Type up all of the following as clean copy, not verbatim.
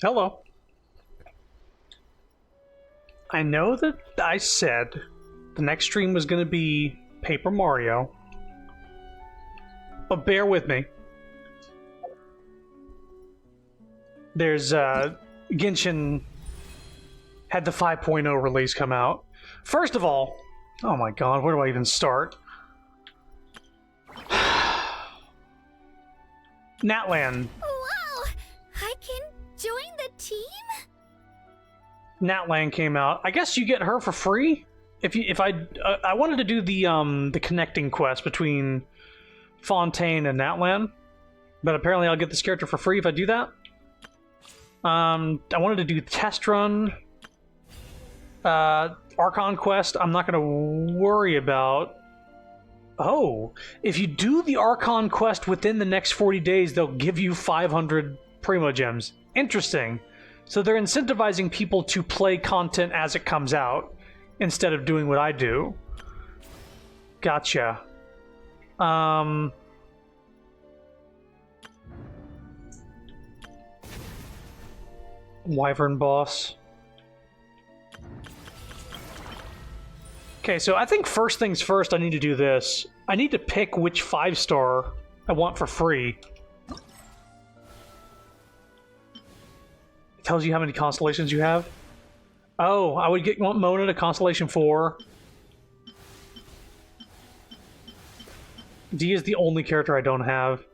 Hello. I know that I said the next stream was going to be Paper Mario, but bear with me. There's Genshin had the 5.0 release come out. First of all, oh my god, where do I even start? Natlan. Wow! I can join the team? Natlan came out. I guess you get her for free. If I wanted to do the connecting quest between Fontaine and Natlan, but apparently I'll get this character for free if I do that. I wanted to do test run. Archon quest, I'm not going to worry about. Oh, if you do the Archon quest within the next 40 days, they'll give you 500 Primo Gems. Interesting. So they're incentivizing people to play content as it comes out, instead of doing what I do. Gotcha. Wyvern boss. Okay, so I think first things first, I need to do this. I need to pick which 5-star I want for free. It tells you how many constellations you have. Oh, I would want Mona to Constellation 4. D is the only character I don't have.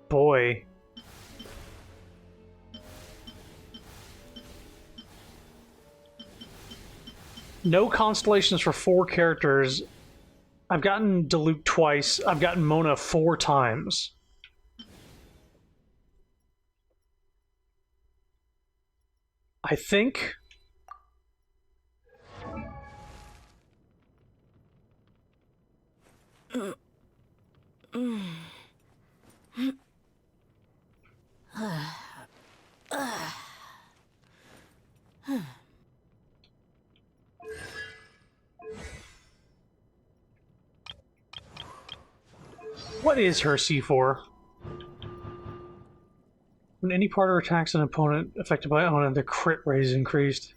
Boy. No constellations for 4 characters. I've gotten Diluc twice. I've gotten Mona 4 times. I think... What is her C4? When any partner attacks an opponent affected by Ona, the crit rate is increased.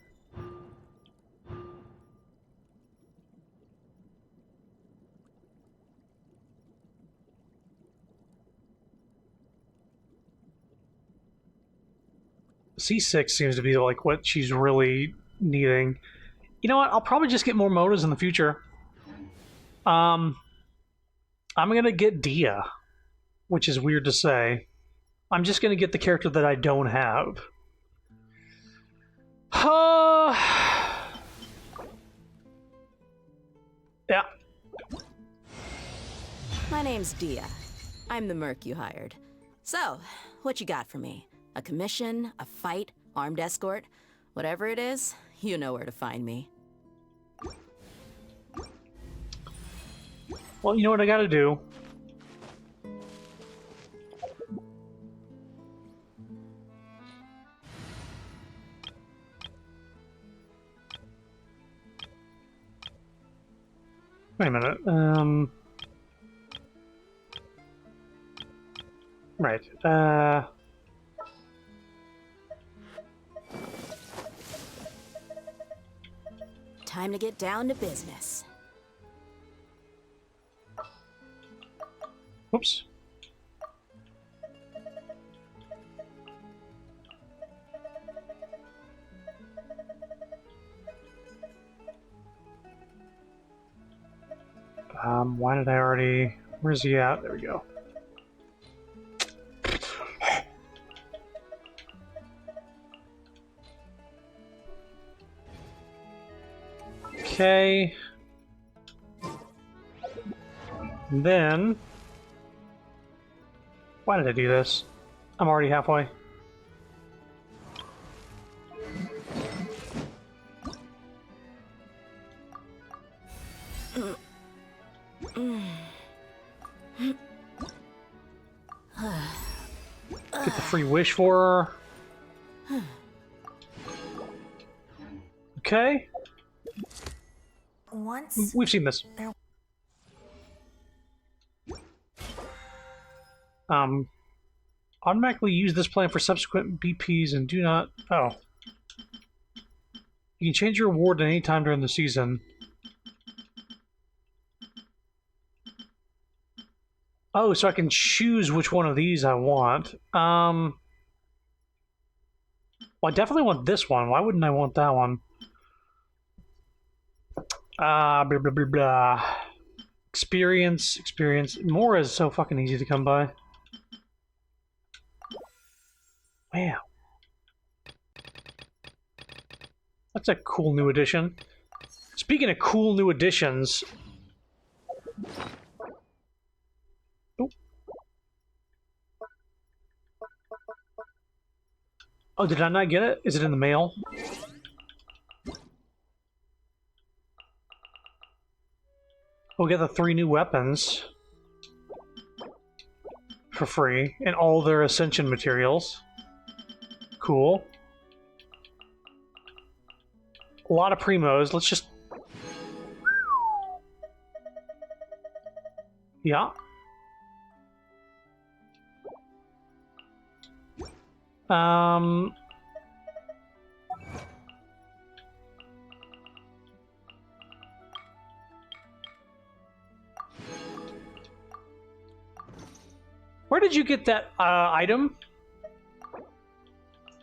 C6 seems to be like what she's really needing. You know what? I'll probably just get more Monas in the future. I'm gonna get Dia, which is weird to say. I'm just gonna get the character that I don't have. Yeah. My name's Dia. I'm the merc you hired. So, what you got for me? A commission, a fight, armed escort? Whatever it is, you know where to find me. Well, you know what I gotta do? Wait a minute. Right. Time to get down to business. Whoops. Why did I already... Where's he at? There we go. Okay. And then... Why did I do this? I'm already halfway. Get the free wish for her. Okay. Once We've seen this. there. Automatically use this plan for subsequent BPs and do not... Oh. You can change your reward at any time during the season. Oh, so I can choose which one of these I want. Well, I definitely want this one. Why wouldn't I want that one? Blah, blah, blah, blah. Experience. More is so fucking easy to come by. Wow. That's a cool new addition. Speaking of cool new additions... Oh, did I not get it? Is it in the mail? We'll get the 3 new weapons for free and all their ascension materials. Cool. A lot of primos. Let's just... Yeah. Where did you get that item?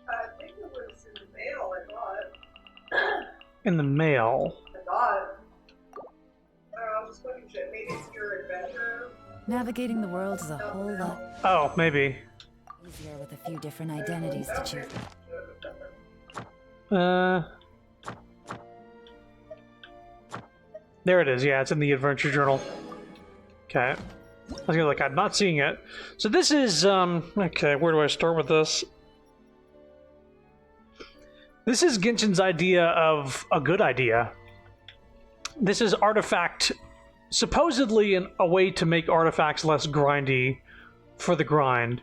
I think it was in the mail, I thought. In the mail. I thought. I was just fucking shit. Maybe it's your adventure. Navigating the world is a whole lot Oh, maybe. easier with a few different identities to choose. There it is. Yeah, it's in the adventure journal. Okay. I was gonna like, I'm not seeing it. So this is, okay, where do I start with this? This is Genshin's idea of a good idea. This is artifact, supposedly a way to make artifacts less grindy for the grind.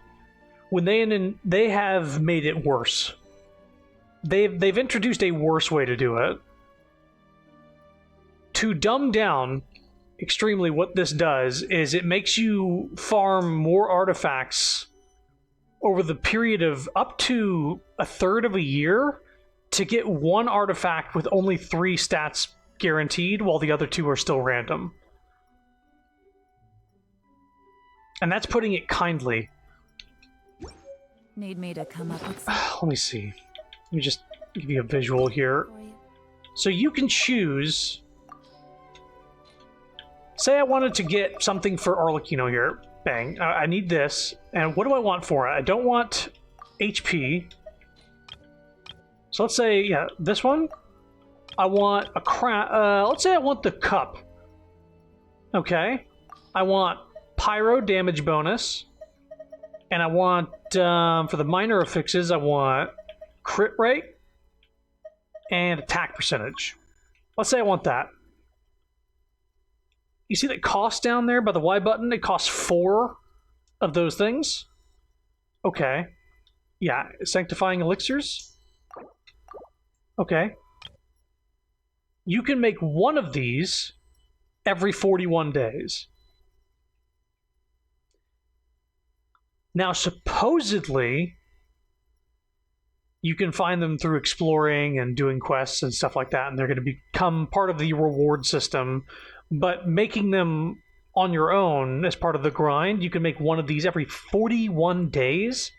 When they have made it worse. They've introduced a worse way to do it. To dumb down extremely what this does is it makes you farm more artifacts over the period of up to a third of a year to get one artifact with only 3 stats guaranteed while the other 2 are still random. And that's putting it kindly. Need me to come up with some Let me see. Let me just give you a visual here. for you? So you can choose... Say I wanted to get something for Arlecchino here. Bang. I need this. And what do I want for it? I don't want HP. So let's say, yeah, this one. I want a crown. Let's say I want the cup. Okay. I want pyro damage bonus. And I want, for the minor affixes, I want crit rate and attack percentage. Let's say I want that. You see that cost down there by the Y button? It costs 4 of those things. Okay. Yeah, sanctifying elixirs. Okay. You can make one of these every 41 days. Now, supposedly, you can find them through exploring and doing quests and stuff like that, and they're going to become part of the reward system. But making them on your own as part of the grind, you can make one of these every 41 days.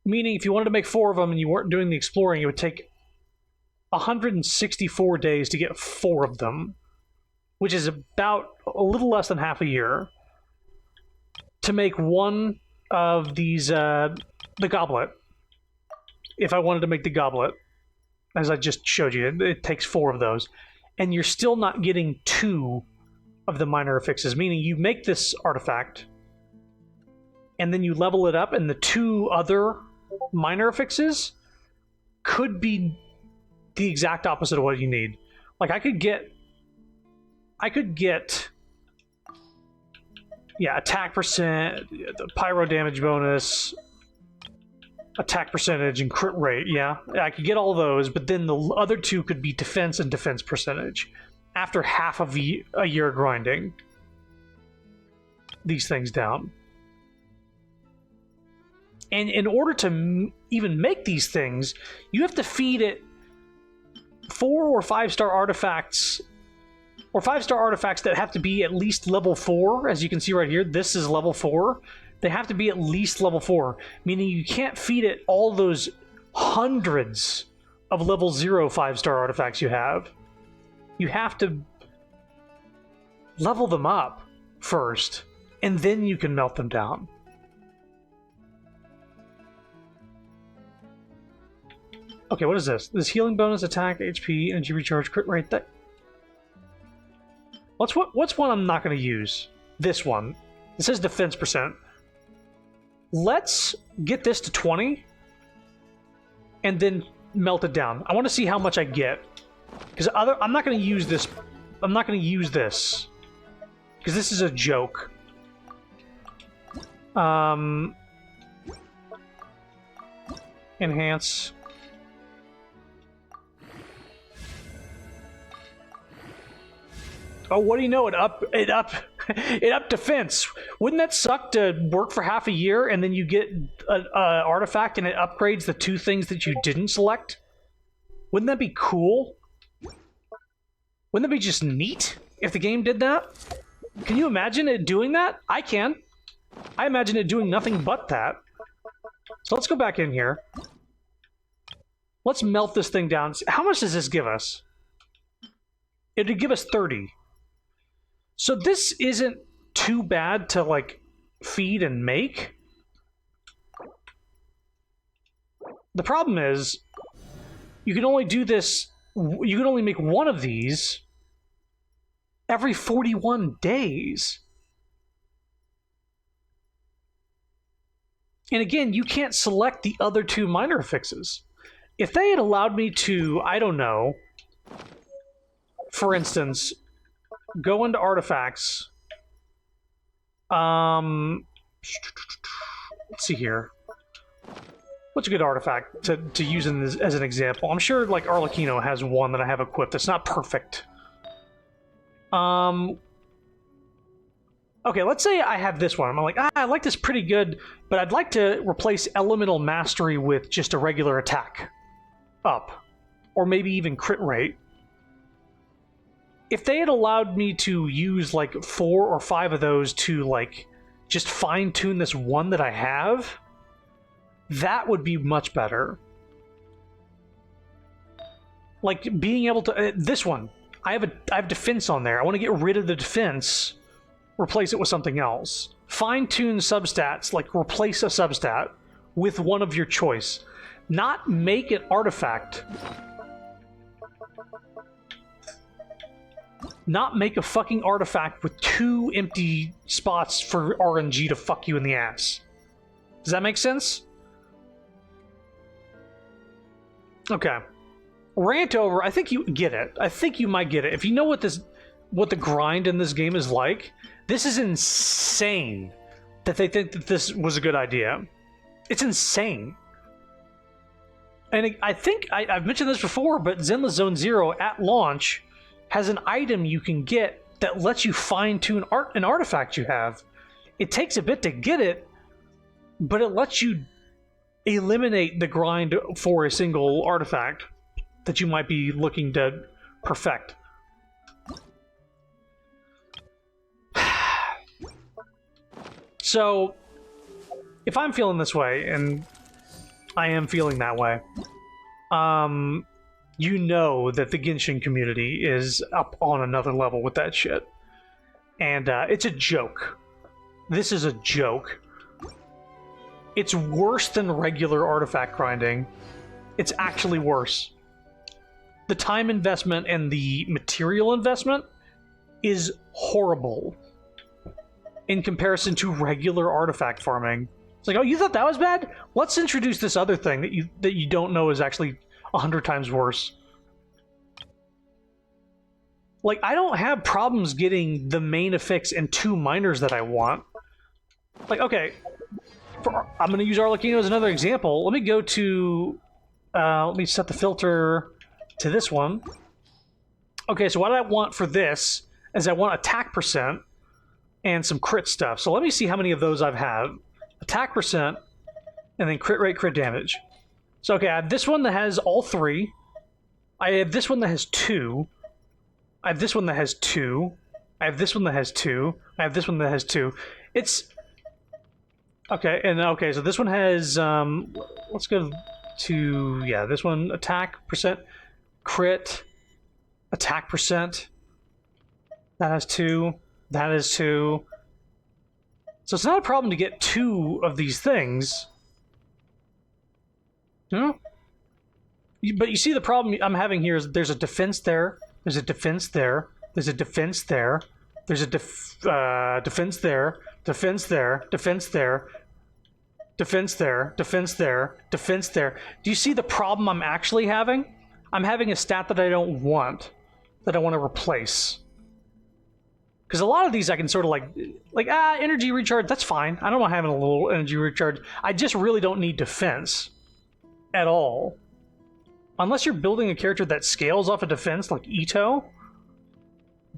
Meaning, if you wanted to make 4 of them and you weren't doing the exploring, it would take 164 days to get 4 of them, which is about a little less than half a year, to make one of these, the goblet. If I wanted to make the goblet, as I just showed you, it takes 4 of those. And you're still not getting 2 of the minor affixes, meaning you make this artifact, and then you level it up, and the 2 other minor affixes could be the exact opposite of what you need. Like I could get attack percent, the pyro damage bonus, attack percentage, and crit rate. Yeah, I could get all those, but then the other 2 could be defense and defense percentage after half of a year grinding these things down. And in order to even make these things, you have to feed it 4 or 5-star artifacts, or 5-star artifacts that have to be at least level 4. As you can see right here, this is level 4. They have to be at least level 4, meaning you can't feed it all those hundreds of level 0 5-star artifacts you have. You have to level them up first, and then you can melt them down. Okay, what is this? This healing bonus, attack, HP, energy recharge, crit rate. What's one I'm not going to use? This one. It says defense percent. Let's get this to 20, and then melt it down. I want to see how much I get, because I'm not going to use this. I'm not going to use this because this is a joke. Enhance. Oh, what do you know? It up defense. Wouldn't that suck to work for half a year and then you get an artifact and it upgrades the 2 things that you didn't select? Wouldn't that be cool? Wouldn't that be just neat if the game did that? Can you imagine it doing that? I can. I imagine it doing nothing but that. So let's go back in here. Let's melt this thing down. How much does this give us? It'd give us 30. So this isn't too bad to, like, feed and make. The problem is, you can only do this, you can only make one of these every 41 days. And again, you can't select the other 2 minor fixes. If they had allowed me to, I don't know, for instance, go into artifacts. Let's see here. What's a good artifact to use in this, as an example? I'm sure like Arlecchino has one that I have equipped that's not perfect. Okay, let's say I have this one. I'm like, I like this pretty good, but I'd like to replace Elemental Mastery with just a regular attack up. Or maybe even crit rate. If they had allowed me to use like 4 or 5 of those to like just fine-tune this one that I have, that would be much better. Like being able to this one, I have defense on there. I want to get rid of the defense, replace it with something else. Fine-tune substats, like replace a substat with one of your choice. Not make an artifact. Not make a fucking artifact with 2 empty spots for RNG to fuck you in the ass. Does that make sense? Okay. Rant over. I think you get it. I think you might get it. If you know what the grind in this game is like, this is insane that they think that this was a good idea. It's insane. And I think I've mentioned this before, but Zenless Zone Zero at launch has an item you can get that lets you fine-tune an artifact you have. It takes a bit to get it, but it lets you eliminate the grind for a single artifact that you might be looking to perfect. So, if I'm feeling this way, and I am feeling that way, you know that the Genshin community is up on another level with that shit. And it's a joke. This is a joke. It's worse than regular artifact grinding. It's actually worse. The time investment and the material investment is horrible. in comparison to regular artifact farming. It's like, oh, you thought that was bad? Let's introduce this other thing that you don't know is actually 100 times worse. Like, I don't have problems getting the main affix and 2 miners that I want. Like, okay, I'm going to use Arlecchino as another example. Let me go to... let me set the filter to this one. Okay, so what I want for this is I want attack percent and some crit stuff. So let me see how many of those I have. Attack percent, and then crit rate, crit damage. So, okay, I have this one that has all 3. I have this one that has 2. I have this one that has 2. I have this one that has 2. I have this one that has 2. It's... Okay, and okay, so this one has... let's go to... Yeah, this one, attack percent, crit, attack percent. That has 2. That is 2. So it's not a problem to get 2 of these things. No? But you see the problem I'm having here is there's a defense there, there's a defense there, there's a defense there, there's a defense there, defense there, defense there, defense there, defense there, defense there. Do you see the problem I'm actually having? I'm having a stat that I don't want, that I want to replace. Because a lot of these I can sort of energy recharge, that's fine. I don't mind having a little energy recharge. I just really don't need defense at all. Unless you're building a character that scales off of defense like Ito.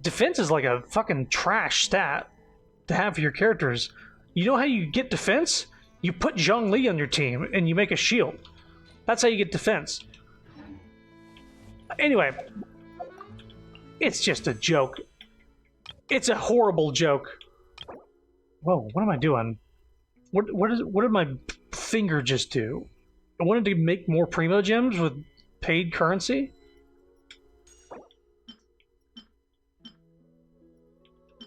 Defense is like a fucking trash stat to have for your characters. You know how you get defense? You put Zhongli on your team and you make a shield. That's how you get defense. Anyway, it's just a joke. It's a horrible joke. Whoa, what am I doing? What did my finger just do? I wanted to make more Primo Gems with paid currency?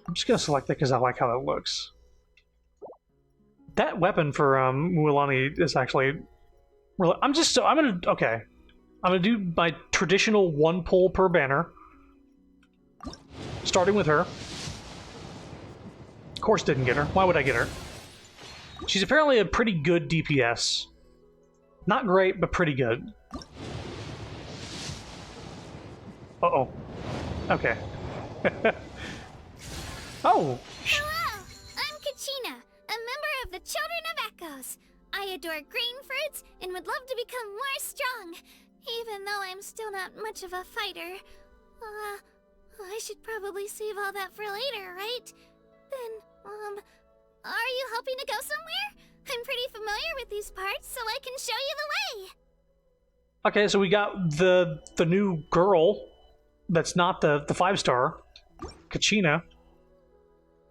I'm just gonna select it because I like how it looks. That weapon for Mualani is actually... I'm gonna do my traditional 1 pull per banner. Starting with her. Of course didn't get her. Why would I get her? She's apparently a pretty good DPS. Not great, but pretty good. Uh-oh. Okay. Oh! Hello! I'm Kachina, a member of the Children of Echoes. I adore green fruits and would love to become more strong, even though I'm still not much of a fighter. I should probably save all that for later, right? Then, are you hoping to go somewhere? I'm pretty familiar with these parts, so I can show you the way. Okay, so we got the new girl that's not the 5-star, Kachina.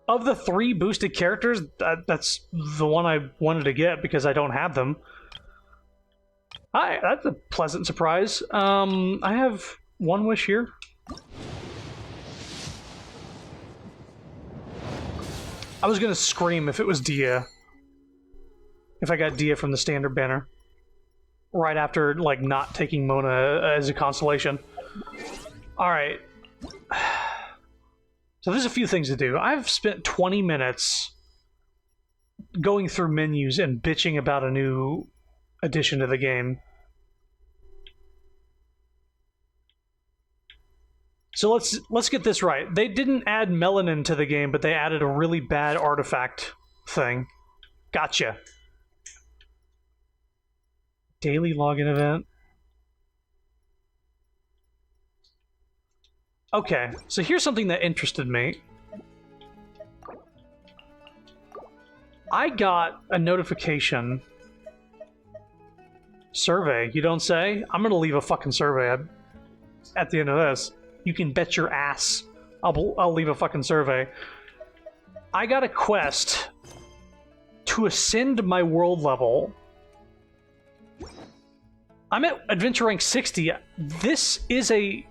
Of the 3 boosted characters, that's the one I wanted to get because I don't have them. Hi, that's a pleasant surprise. I have 1 wish here. I was gonna scream if it was Dia. If I got Dia from the standard banner. Right after, like, not taking Mona as a constellation. Alright. So there's a few things to do. I've spent 20 minutes going through menus and bitching about a new addition to the game. So let's get this right. They didn't add melanin to the game, but they added a really bad artifact thing. Gotcha. Daily login event. Okay, so here's something that interested me. I got a notification. Survey, you don't say? I'm gonna leave a fucking survey at the end of this. You can bet your ass I'll leave a fucking survey. I got a quest to ascend my world level. I'm at adventure rank 60. This is a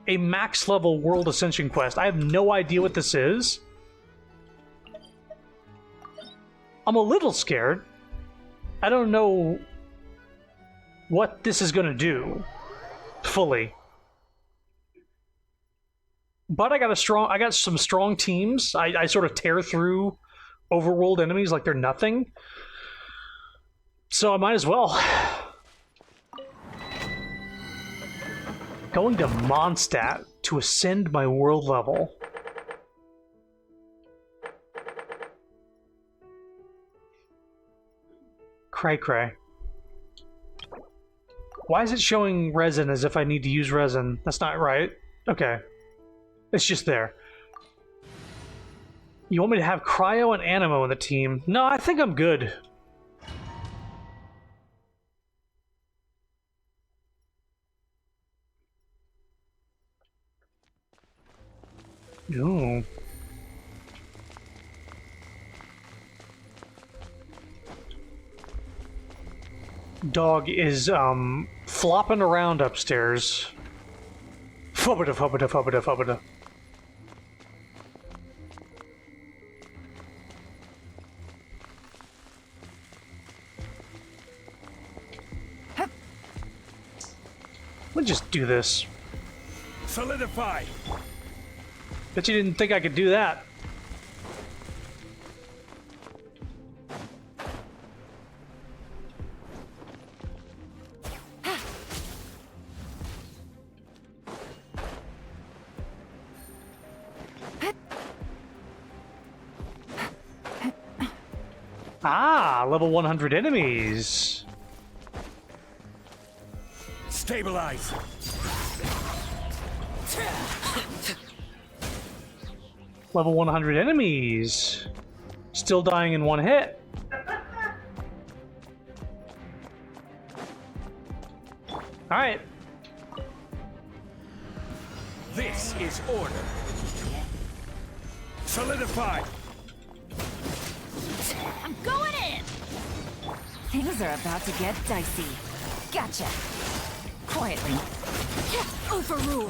max level world ascension quest. I have no idea what this is. I'm a little scared. I don't know what this is gonna do fully. But I got some strong teams. I sort of tear through overworld enemies like they're nothing. So I might as well. Going to Mondstadt to ascend my world level. Cray cray. Why is it showing resin as if I need to use resin? That's not right. Okay. It's just there. You want me to have Cryo and Animo in the team? No, I think I'm good. Ooh. Dog is, flopping around upstairs. Fubba-da, fubba-da, fubba-da, fubba-da. Let's just do this. Solidify. Bet you didn't think I could do that. Ah, level 100 enemies. Stabilize. Level 100 enemies. Still dying in one hit. Alright. This is order. Solidify. I'm going in! Things are about to get dicey. Gotcha. Quietly. Overruled.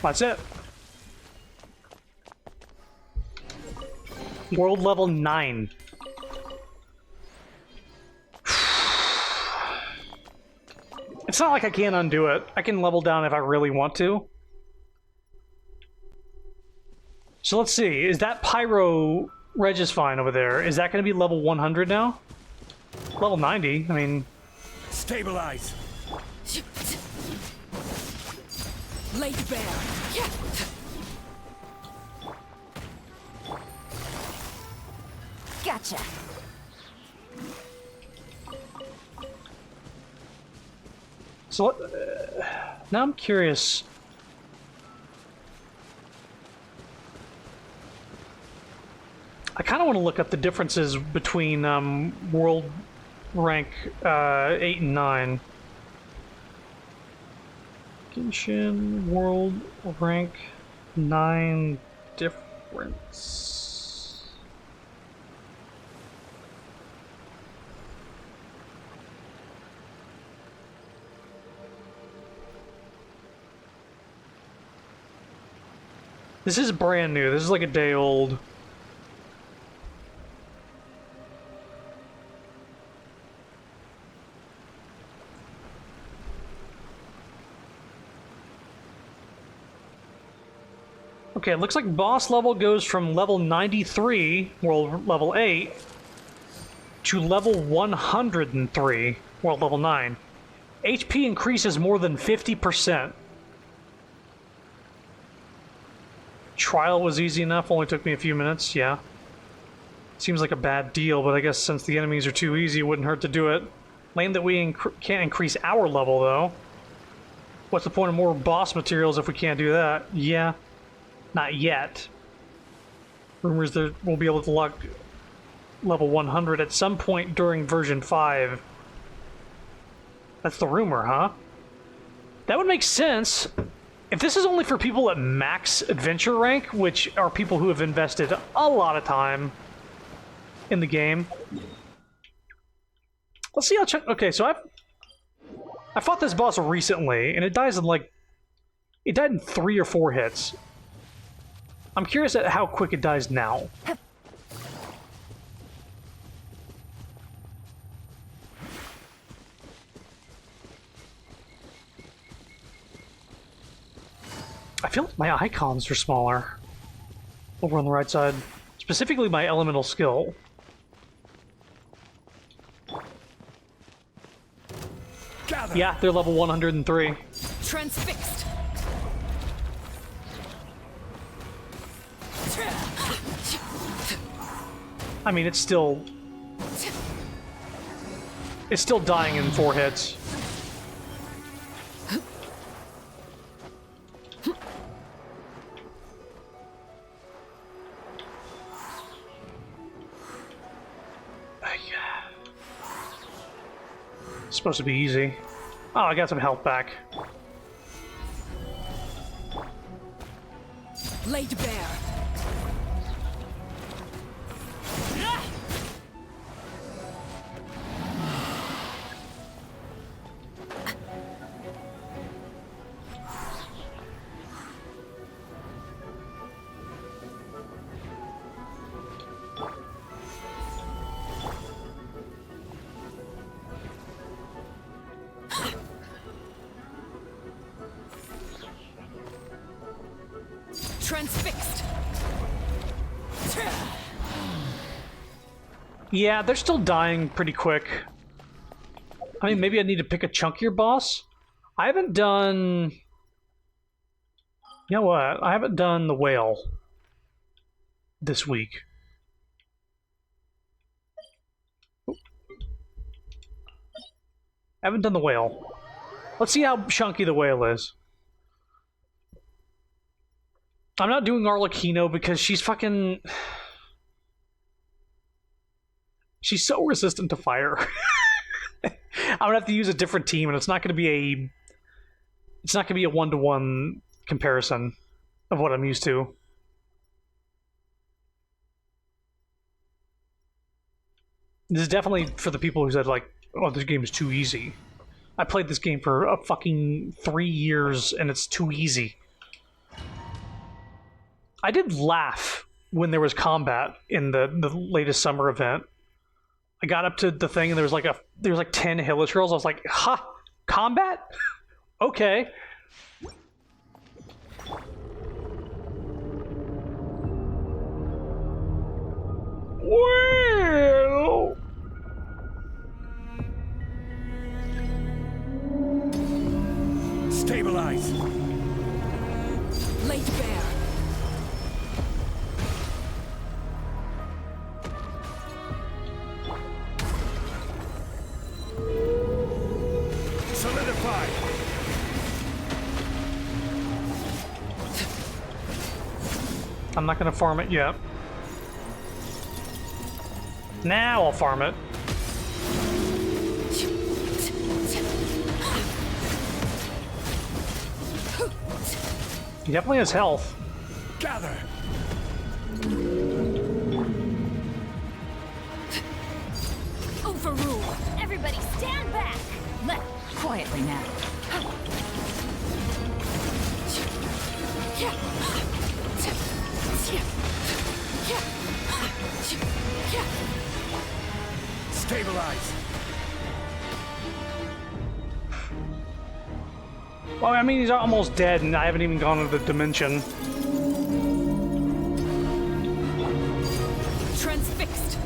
That's it. World level 9. It's not like I can't undo it. I can level down if I really want to. So let's see. Is that Pyro Regisfine over there? Is that going to be level 100 now? Level 90. I mean... Stabilize. Laid bare. Gotcha. So now I'm curious. I kind of want to look up the differences between world rank 8 and 9. Genshin world rank 9 difference. This is brand new. This is like a day old. Okay, it looks like boss level goes from level 93, world level 8, to level 103, world level 9. HP increases more than 50%. Trial was easy enough, only took me a few minutes, yeah. Seems like a bad deal, but I guess since the enemies are too easy, it wouldn't hurt to do it. Lame that we can't increase our level, though. What's the point of more boss materials if we can't do that? Yeah. Not yet. Rumors that we'll be able to lock level 100 at some point during version 5. That's the rumor, huh? That would make sense. If this is only for people at max adventure rank, which are people who have invested a lot of time in the game. Let's see how okay, so I fought this boss recently, and it dies in like... It died in 3 or 4 hits. I'm curious at how quick it dies now. feel like my icons are smaller over on the right side. Specifically my elemental skill. Gather. Yeah, they're level 103. Transfixed. I mean, it's still dying in 4 hits. It's supposed to be easy. Oh, I got some health back. Laid bare. Transfixed. Yeah, they're still dying pretty quick. I mean, maybe I need to pick a chunkier boss. I haven't done... You know what? I haven't done the whale this week. I haven't done the whale. Let's see how chunky the whale is. I'm not doing Arlecchino because she's fucking... She's so resistant to fire. I'm gonna have to use a different team, and it's not gonna be a... It's not gonna be a one-to-one comparison of what I'm used to. This is definitely for the people who said, like, oh, this game is too easy. I played this game for a fucking 3 years, and it's too easy. I did laugh when there was combat in the latest summer event. I got up to the thing and there was like 10 Hillish girls. I was like, ha, combat? Okay. Well, Stabilize. Laid bare. Solidify. I'm not gonna farm it yet. Now I'll farm it. He definitely has health. Gather. Overrule. Everybody stand back! Let quietly now. Stabilize. Well, I mean, he's almost dead, and I haven't even gone to the dimension. Transfixed.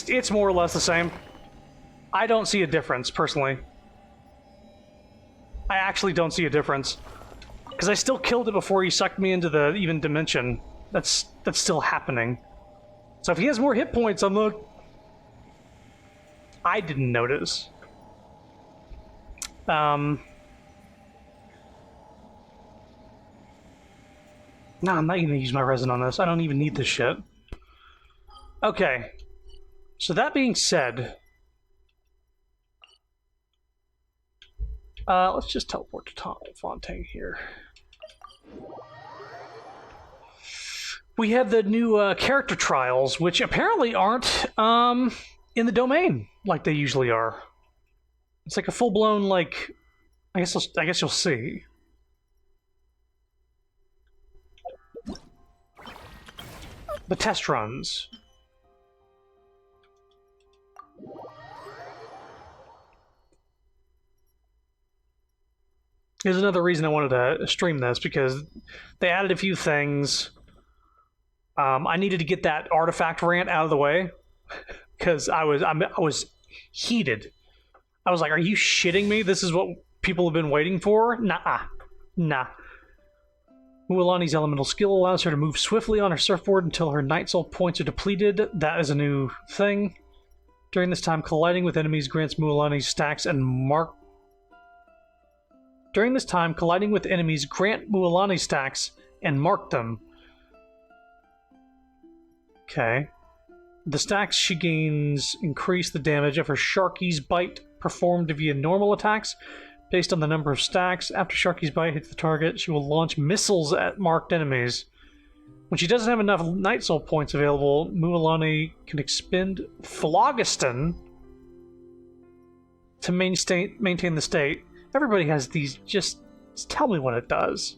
It's more or less the same. I don't see a difference, personally. I actually don't see a difference. Because I still killed it before he sucked me into the even dimension. That's still happening. So if he has more hit points, I'm not... I didn't notice. No, I'm not gonna use my resin on this. I don't even need this shit. Okay. So that being said... let's just teleport to Fontaine here. We have the new character trials, which apparently aren't in the domain like they usually are. It's like a full-blown, like... I guess you'll see. The test runs. There's another reason I wanted to stream this, because they added a few things. I needed to get that artifact rant out of the way, because I was heated. I was like, are you shitting me? This is what people have been waiting for? Nah. Mualani's elemental skill allows her to move swiftly on her surfboard until her Night Soul points are depleted. That is a new thing. During this time, colliding with enemies grants Mualani's stacks and mark... During this time, colliding with enemies grant Mualani stacks and mark them. Okay. The stacks she gains increase the damage of her Sharky's Bite performed via normal attacks. Based on the number of stacks, after Sharky's Bite hits the target, she will launch missiles at marked enemies. When she doesn't have enough Night Soul points available, Mualani can expend Phlogiston to maintain the state. Everybody has these, just tell me what it does.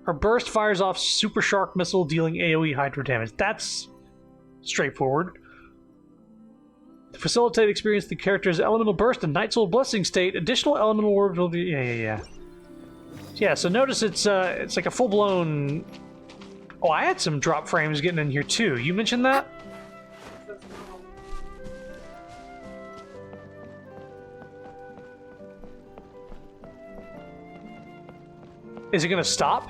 Her burst fires off Super Shark Missile, dealing AoE Hydro damage. That's straightforward. To facilitate experience the character's Elemental Burst and Night Soul Blessing state, additional Elemental Orbs will be... Yeah, so notice it's like a full-blown... Oh, I had some drop frames getting in here too. You mentioned that? Is it gonna stop?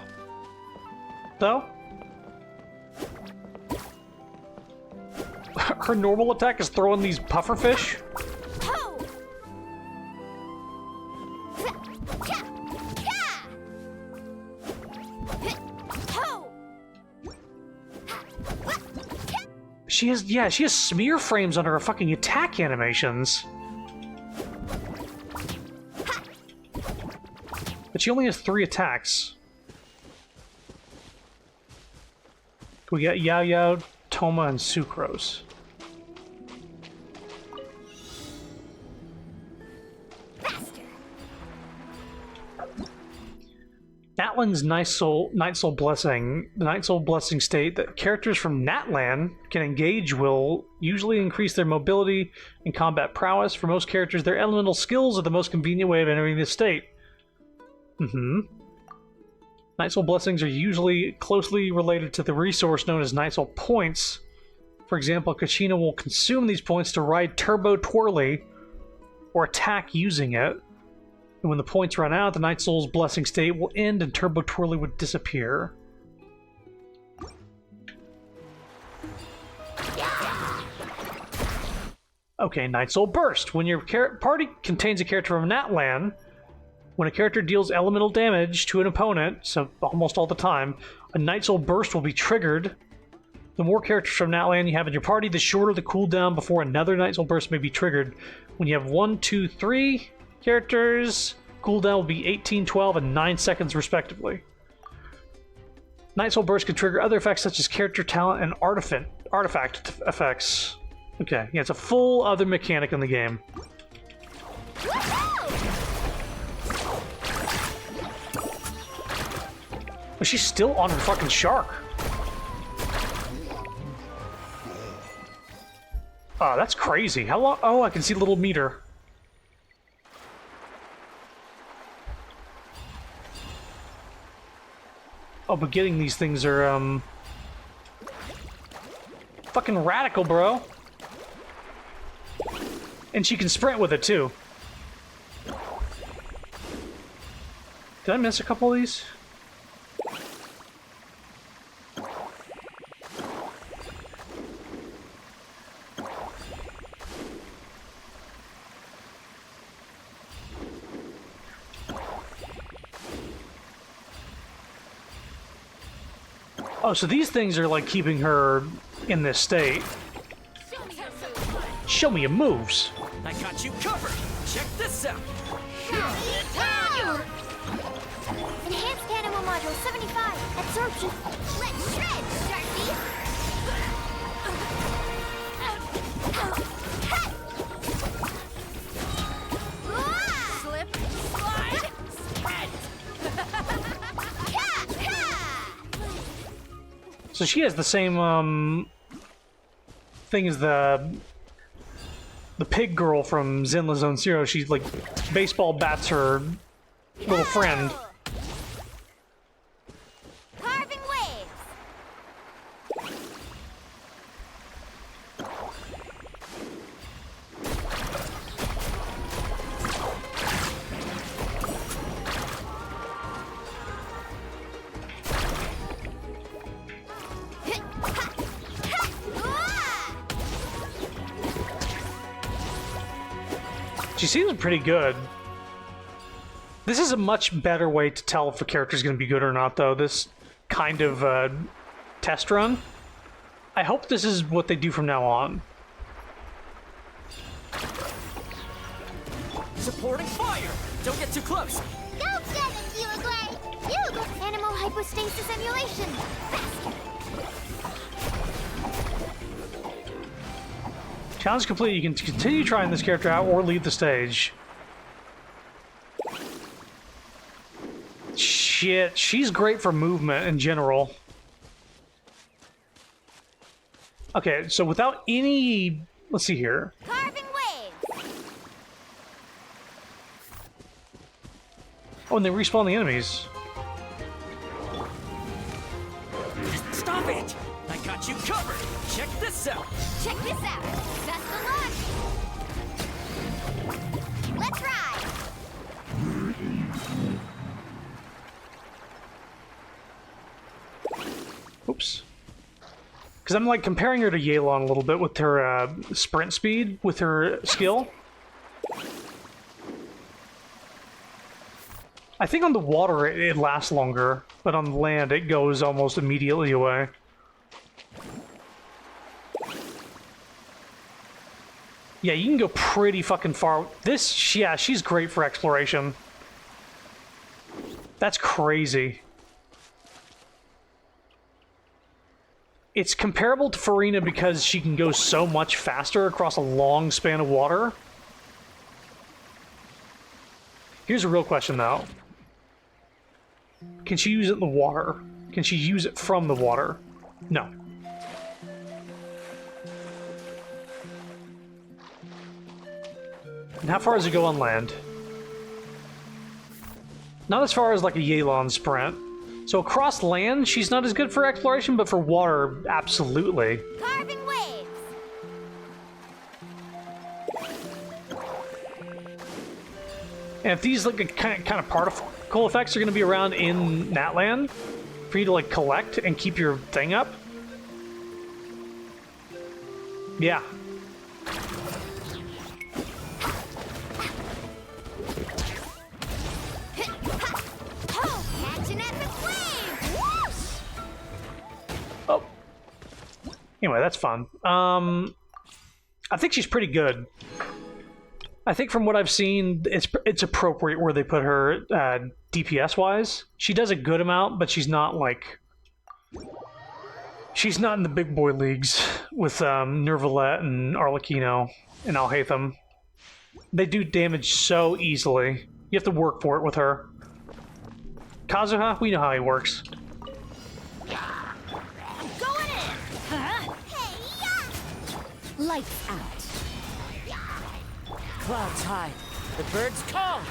Though? Her normal attack is throwing these pufferfish? She has smear frames on her fucking attack animations. But she only has 3 attacks. We got Yao Yao, Toma, and Sucrose. Natlan's Night Soul Blessing. The Night Soul Blessing state that characters from Natlan can engage will usually increase their mobility and combat prowess. For most characters, their elemental skills are the most convenient way of entering this state. Night Soul Blessings are usually closely related to the resource known as Night Soul Points. For example, Kachina will consume these points to ride Turbo Twirly or attack using it. And when the points run out, the Night Soul's Blessing state will end and Turbo Twirly would disappear. Okay, Night Soul Burst. When your party contains a character from Natlan, when a character deals elemental damage to an opponent, so almost all the time, a Night Soul Burst will be triggered. The more characters from Natlan you have in your party, the shorter the cooldown before another Night Soul Burst may be triggered. When you have 1, 2, 3 characters, cooldown will be 18, 12, and 9 seconds respectively. Night Soul Burst can trigger other effects such as character talent and artifact effects. Okay, yeah, it's a full other mechanic in the game. But she's still on her fucking shark. Oh, that's crazy. How long? Oh, I can see the little meter. Oh, but getting these things are, fucking radical, bro. And she can sprint with it, too. Did I miss a couple of these? Oh, so these things are like keeping her in this state. Show me your moves. I got you covered. Check this out. Enhanced Animal Module 75. Absorption. Let's shred, Sharky. Slip, slide, sprint. So she has the same thing as the pig girl from Zenless Zone Zero. She's like baseball bats her little friend. She seems pretty good. This is a much better way to tell if a character's going to be good or not, though. This kind of test run. I hope this is what they do from now on. Supporting fire! Don't get too close! Go get it, Uruguay! Uruguay! Animal hypostasis emulation! Faster! Challenge complete. You can continue trying this character out or leave the stage. Shit, she's great for movement in general. Okay, so without any... Let's see here. Carving waves! Oh, and they respawn the enemies. Stop it! I got you covered! Check this out! Check this out! That's the launch! Let's ride! Oops. Because I'm like comparing her to Yelan a little bit with her sprint speed, with her skill. I think on the water it lasts longer, but on the land it goes almost immediately away. Yeah, you can go pretty fucking far. This, yeah, she's great for exploration. That's crazy. It's comparable to Farina because she can go so much faster across a long span of water. Here's a real question, though. Can she use it in the water? Can she use it from the water? No. And how far does it go on land? Not as far as like a Yelan sprint. So across land, she's not as good for exploration, but for water, absolutely. Carving waves! And if these like kind of particle effects are going to be around in Natland for you to like collect and keep your thing up, yeah. Oh. Anyway, that's fun. I think she's pretty good. I think from what I've seen, it's appropriate where they put her DPS-wise. She does a good amount, but she's not like... She's not in the big boy leagues with Nervalette and Arlecchino and Alhaitham. They do damage so easily. You have to work for it with her. Kazuha, we know how he works. Going in! Huh? Hey, Lights out. Clouds high. The birds call.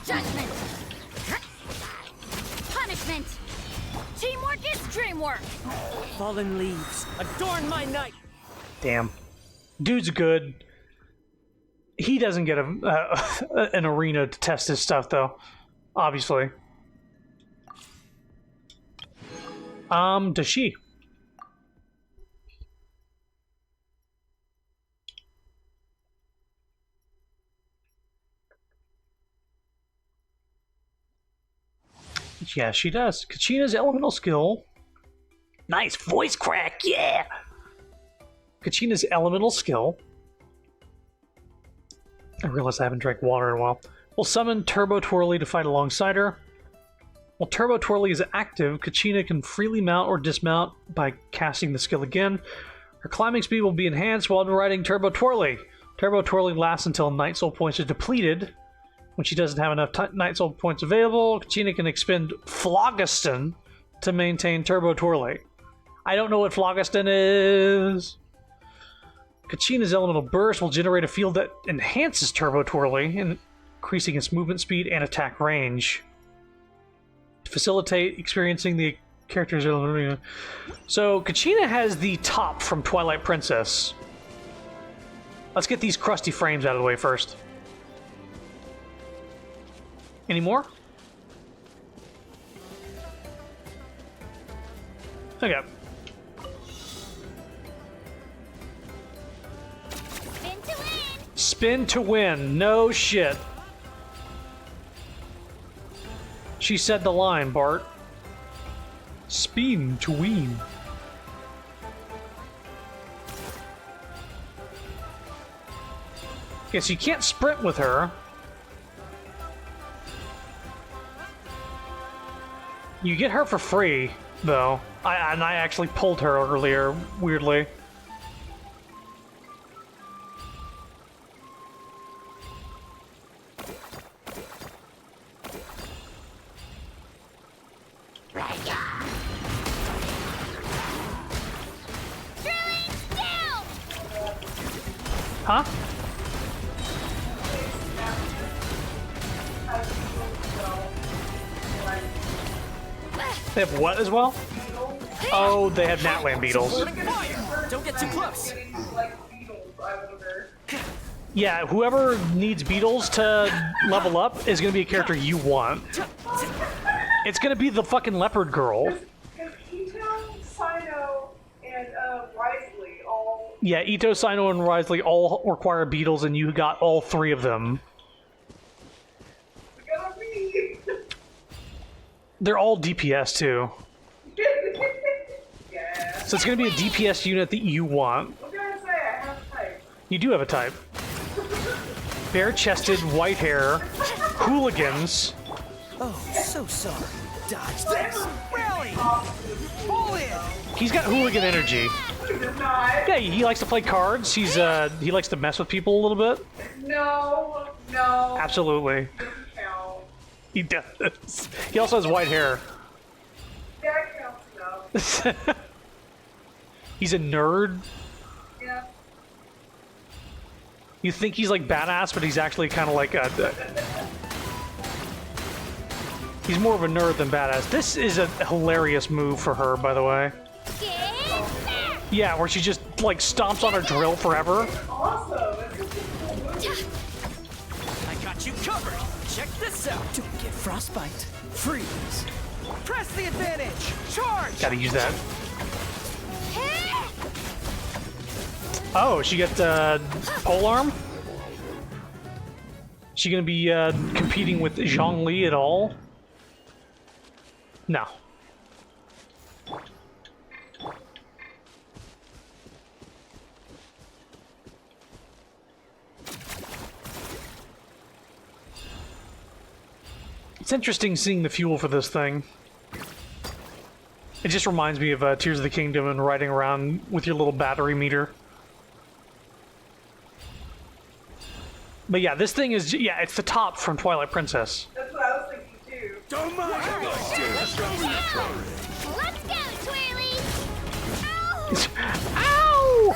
Judgment! Punishment! Teamwork is dreamwork! Fallen leaves adorn my night. Damn. Dude's good. He doesn't get an arena to test his stuff, though. Obviously. Does she? Yeah, she does. Kachina's elemental skill. Nice voice crack, yeah! Kachina's elemental skill. I realize I haven't drank water in a while. Will summon Turbo Twirly to fight alongside her. While Turbo Twirly is active, Kachina can freely mount or dismount by casting the skill again. Her climbing speed will be enhanced while riding Turbo Twirly. Turbo Twirly lasts until Night Soul points are depleted. When she doesn't have enough Night Soul points available, Kachina can expend Phlogiston to maintain Turbo Twirly. I don't know what Phlogiston is. Kachina's elemental burst will generate a field that enhances Turbo Twirly, increasing its movement speed and attack range. To facilitate experiencing the character's elemental... So, Kachina has the top from Twilight Princess. Let's get these crusty frames out of the way first. Any more? Okay. Spin to win. No shit. She said the line, Bart. Spin to win. Okay, so you can't sprint with her. You get her for free, though. And I actually pulled her earlier, weirdly. Huh? They have what as well? Oh, they have Natland beetles. Fire! Don't get too close. Yeah, whoever needs beetles to level up is going to be a character you want. It's going to be the fucking leopard girl. Because Ito, Sino, and Wisely all... Yeah, Ito, Sino, and Risley all require beetles, and you got all three of them. Got me! They're all DPS, too. Yeah. So it's going to be a DPS unit that you want. What can I say? I have a type. You do have a type. Bare-chested, white hair, hooligans. Oh, so sorry. Dodge this. Rally! Pull in! He's got hooligan energy. He does not. Yeah, he likes to play cards. He likes to mess with people a little bit. No, no. Absolutely. Doesn't count. He does. He also has white hair. That counts enough. He's a nerd. Yeah. You think he's like badass, but he's actually kind of like a... He's more of a nerd than badass. This is a hilarious move for her, by the way. Yeah, where she just like stomps on her drill forever. Awesome. It's just a cool move. I got you covered. Check this out. Don't get frostbite. Freeze. Press the advantage. Charge! Gotta use that. Oh, she got polearm? She gonna be competing with Zhongli at all? No. It's interesting seeing the fuel for this thing. It just reminds me of Tears of the Kingdom and riding around with your little battery meter. But yeah, this thing is, yeah, it's the top from Twilight Princess. That's what I was thinking too. Don't mind me. Let's go, Twirly! Ow! Ow!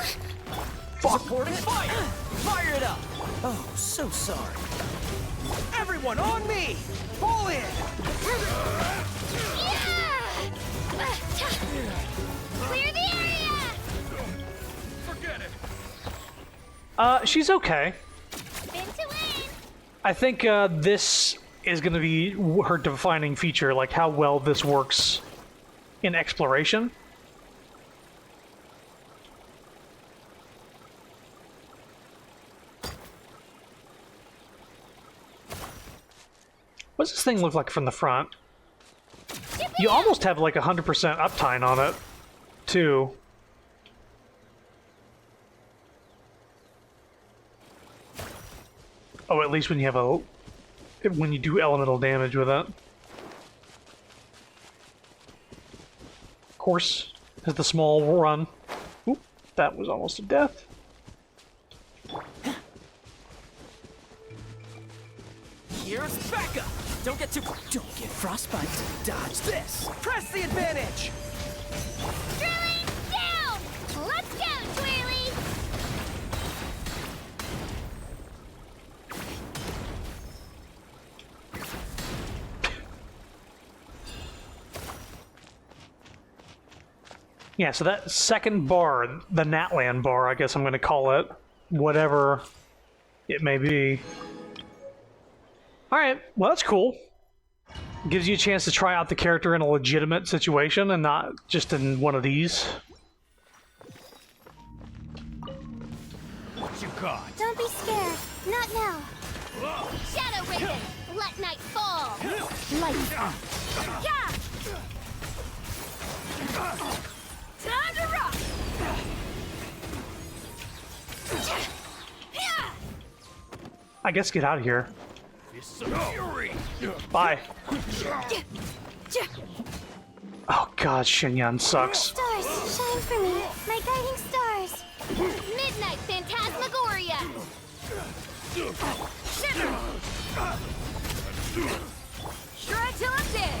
Supporting fire. Fire it up. Oh, so sorry. Everyone on me! Pull in! Clear the area! Forget it. She's okay. Spin to win! I think this is going to be her defining feature, like how well this works in exploration. What does this thing look like from the front? You almost have like 100% uptime on it, too. Oh, at least when you have when you do elemental damage with it. Of course, has the small run. Oop, that was almost a death. Here's backup. Don't get too. Don't get frostbite. Dodge this. Press the advantage. Drilling down! Let's go, Twirly! Yeah, so that second bar, the Natland bar, I guess I'm going to call it, whatever it may be. Alright, well that's cool. Gives you a chance to try out the character in a legitimate situation and not just in one of these. You caught. Don't be scared. Not now. Shadow Raven, let night fall. Lights out. Yeah. Time to rock. I guess get out of here. It's some fury. Bye. Oh god, Shinyan sucks. Stars, shine for me. My guiding stars. Midnight Phantasmagoria. Shiver. Shred till I'm dead.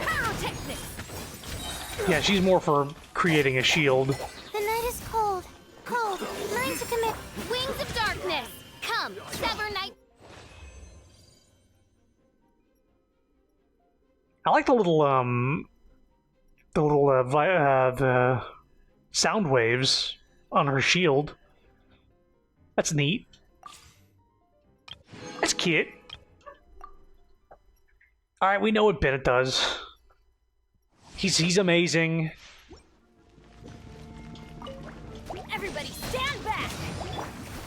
Pyrotechnics. Yeah, she's more for creating a shield. The night is cold. Cold. Learn to commit. Wings of darkness. Come, sever night. I like the little the sound waves on her shield. That's neat. That's cute. All right, we know what Bennett does. He's amazing. Everybody stand back.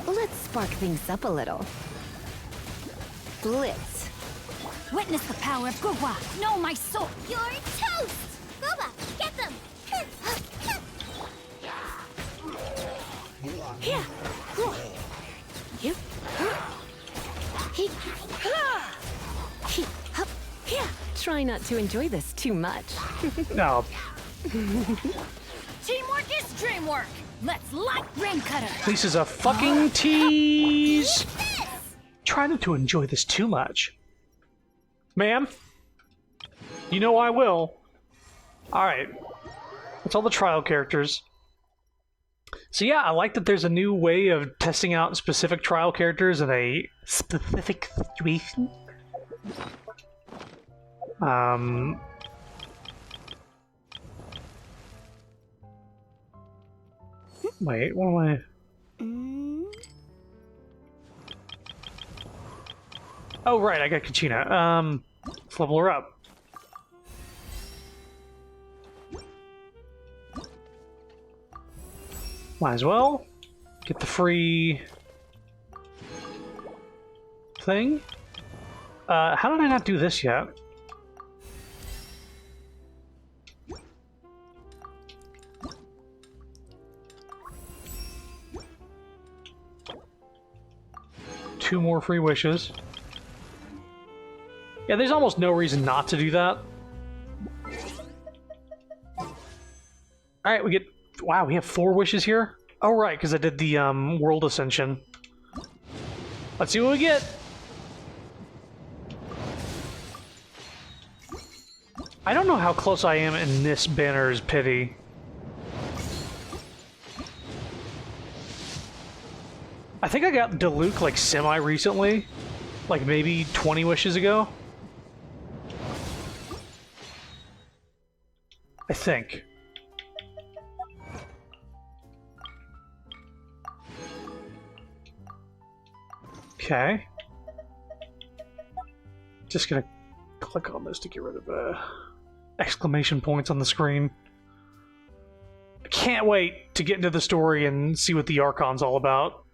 Let's spark things up a little. Blitz. Witness the power of Gugwa. Know my soul. You're toast. Guba, get them. Here. You. He. He. Hup. Here. Try not to enjoy this too much. No, Teamwork is dreamwork. Let's light Rain Cutter. this is a fucking tease. Try not to enjoy this too much. Ma'am? You know I will. Alright. That's all the trial characters. So yeah, I like that there's a new way of testing out specific trial characters in a specific situation. Wait, what am I... Oh, right, I got Kachina. Let's level her up. Might as well. Get the free... thing. How did I not do this yet? Two more free wishes. Yeah, there's almost no reason not to do that. Alright, we get... Wow, we have 4 wishes here? Oh, right, because I did the World Ascension. Let's see what we get! I don't know how close I am in this banner's pity. I think I got Diluc like semi-recently. Like maybe 20 wishes ago. I think. Okay. Just gonna click on this to get rid of exclamation points on the screen. I can't wait to get into the story and see what the Archon's all about.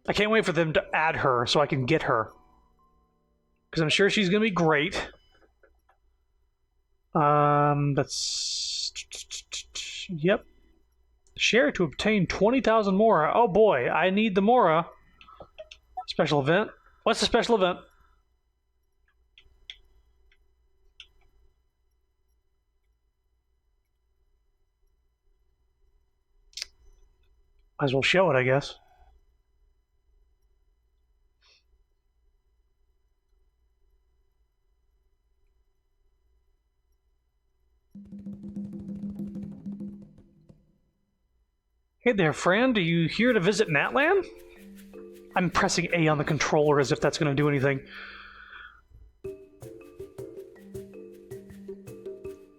I can't wait for them to add her so I can get her. Because I'm sure she's gonna be great. That's... Yep. Share to obtain 20,000 Mora. Oh boy, I need the Mora. Special event. What's the special event? Might as well show it, I guess. Hey there, friend. Are you here to visit Natlan? I'm pressing A on the controller as if that's going to do anything.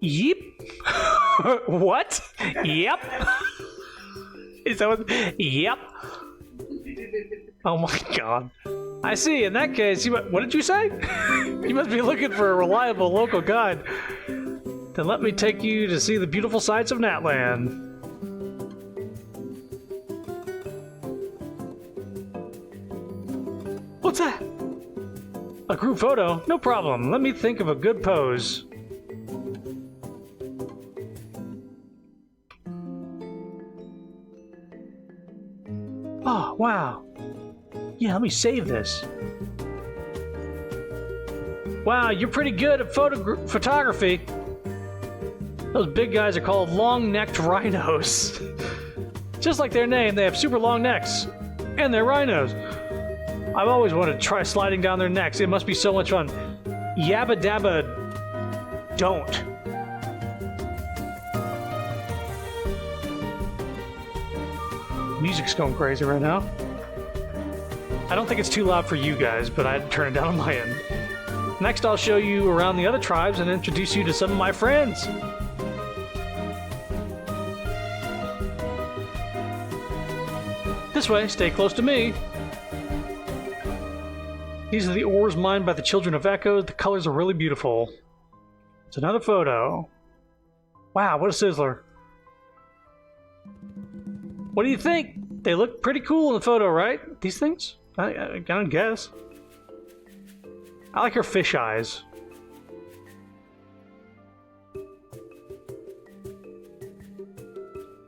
Yep. What? Yep. Is that what? Yep. Oh my god. I see. In that case, what did you say? You must be looking for a reliable local guide. Then let me take you to see the beautiful sights of Natlan. What's that? A group photo? No problem. Let me think of a good pose. Oh, wow. Yeah, let me save this. Wow, you're pretty good at photography. Those big guys are called long-necked rhinos. Just like their name, they have super long necks. And they're rhinos. I've always wanted to try sliding down their necks. It must be so much fun. Yabba dabba don't. Music's going crazy right now. I don't think it's too loud for you guys, but I had to turn it down on my end. Next, I'll show you around the other tribes and introduce you to some of my friends. This way, stay close to me. These are the ores mined by the Children of Echoes. The colors are really beautiful. It's another photo. Wow, what a sizzler. What do you think? They look pretty cool in the photo, right? These things? I don't guess. I like her fish eyes.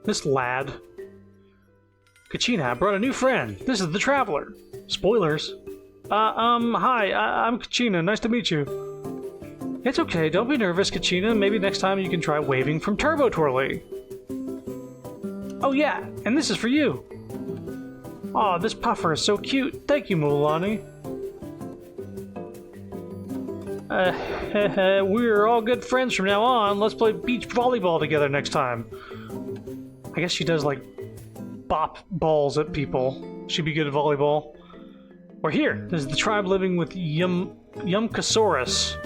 This lad. Kachina, I brought a new friend. This is the Traveler. Spoilers. Hi, I'm Kachina. Nice to meet you. It's okay, don't be nervous, Kachina. Maybe next time you can try waving from Turbo Twirly. Oh yeah, and this is for you. Aw, this puffer is so cute. Thank you, Mulani. We're all good friends from now on. Let's play beach volleyball together next time. I guess she does, like, bop balls at people. She'd be good at volleyball. Or here, there's the tribe living with Yumkasaurus.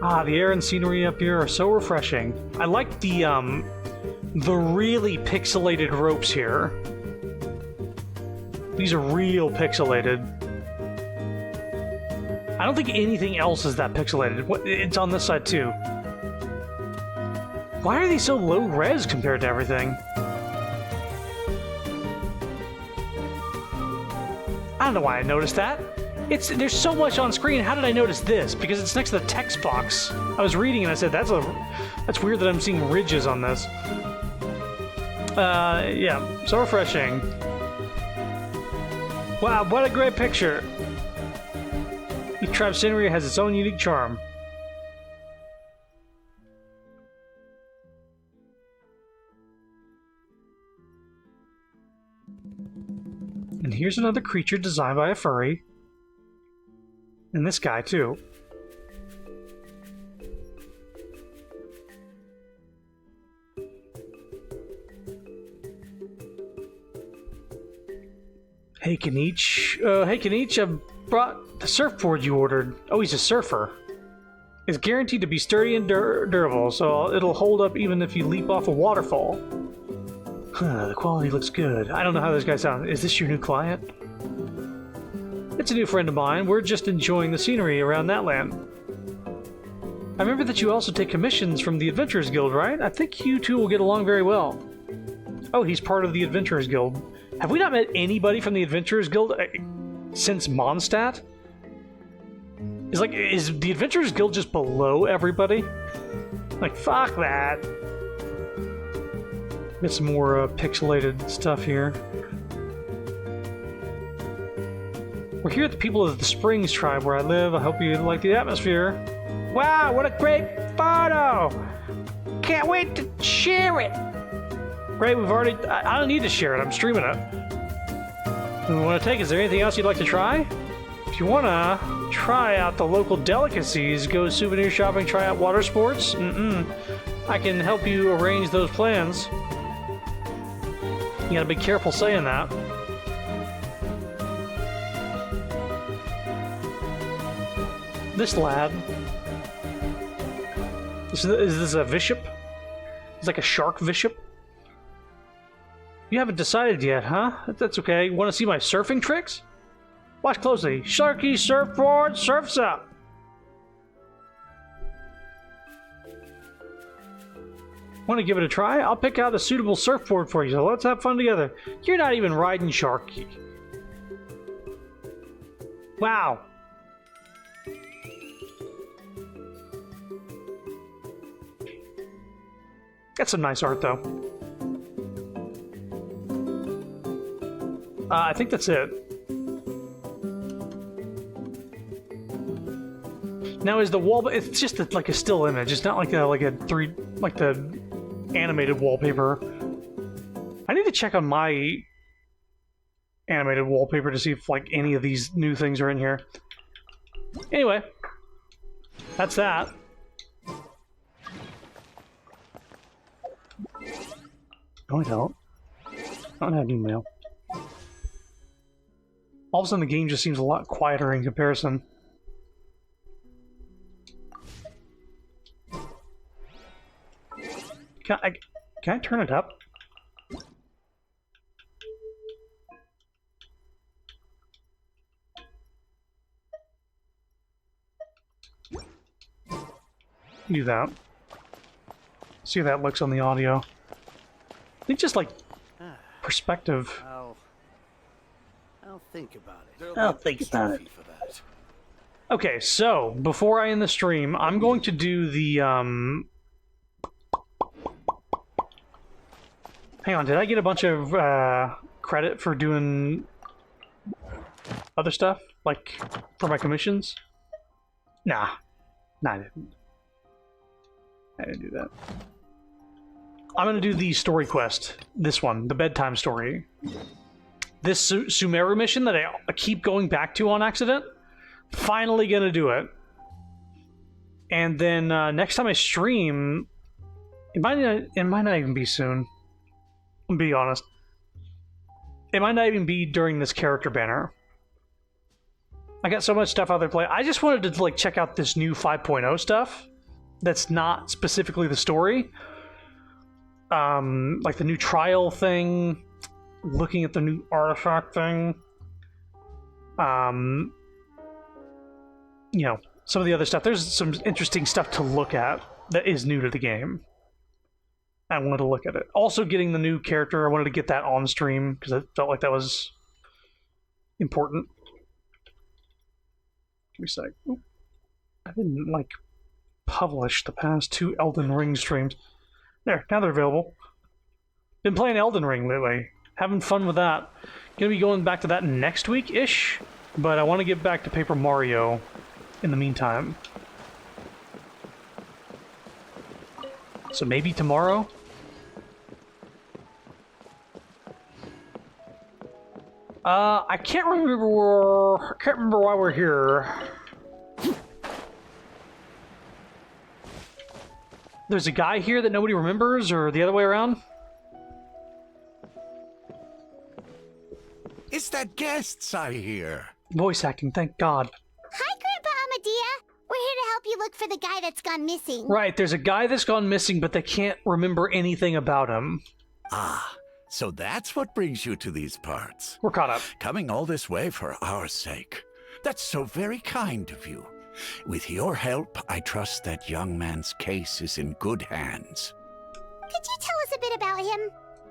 Ah, the air and scenery up here are so refreshing. I like the really pixelated ropes here. These are real pixelated. I don't think anything else is that pixelated. It's on this side too. Why are these so low res compared to everything? I don't know why I noticed that. There's so much on screen. How did I notice this? Because it's next to the text box. I was reading and I said, that's weird that I'm seeing ridges on this. Yeah, so refreshing. Wow, what a great picture. Each tribe's scenery has its own unique charm. And here's another creature designed by a furry. And this guy, too. Hey, Kanich, I brought the surfboard you ordered. Oh, he's a surfer. It's guaranteed to be sturdy and durable, so it'll hold up even if you leap off a waterfall. The quality looks good. I don't know how this guy sounds. Is this your new client? It's a new friend of mine. We're just enjoying the scenery around that land. I remember that you also take commissions from the Adventurers Guild, right? I think you two will get along very well. Oh, he's part of the Adventurers Guild. Have we not met anybody from the Adventurers Guild since Mondstadt? Is the Adventurers Guild just below everybody? Like, fuck that. Get some more pixelated stuff here. We're here at the people of the Springs tribe where I live. I hope you like the atmosphere. Wow, what a great photo! Can't wait to share it! Great, I don't need to share it, I'm streaming it. We want to take, is there anything else you'd like to try? If you want to try out the local delicacies, go souvenir shopping, try out water sports, I can help you arrange those plans. You gotta be careful saying that. This lad. Is this a bishop? It's like a shark bishop? You haven't decided yet, huh? That's okay. Want to see my surfing tricks? Watch closely. Sharky surfboard surfs up. Want to give it a try? I'll pick out a suitable surfboard for you, so let's have fun together. You're not even riding Sharky. Wow. Got some nice art, though. I think that's it. Now, is the wall? It's just like a still image. It's not like the animated wallpaper. I need to check on my animated wallpaper to see if like any of these new things are in here. Anyway, that's that. No, I don't. I don't have any mail. All of a sudden, the game just seems a lot quieter in comparison. Can I turn it up? Do that. See how that looks on the audio. I think just like perspective. I'll think about it. I'll think about it. For that. Okay, so before I end the stream, I'm going to do the Hang on, did I get a bunch of credit for doing other stuff? Like for my commissions? Nah, I didn't. I didn't do that. I'm gonna do the story quest. This one, the bedtime story. This Sumeru mission that I keep going back to on accident. Finally gonna do it. And then next time I stream, it might not even be soon. I'm gonna be honest. It might not even be during this character banner. I got so much stuff out there to play. I just wanted to like check out this new 5.0 stuff. That's not specifically the story. Like the new trial thing, looking at the new artifact thing. You know, some of the other stuff. There's some interesting stuff to look at that is new to the game. I wanted to look at it. Also getting the new character, I wanted to get that on stream because I felt like that was important. Give me a sec. Oop. I didn't like publish the past 2 Elden Ring streams. There, now they're available. Been playing Elden Ring lately. Having fun with that. Gonna be going back to that next week-ish, but I want to get back to Paper Mario in the meantime. So maybe tomorrow? I can't remember why we're here. There's a guy here that nobody remembers, or the other way around? It's that guests I hear. Voice acting, thank God. Hi, Grandpa Amadea. We're here to help you look for the guy that's gone missing. Right, there's a guy that's gone missing, but they can't remember anything about him. Ah, so that's what brings you to these parts. We're caught up. Coming all this way for our sake. That's so very kind of you. With your help, I trust that young man's case is in good hands. Could you tell us a bit about him?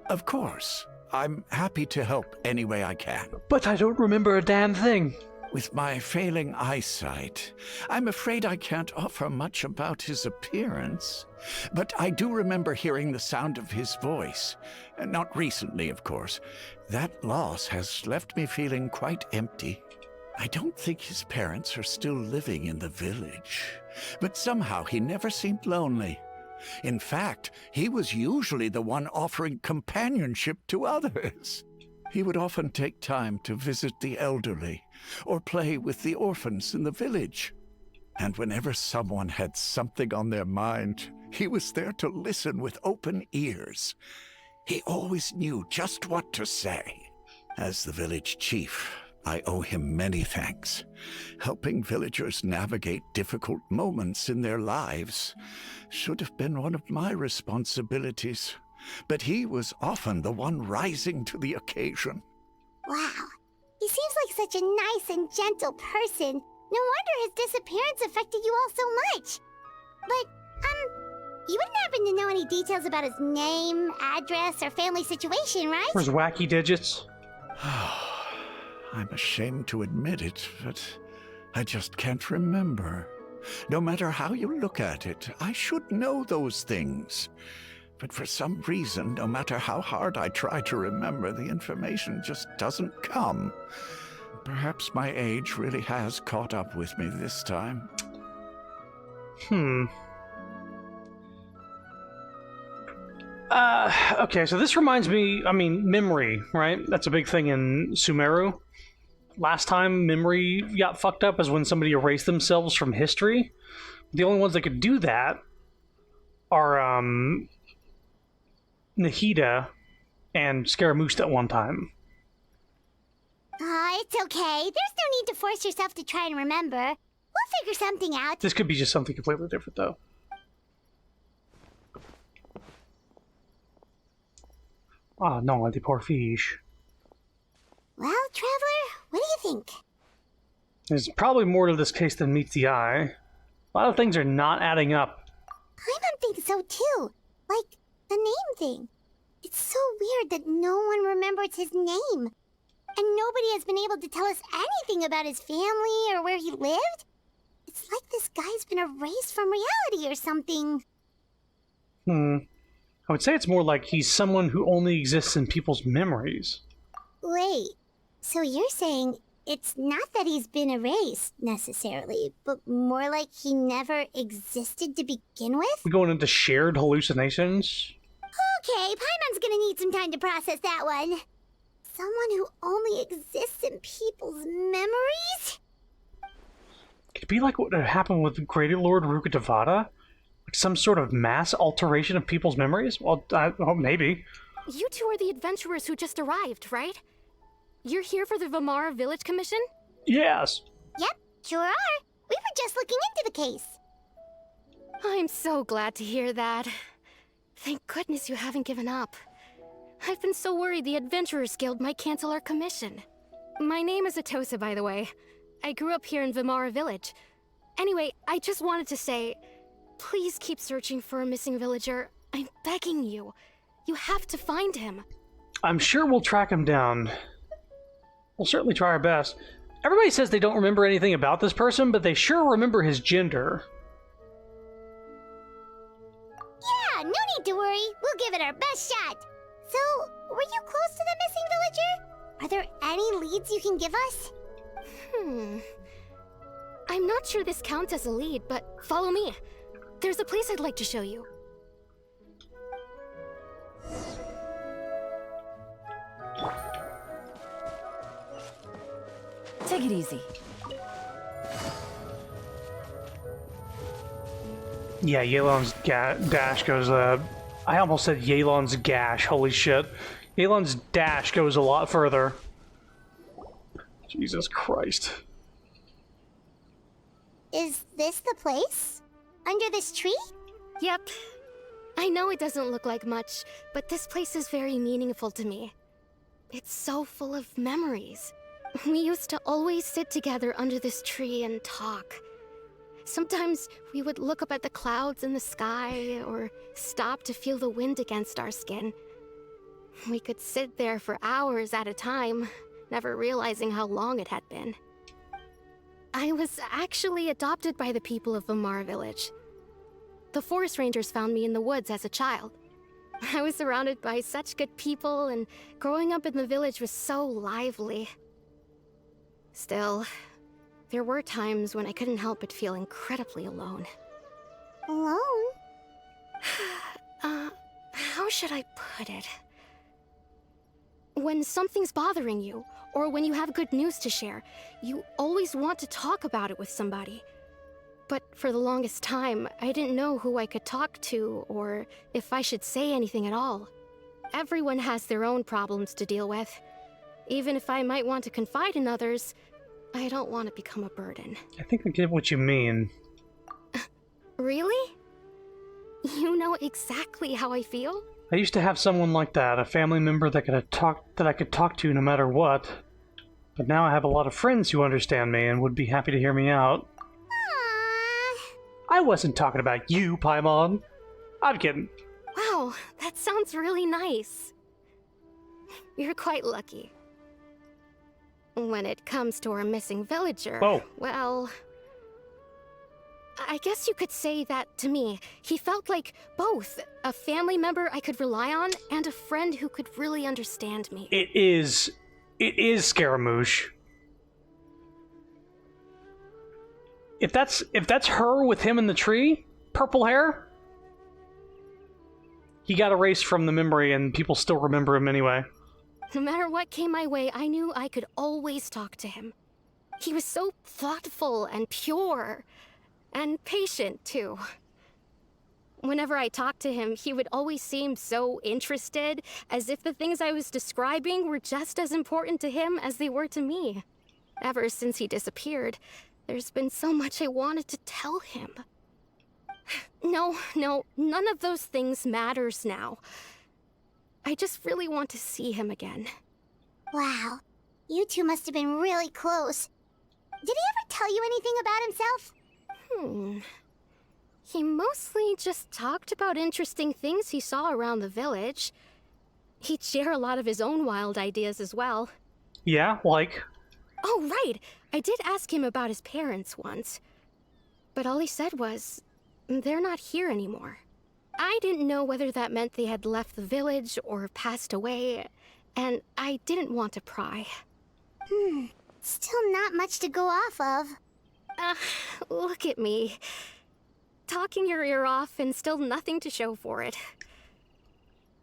Of course. I'm happy to help any way I can. But I don't remember a damn thing. With my failing eyesight, I'm afraid I can't offer much about his appearance. But I do remember hearing the sound of his voice. Not recently, of course. That loss has left me feeling quite empty. I don't think his parents are still living in the village. But somehow he never seemed lonely. In fact, he was usually the one offering companionship to others. He would often take time to visit the elderly or play with the orphans in the village. And whenever someone had something on their mind, he was there to listen with open ears. He always knew just what to say. As the village chief, I owe him many thanks. Helping villagers navigate difficult moments in their lives should have been one of my responsibilities. But he was often the one rising to the occasion. Wow. He seems like such a nice and gentle person. No wonder his disappearance affected you all so much. But, you wouldn't happen to know any details about his name, address, or family situation, right? Where's wacky digits? I'm ashamed to admit it, but I just can't remember. No matter how you look at it, I should know those things. But for some reason, no matter how hard I try to remember, the information just doesn't come. Perhaps my age really has caught up with me this time. Okay, so this reminds me, I mean, memory, right? That's a big thing in Sumeru. Last time memory got fucked up is when somebody erased themselves from history. The only ones that could do that are Nahida and Scaramouche at one time. It's okay. There's no need to force yourself to try and remember. We'll figure something out. This could be just something completely different, though. Ah, no, the poor fish. Well, Traveler, what do you think? There's probably more to this case than meets the eye. A lot of things are not adding up. Paimon thinks so too. Like, the name thing. It's so weird that no one remembers his name. And nobody has been able to tell us anything about his family or where he lived. It's like this guy's been erased from reality or something. I would say it's more like he's someone who only exists in people's memories. Wait, so you're saying it's not that he's been erased, necessarily, but more like he never existed to begin with? We're going into shared hallucinations? Okay, Paimon's gonna need some time to process that one. Someone who only exists in people's memories? Could it be like what happened with Great Lord Rukkhadevata? Like some sort of mass alteration of people's memories? Well, maybe. You two are the adventurers who just arrived, right? You're here for the Vamara Village Commission? Yes. Yep, sure are. We were just looking into the case. I'm so glad to hear that. Thank goodness you haven't given up. I've been so worried the Adventurers Guild might cancel our commission. My name is Atosa, by the way. I grew up here in Vamara Village. Anyway, I just wanted to say, please keep searching for a missing villager. I'm begging you. You have to find him. I'm sure we'll track him down. We'll certainly try our best. Everybody says they don't remember anything about this person, but they sure remember his gender. Yeah, no need to worry. We'll give it our best shot. So, were you close to the missing villager? Are there any leads you can give us? I'm not sure this counts as a lead, but follow me. There's a place I'd like to show you. Take it easy. Yeah, Yelan's dash goes, I almost said Yelan's gash, holy shit. Yelan's dash goes a lot further. Jesus Christ. Is this the place? Under this tree? Yep. I know it doesn't look like much, but this place is very meaningful to me. It's so full of memories. We used to always sit together under this tree and talk. Sometimes we would look up at the clouds in the sky, or stop to feel the wind against our skin. We could sit there for hours at a time, never realizing how long it had been. I was actually adopted by the people of Vamara Village. The forest rangers found me in the woods as a child. I was surrounded by such good people, and growing up in the village was so lively. Still, there were times when I couldn't help but feel incredibly alone. Alone? How should I put it? When something's bothering you, or when you have good news to share, you always want to talk about it with somebody. But for the longest time, I didn't know who I could talk to, or if I should say anything at all. Everyone has their own problems to deal with. Even if I might want to confide in others, I don't want to become a burden. I think I get what you mean. Really? You know exactly how I feel? I used to have someone like that, a family member that I could talk to no matter what. But now I have a lot of friends who understand me and would be happy to hear me out. Aww. I wasn't talking about you, Paimon. I'm kidding. Wow, that sounds really nice. You're quite lucky. When it comes to our missing villager, Oh. well, I guess you could say that to me. He felt like both a family member I could rely on and a friend who could really understand me. It is Scaramouche. If that's her with him in the tree, purple hair, he got erased from the memory and people still remember him anyway. No matter what came my way, I knew I could always talk to him. He was so thoughtful and pure, and patient too. Whenever I talked to him, he would always seem so interested, as if the things I was describing were just as important to him as they were to me. Ever since he disappeared, there's been so much I wanted to tell him. No, none of those things matters now. I just really want to see him again. Wow, you two must have been really close. Did he ever tell you anything about himself? He mostly just talked about interesting things he saw around the village. He'd share a lot of his own wild ideas as well. Yeah, like? Oh, right! I did ask him about his parents once. But all he said was, they're not here anymore. I didn't know whether that meant they had left the village or passed away, and I didn't want to pry. Still not much to go off of. Look at me. Talking your ear off and still nothing to show for it.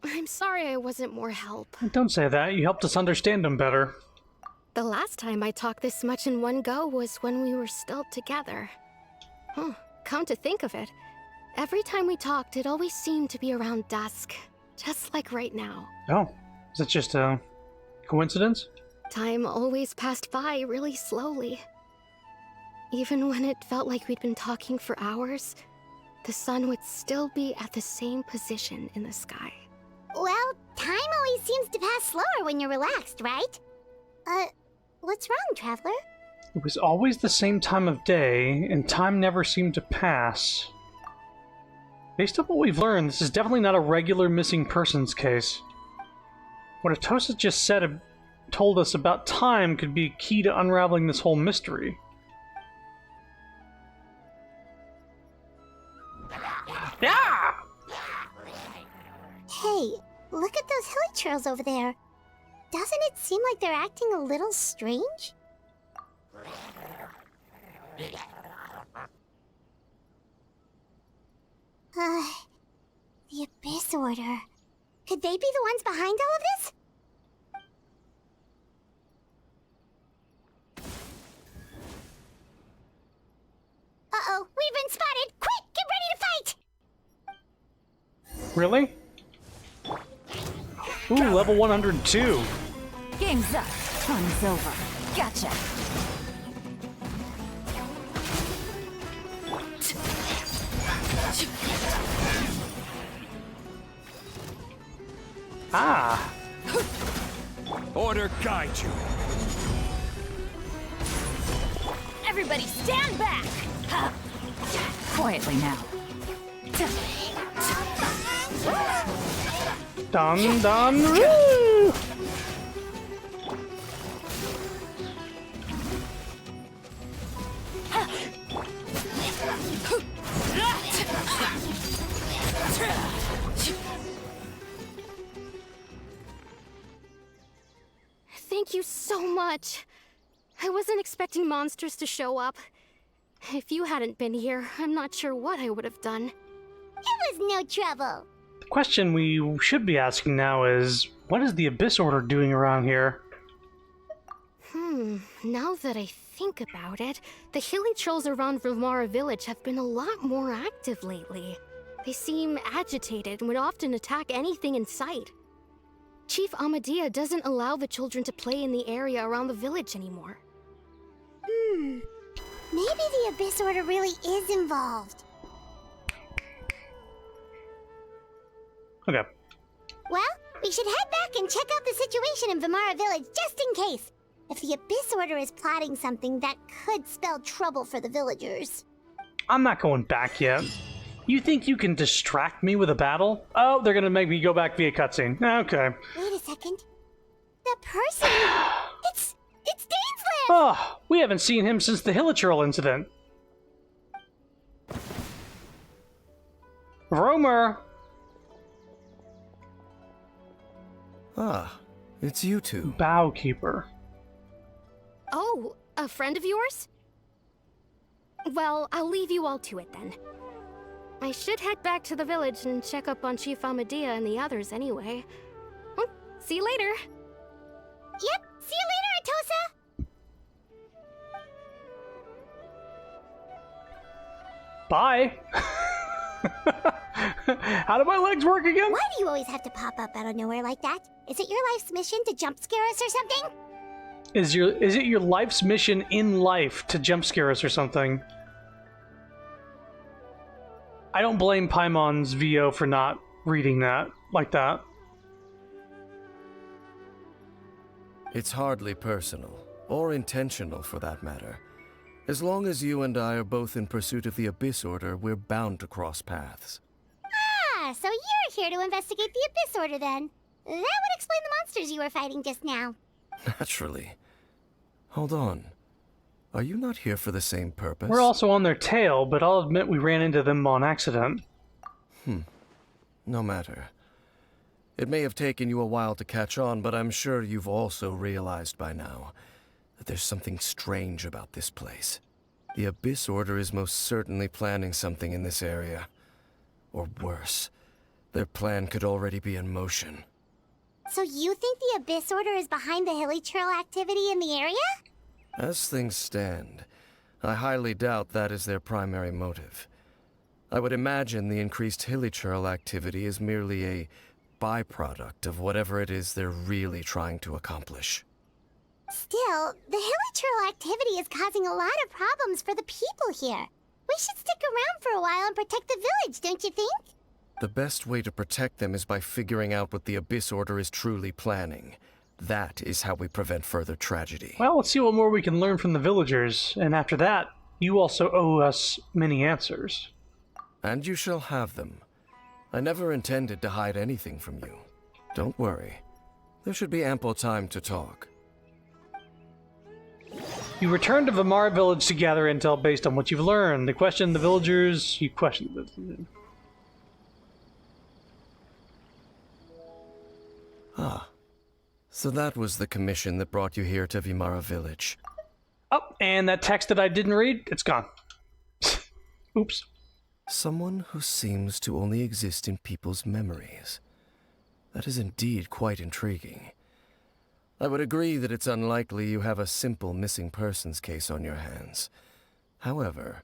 I'm sorry I wasn't more help. Don't say that. You helped us understand him better. The last time I talked this much in one go was when we were still together. Come to think of it, every time we talked, it always seemed to be around dusk, just like right now. Oh, is it just a coincidence? Time always passed by really slowly. Even when it felt like we'd been talking for hours, the sun would still be at the same position in the sky. Well, time always seems to pass slower when you're relaxed, right? What's wrong, Traveler? It was always the same time of day, and time never seemed to pass. Based on what we've learned, this is definitely not a regular missing persons case. What Atosa just said told us about time could be key to unraveling this whole mystery. Yeah! Hey, look at those hilly trails over there. Doesn't it seem like they're acting a little strange? The Abyss Order. Could they be the ones behind all of this? Uh-oh, we've been spotted! Quick, get ready to fight! Really? Ooh, level 102. Game's up. Fun's over. Gotcha. Ah! Order guide you. Everybody stand back! Quietly now. Dun dun woo! Thank you so much. I wasn't expecting monsters to show up. If you hadn't been here, I'm not sure what I would have done. It was no trouble. The question we should be asking now is, what is the Abyss Order doing around here? Now that I think about it, the hilly trolls around Vilmara village have been a lot more active lately. They seem agitated and would often attack anything in sight. Chief Amadea doesn't allow the children to play in the area around the village anymore. Maybe the Abyss Order really is involved. Okay. Well, we should head back and check out the situation in Vilmara village just in case. If the Abyss Order is plotting something that could spell trouble for the villagers. I'm not going back yet. You think you can distract me with a battle? Oh, they're gonna make me go back via cutscene. Okay. Wait a second. That person... It's Oh, we haven't seen him since the Hilichurl incident. Romer! Ah, it's you two. Bowkeeper. Oh, a friend of yours? Well, I'll leave you all to it then. I should head back to the village and check up on Chief Amadea and the others anyway. Well, see you later. Yep, see you later, Atosa! Bye! How do my legs work again? Why do you always have to pop up out of nowhere like that? Is it your life's mission to jump scare us or something? Is it your life's mission in life to jump scare us or something? I don't blame Paimon's VO for not reading that like that. It's hardly personal, or intentional for that matter. As long as you and I are both in pursuit of the Abyss Order, we're bound to cross paths. Ah, so you're here to investigate the Abyss Order then. That would explain the monsters you were fighting just now. Naturally. Hold on. Are you not here for the same purpose? We're also on their tail, but I'll admit we ran into them on accident. No matter. It may have taken you a while to catch on, but I'm sure you've also realized by now that there's something strange about this place. The Abyss Order is most certainly planning something in this area. Or worse, their plan could already be in motion. So you think the Abyss Order is behind the Hilichurl activity in the area? As things stand, I highly doubt that is their primary motive. I would imagine the increased Hilichurl activity is merely a byproduct of whatever it is they're really trying to accomplish. Still, the Hilichurl activity is causing a lot of problems for the people here. We should stick around for a while and protect the village, don't you think? The best way to protect them is by figuring out what the Abyss Order is truly planning. That is how we prevent further tragedy. Well, let's see what more we can learn from the villagers, and after that, you also owe us many answers. And you shall have them. I never intended to hide anything from you. Don't worry. There should be ample time to talk. You return to Vimara village to gather intel based on what you've learned. You question the villagers, you question the... Ah. So that was the commission that brought you here to Vimara village. Oh, and that text that I didn't read, it's gone. Oops. Someone who seems to only exist in people's memories. That is indeed quite intriguing. I would agree that it's unlikely you have a simple missing persons case on your hands. However,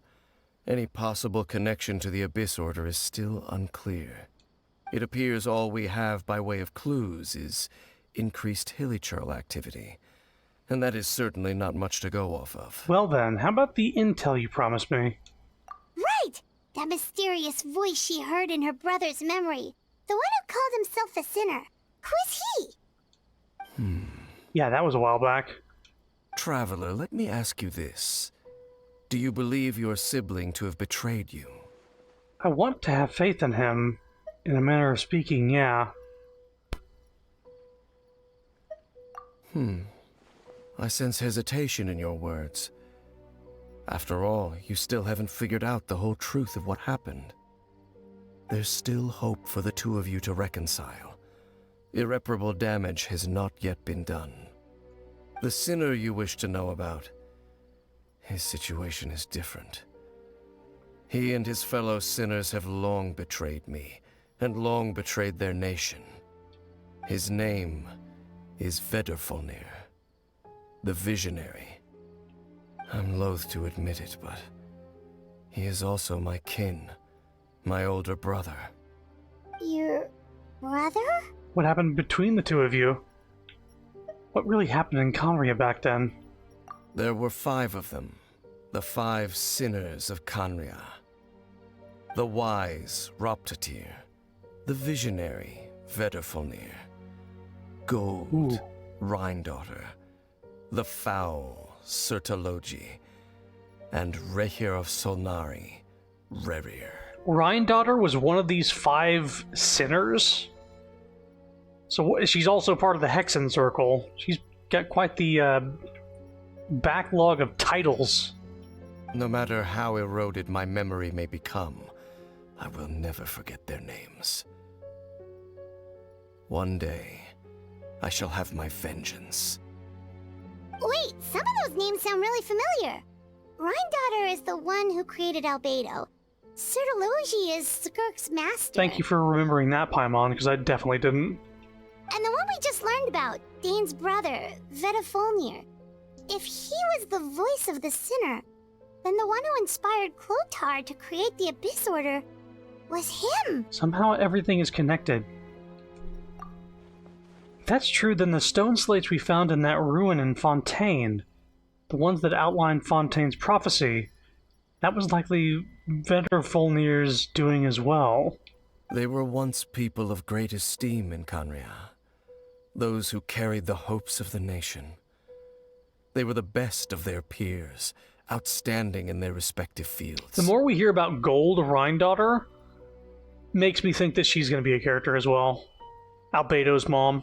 any possible connection to the Abyss Order is still unclear. It appears all we have by way of clues is increased Hilichurl activity, and that is certainly not much to go off of. Well then, how about the intel you promised me? Right! That mysterious voice she heard in her brother's memory. The one who called himself a sinner. Who is he? Yeah, that was a while back. Traveler, let me ask you this. Do you believe your sibling to have betrayed you? I want to have faith in him. In a manner of speaking, yeah. I sense hesitation in your words. After all, you still haven't figured out the whole truth of what happened. There's still hope for the two of you to reconcile. Irreparable damage has not yet been done. The sinner you wish to know about, his situation is different. He and his fellow sinners have long betrayed me, and long betrayed their nation. His name is Vedrfolnir, the Visionary. I'm loath to admit it, but he is also my kin, my older brother. Your brother? What happened between the two of you? What really happened in Conria back then? There were 5 of them, the 5 sinners of Conria. The wise Roptatir, the visionary Vedrfolnir, Gold, Rhindaughter, the foul Sertalogi, and Rehir of Solnari, Rerir. Rhindaughter was one of these 5 sinners? So she's also part of the Hexen Circle. She's got quite the backlog of titles. No matter how eroded my memory may become, I will never forget their names. One day, I shall have my vengeance. Wait, some of those names sound really familiar. Rhine is the one who created Albedo. Sertology is Skirk's master. Thank you for remembering that, Paimon, because I definitely didn't. And the one we just learned about, Dane's brother, Vetafolnir. If he was the voice of the sinner, then the one who inspired Clotar to create the Abyss Order was him. Somehow everything is connected. If that's true, then the stone slates we found in that ruin in Fontaine, the ones that outlined Fontaine's prophecy, that was likely Vetafolnir's doing as well. They were once people of great esteem in Canria, those who carried the hopes of the nation. They were the best of their peers, outstanding in their respective fields. The more we hear about Gold, Rhine makes me think that she's going to be a character as well. Albedo's mom.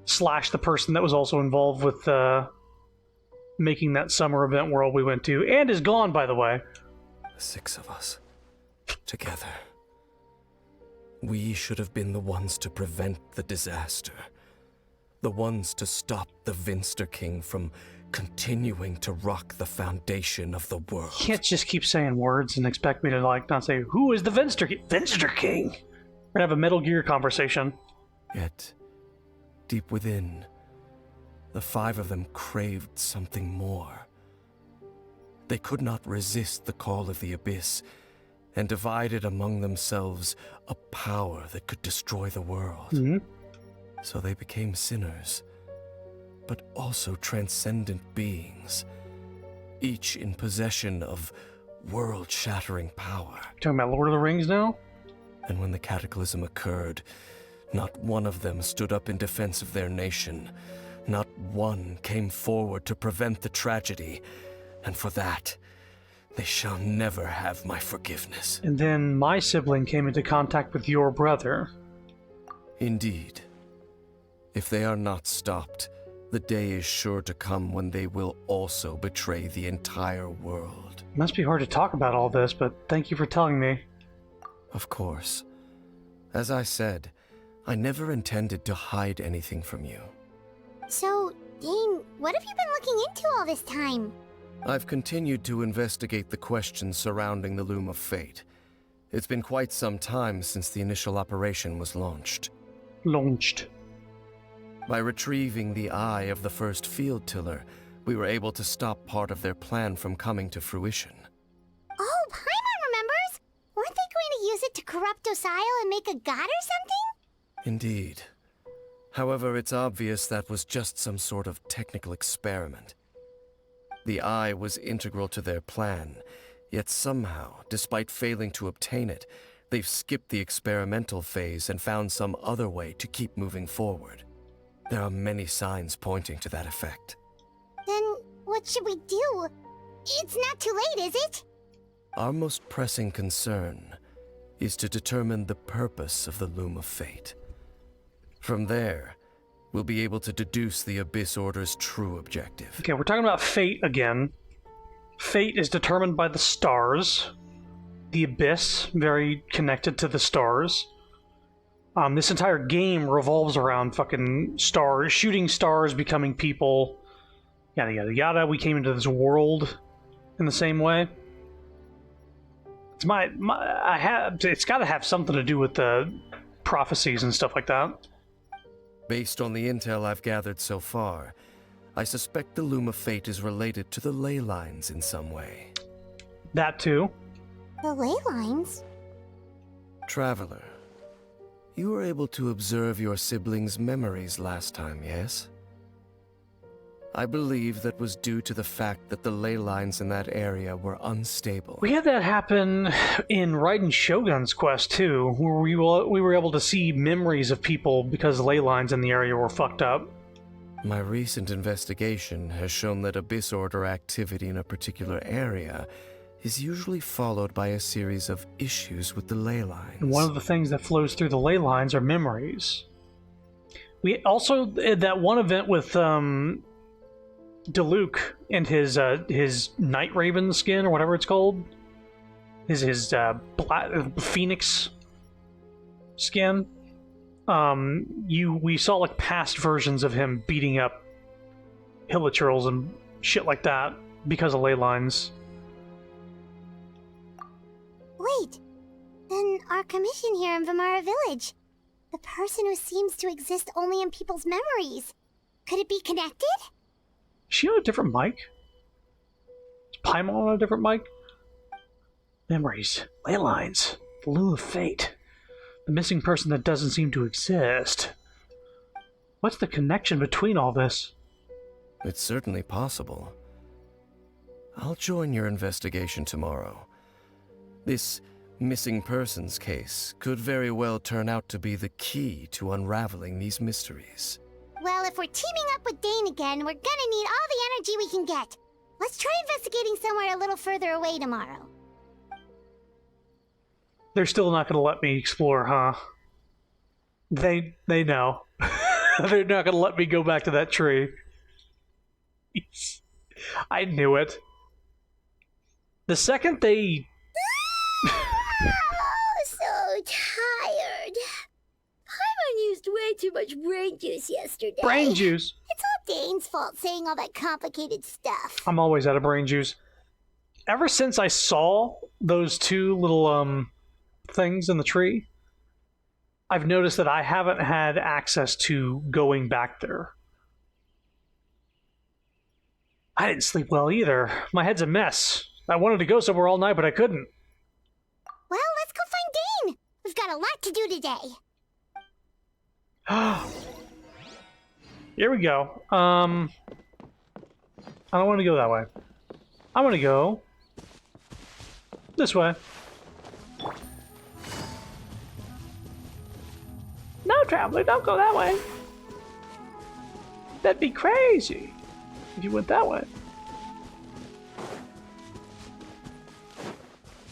/ the person that was also involved with making that summer event world we went to, and is gone, by the way. The 6 of us, together. We should have been the ones to prevent the disaster. The ones to stop the Vinster King from continuing to rock the foundation of the world. You can't just keep saying words and expect me to, not say, who is the Vinster King? Vinster King! We're gonna have a Metal Gear conversation. Yet, deep within, the 5 of them craved something more. They could not resist the call of the Abyss, and divided among themselves a power that could destroy the world. Mm-hmm. So they became sinners, but also transcendent beings, each in possession of world-shattering power. Talking about Lord of the Rings now? And when the cataclysm occurred, not one of them stood up in defense of their nation. Not one came forward to prevent the tragedy, and for that, they shall never have my forgiveness. And then my sibling came into contact with your brother. Indeed. If they are not stopped, the day is sure to come when they will also betray the entire world. It must be hard to talk about all this, but thank you for telling me. Of course. As I said, I never intended to hide anything from you. So, Dane, what have you been looking into all this time? I've continued to investigate the questions surrounding the Loom of Fate. It's been quite some time since the initial operation was launched. By retrieving the eye of the first field tiller, we were able to stop part of their plan from coming to fruition. Oh, Paimon remembers! Weren't they going to use it to corrupt Osial and make a god or something? Indeed. However, it's obvious that was just some sort of technical experiment. The eye was integral to their plan, yet somehow, despite failing to obtain it, they've skipped the experimental phase and found some other way to keep moving forward. There are many signs pointing to that effect. Then what should we do? It's not too late, is it? Our most pressing concern is to determine the purpose of the Loom of Fate. From there, we'll be able to deduce the Abyss Order's true objective. Okay, we're talking about fate again. Fate is determined by the stars. The Abyss, very connected to the stars. This entire game revolves around fucking stars, shooting stars, becoming people, yada yada yada. We came into this world in the same way. It's it's got to have something to do with the prophecies and stuff like that. Based on the intel I've gathered so far, I suspect the Loom of Fate is related to the ley lines in some way. That too. The ley lines? Traveler, you were able to observe your siblings' memories last time, yes? I believe that was due to the fact that the ley lines in that area were unstable. We had that happen in Raiden Shogun's quest too, where we were able to see memories of people because ley lines in the area were fucked up. My recent investigation has shown that Abyss Order activity in a particular area is usually followed by a series of issues with the ley lines. And one of the things that flows through the ley lines are memories. We also, that one event with Diluc and his Night Raven skin or whatever it's called, his black, Phoenix skin. We saw like past versions of him beating up hilichurls and shit like that because of ley lines. Wait, then our commission here in Vimara Village. The person who seems to exist only in people's memories. Could it be connected? Is she on a different mic? Is Paimon on a different mic? Memories, ley lines, the Lure of Fate, the missing person that doesn't seem to exist. What's the connection between all this? It's certainly possible. I'll join your investigation tomorrow. This missing persons case could very well turn out to be the key to unraveling these mysteries. Well, if we're teaming up with Dane again, we're gonna need all the energy we can get. Let's try investigating somewhere a little further away tomorrow. They're still not going to let me explore, huh? They know. They're not going to let me go back to that tree. I knew it. The second they... Oh, so tired. Paimon used way too much brain juice yesterday. Brain juice? It's all Dane's fault saying all that complicated stuff. I'm always out of brain juice. Ever since I saw those two little, things in the tree, I've noticed that I haven't had access to going back there. I didn't sleep well either. My head's a mess. I wanted to go somewhere all night, but I couldn't. Well, let's go find Dane. We've got a lot to do today. Here we go. I don't want to go that way. I want to go this way. No, traveler, don't go that way. That'd be crazy if you went that way.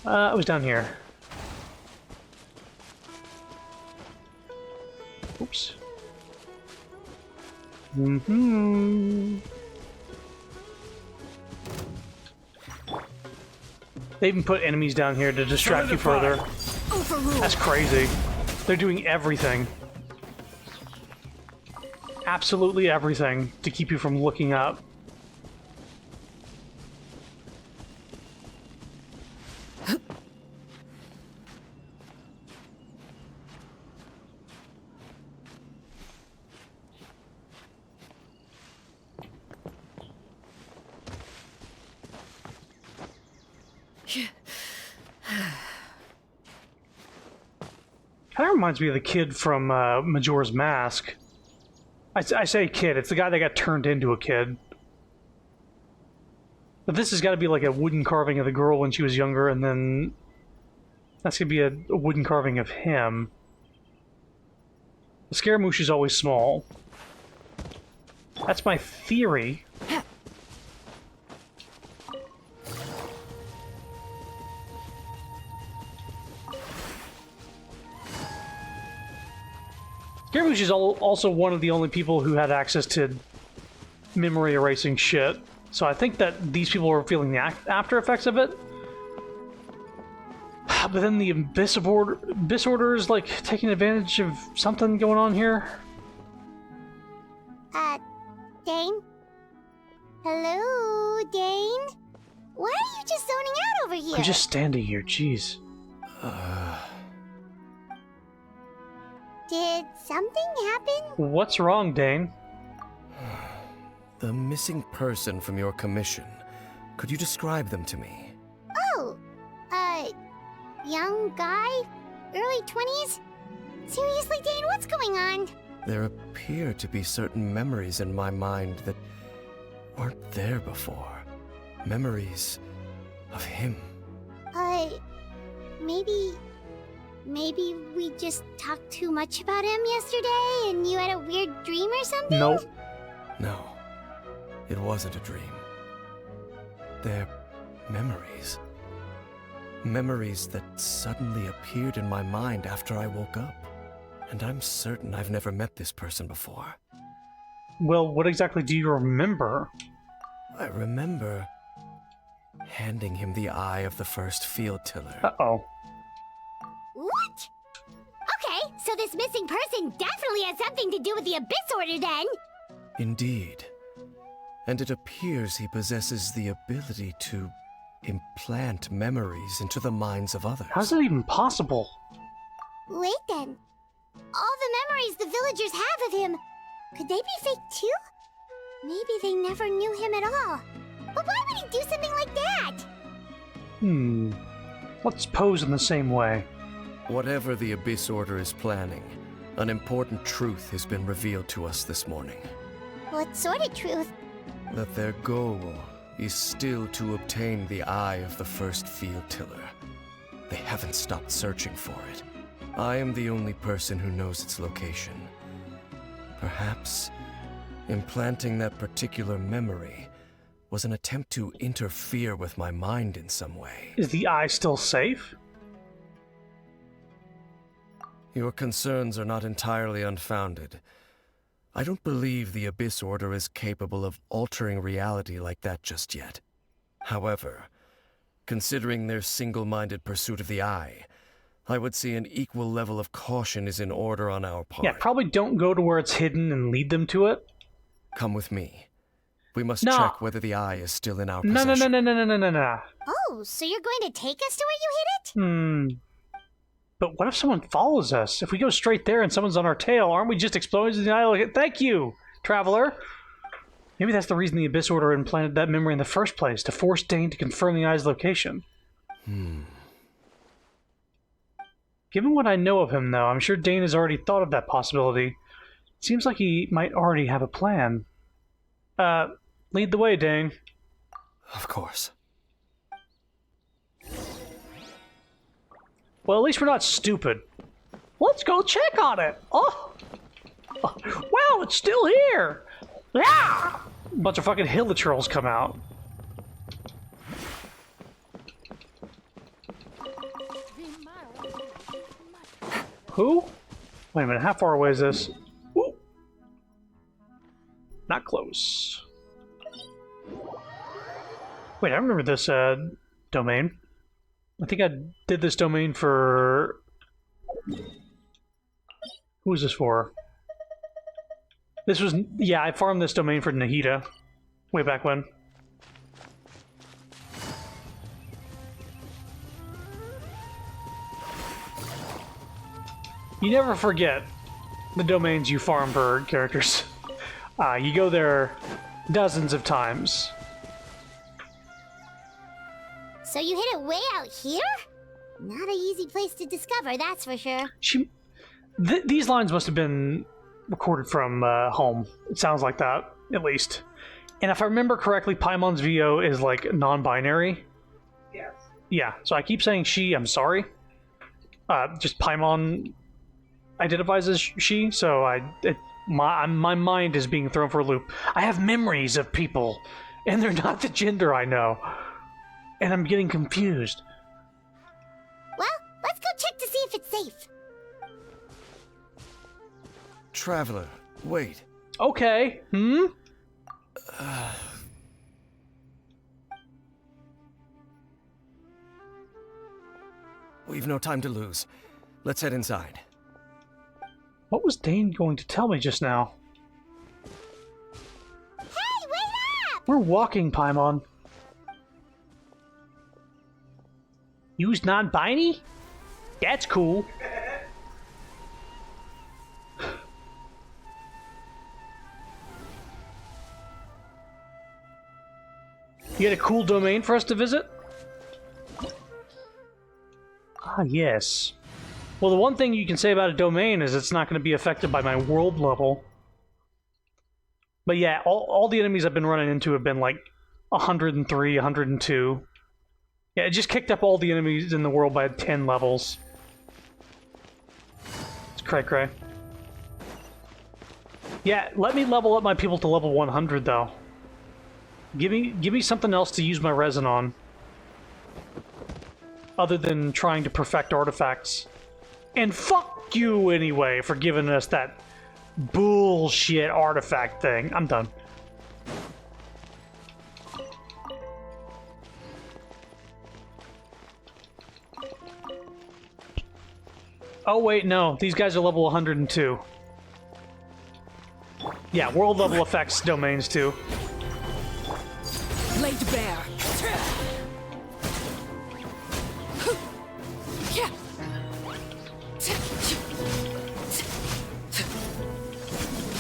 I was down here. Oops. They even put enemies down here to distract you further. That's crazy. They're doing everything. Absolutely everything to keep you from looking up. Kind of reminds me of the kid from Majora's Mask. I say kid, it's the guy that got turned into a kid. But this has got to be like a wooden carving of the girl when she was younger, and then that's going to be a wooden carving of him. The Scaramouche is always small. That's my theory. Scaramouche is also one of the only people who had access to memory erasing shit. So I think that these people are feeling the after effects of it. But then the Abyss Order is like taking advantage of something going on here. Dane? Hello, Dane? Why are you just zoning out over here? I'm just standing here, jeez. Did something happen? What's wrong, Dane? The missing person from your commission. Could you describe them to me? Oh, young guy? Early 20s? Seriously, Dane, what's going on? There appear to be certain memories in my mind that weren't there before. Memories of him. Maybe we just talked too much about him yesterday and you had a weird dream or something? Nope. No, it wasn't a dream. They're memories. Memories that suddenly appeared in my mind after I woke up. And I'm certain I've never met this person before. Well, what exactly do you remember? I remember handing him the eye of the first field tiller. Uh-oh. What? Okay, so this missing person definitely has something to do with the Abyss Order then. Indeed. And it appears he possesses the ability to implant memories into the minds of others. How's that even possible? Wait then. All the memories the villagers have of him, could they be fake too? Maybe they never knew him at all. But why would he do something like that? Let's pose in the same way. Whatever the Abyss Order is planning, an important truth has been revealed to us this morning. What sort of truth? That their goal is still to obtain the eye of the first field tiller. They haven't stopped searching for it. I am the only person who knows its location. Perhaps implanting that particular memory was an attempt to interfere with my mind in some way. Is the eye still safe? Your concerns are not entirely unfounded. I don't believe the Abyss Order is capable of altering reality like that just yet. However, considering their single-minded pursuit of the eye, I would say an equal level of caution is in order on our part. Yeah, probably don't go to where it's hidden and lead them to it. Come with me. We must check whether the eye is still in our No. Oh, so you're going to take us to where you hid it? But what if someone follows us? If we go straight there and someone's on our tail, aren't we just exploding the eye? Thank you, traveler. Maybe that's the reason the Abyss Order implanted that memory in the first place, to force Dane to confirm the eye's location. Given what I know of him, though, I'm sure Dane has already thought of that possibility. It seems like he might already have a plan. Lead the way, Dane. Of course. Well, at least we're not stupid. Let's go check on it. Oh! Wow, it's still here! Yeah! A bunch of fucking hilichurls come out. Who? Wait a minute, how far away is this? Ooh. Not close. Wait, I remember this domain. I think I did this domain for... Who was this for? This was... Yeah, I farmed this domain for Nahida. Way back when. You never forget the domains you farm for characters. You go there dozens of times. So you hid it way out here? Not an easy place to discover, that's for sure. These lines must have been recorded from home. It sounds like that, at least. And if I remember correctly, Paimon's VO is like non-binary. Yes. Yeah, so I keep saying she, I'm sorry. Just Paimon identifies as she, so my mind is being thrown for a loop. I have memories of people, and they're not the gender I know. And I'm getting confused. Well, let's go check to see if it's safe. Traveler, wait. Okay, We've no time to lose. Let's head inside. What was Dane going to tell me just now? Hey, wait up! We're walking, Paimon. Use non-binary? That's cool. You got a cool domain for us to visit? Ah, yes. Well, the one thing you can say about a domain is it's not going to be affected by my world level. But yeah, all the enemies I've been running into have been like 103, 102. Yeah, it just kicked up all the enemies in the world by 10 levels. It's cray-cray. Yeah, let me level up my people to level 100, though. Give me something else to use my resin on. Other than trying to perfect artifacts. And fuck you, anyway, for giving us that bullshit artifact thing. I'm done. Oh wait, no. These guys are level 102. Yeah, world level effects domains too. Laid bare.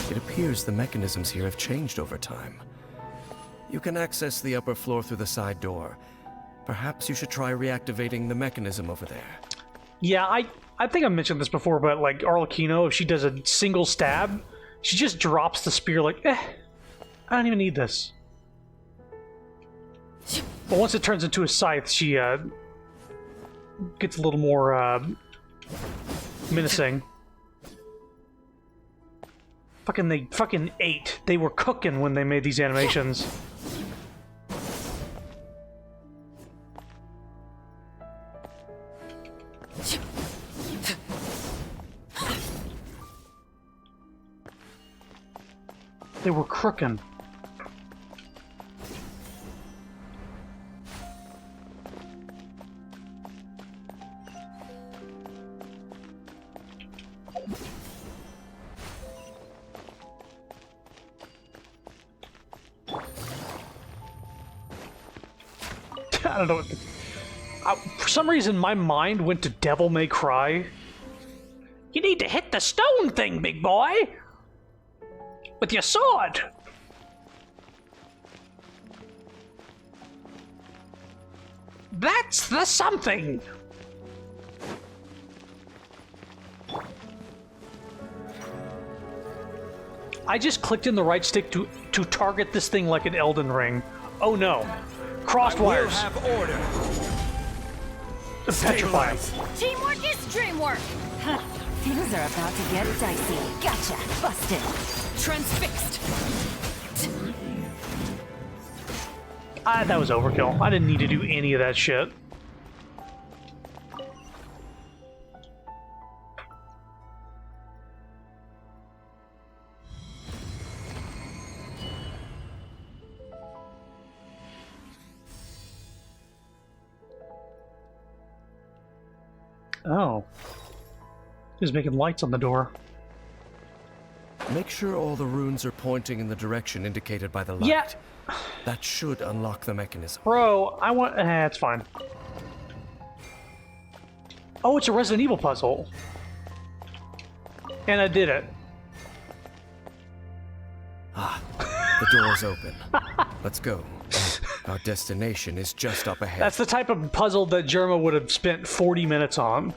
It appears the mechanisms here have changed over time. You can access the upper floor through the side door. Perhaps you should try reactivating the mechanism over there. Yeah, I think I mentioned this before, but like Arlecchino, if she does a single stab, she just drops the spear like, I don't even need this. But once it turns into a scythe, she gets a little more menacing. They fucking ate. They were cooking when they made these animations. They were crooking. I don't know what for some reason, my mind went to Devil May Cry. You need to hit the stone thing, big boy! With your sword! That's the something! I just clicked in the right stick to target this thing like an Elden Ring. Oh no. Crossed wires. We'll have order. Petrifying. Teamwork is dreamwork! Huh. Things are about to get dicey. Gotcha. Busted. Transfixed. That was overkill. I didn't need to do any of that shit. Oh. He's making lights on the door. Make sure all the runes are pointing in the direction indicated by the light. Yeah. That should unlock the mechanism. Bro, I want... it's fine. Oh, it's a Resident Evil puzzle. And I did it. Ah, the door's open. Let's go. Our destination is just up ahead. That's the type of puzzle that Germa would have spent 40 minutes on.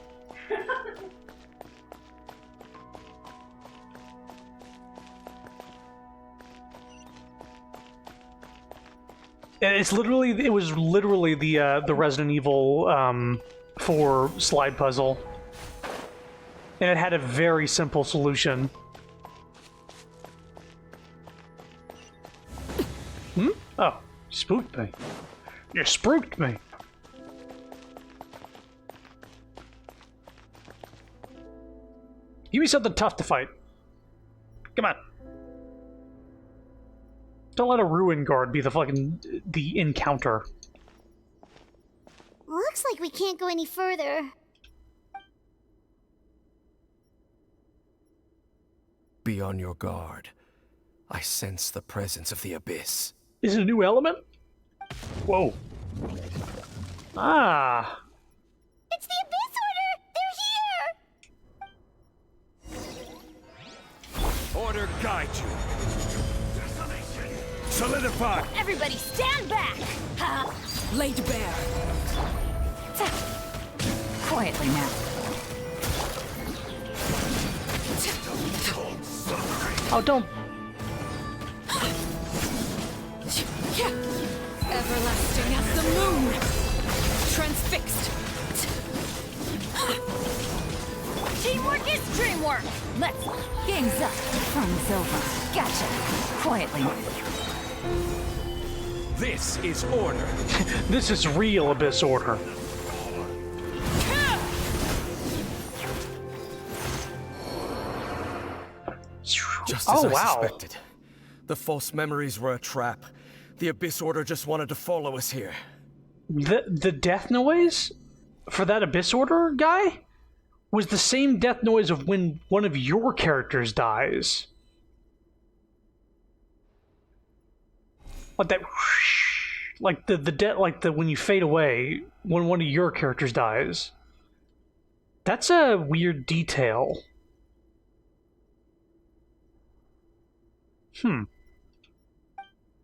It was literally the Resident Evil 4 slide puzzle. And it had a very simple solution. Hmm? Oh, you spooked me. You spooked me. Give me something tough to fight. Come on. Don't let a ruin guard be the encounter. Looks like we can't go any further. Be on your guard. I sense the presence of the abyss. Is it a new element? Whoa. Ah. It's the Abyss Order! They're here! Order guide you. Solidify. Everybody stand back! Ha! Laid bare. Quietly now. Oh, don't. Everlasting as the moon. Transfixed. Teamwork is dreamwork! Let's... Game's up. Fun's over. Gotcha. Quietly. This is order. This is real Abyss Order. Just as I wow. suspected. The false memories were a trap. The Abyss Order just wanted to follow us here. The death noise for that Abyss Order guy was the same death noise of when one of your characters dies. Like that, like the death, like the when you fade away when one of your characters dies. That's a weird detail.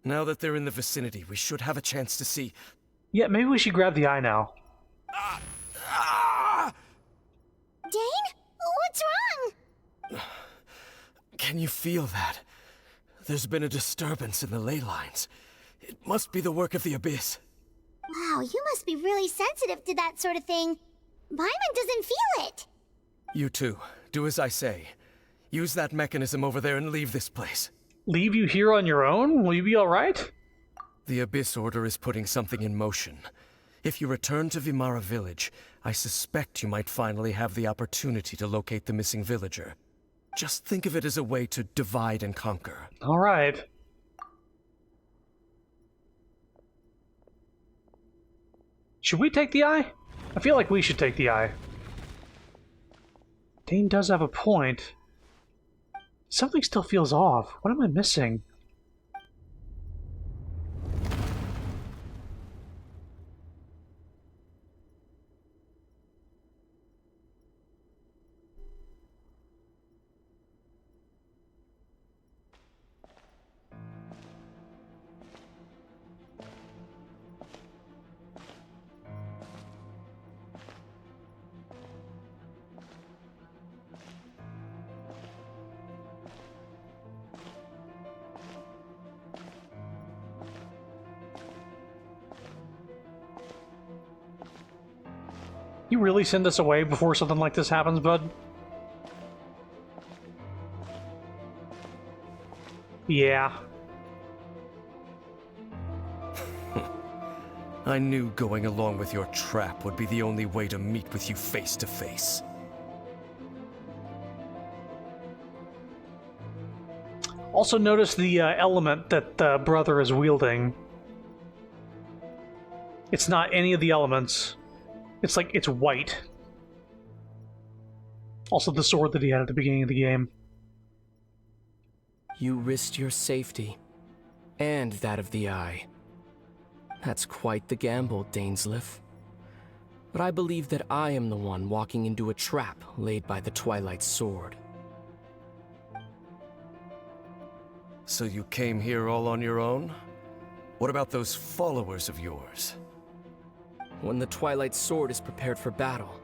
Now that they're in the vicinity, we should have a chance to see. Yeah, maybe we should grab the eye now. Dane? What's wrong? Can you feel that? There's been a disturbance in the ley lines. It must be the work of the Abyss. Wow, you must be really sensitive to that sort of thing. Paimon doesn't feel it. You too. Do as I say. Use that mechanism over there and leave this place. Leave you here on your own? Will you be alright? The Abyss Order is putting something in motion. If you return to Vimara Village, I suspect you might finally have the opportunity to locate the missing villager. Just think of it as a way to divide and conquer. Alright. Should we take the eye? I feel like we should take the eye. Dane does have a point. Something still feels off. What am I missing? You really send us away before something like this happens, bud? Yeah. I knew going along with your trap would be the only way to meet with you face to face. Also notice the element that the brother is wielding. It's not any of the elements. It's like, it's white. Also the sword that he had at the beginning of the game. You risked your safety, and that of the Eye. That's quite the gamble, Dainsleif. But I believe that I am the one walking into a trap laid by the Twilight Sword. So you came here all on your own? What about those followers of yours? When the Twilight Sword is prepared for battle,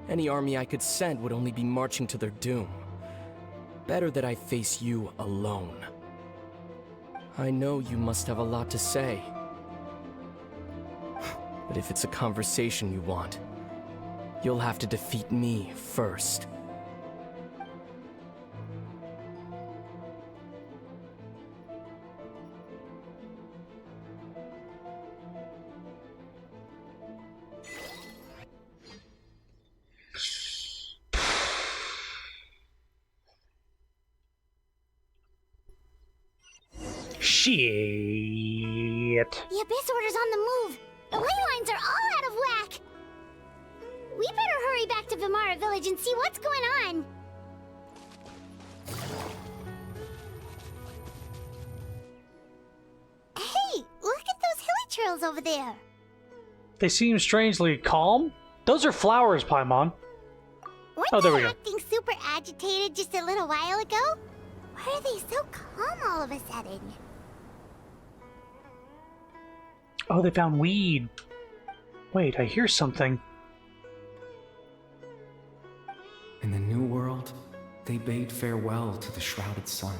any army I could send would only be marching to their doom. Better that I face you alone. I know you must have a lot to say. But if it's a conversation you want, you'll have to defeat me first. Shit. The Abyss Order's on the move. The ley lines are all out of whack. We better hurry back to Vimara Village and see what's going on. Hey, look at those hilly trails over there. They seem strangely calm. Those are flowers, Paimon. Weren't there they we go. acting super agitated just a little while ago? Why are they so calm all of a sudden? Oh, they found weed. Wait, I hear something. In the New World, they bade farewell to the shrouded sun.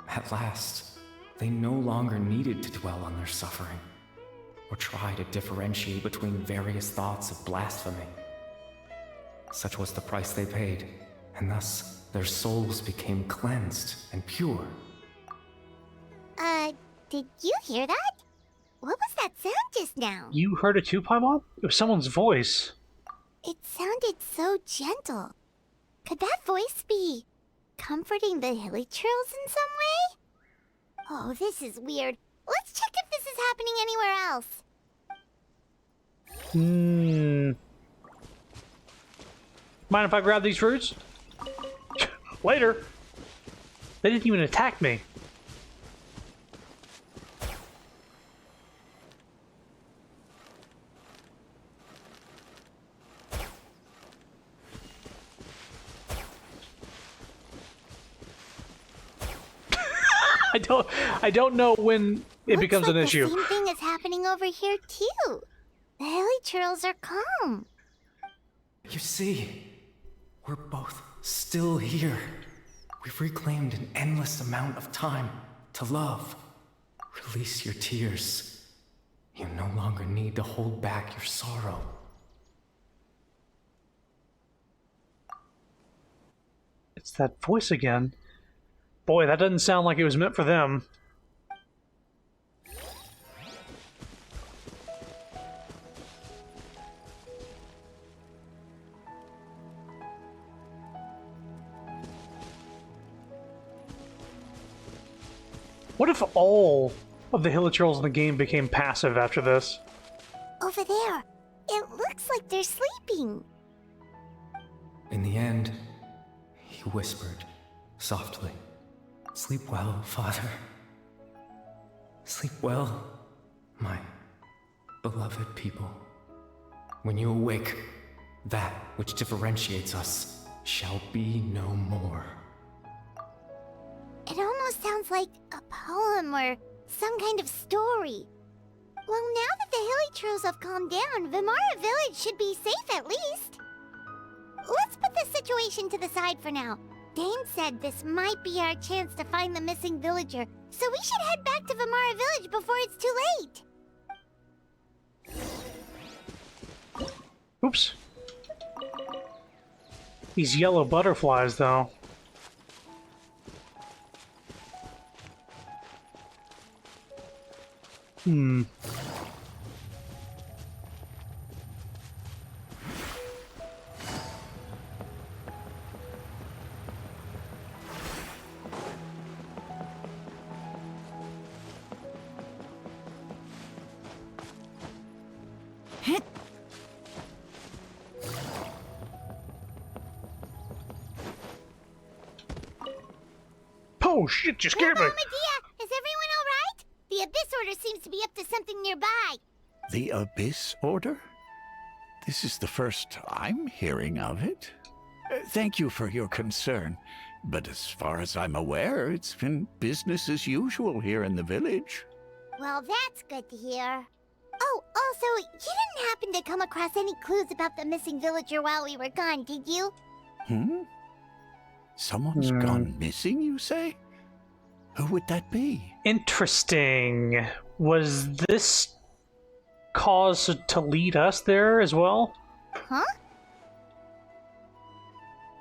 At last, they no longer needed to dwell on their suffering, or try to differentiate between various thoughts of blasphemy. Such was the price they paid, and thus their souls became cleansed and pure. Did you hear that? What was that sound just now? You heard it too, Paimon? It was someone's voice. It sounded so gentle. Could that voice be comforting the hilly trails in some way? Oh, this is weird. Let's check if this is happening anywhere else. Mind if I grab these fruits? Later. They didn't even attack me. I don't know when it becomes an issue. The same thing is happening over here too. The hilly churls are calm. You see, we're both still here. We've reclaimed an endless amount of time to love. Release your tears. You no longer need to hold back your sorrow. It's that voice again. Boy, that doesn't sound like it was meant for them. What if all of the hilichurls in the game became passive after this? Over there. It looks like they're sleeping. In the end, he whispered softly, "Sleep well, Father. Sleep well, my beloved people. When you awake, that which differentiates us shall be no more." It almost sounds like a poem or some kind of story. Well, now that the hilichurls have calmed down, Vimara Village should be safe at least. Let's put this situation to the side for now. Dane said this might be our chance to find the missing villager, so we should head back to Vimara Village before it's too late. Oops. These yellow butterflies, though. Oh shit, you scared me! Medea, is everyone alright? The Abyss Order seems to be up to something nearby. The Abyss Order? This is the first I'm hearing of it. Thank you for your concern, but as far as I'm aware, it's been business as usual here in the village. Well, that's good to hear. Oh, also, you didn't happen to come across any clues about the missing villager while we were gone, did you? Someone's gone missing, you say? Who would that be? Interesting. Was this cause to lead us there as well? Huh?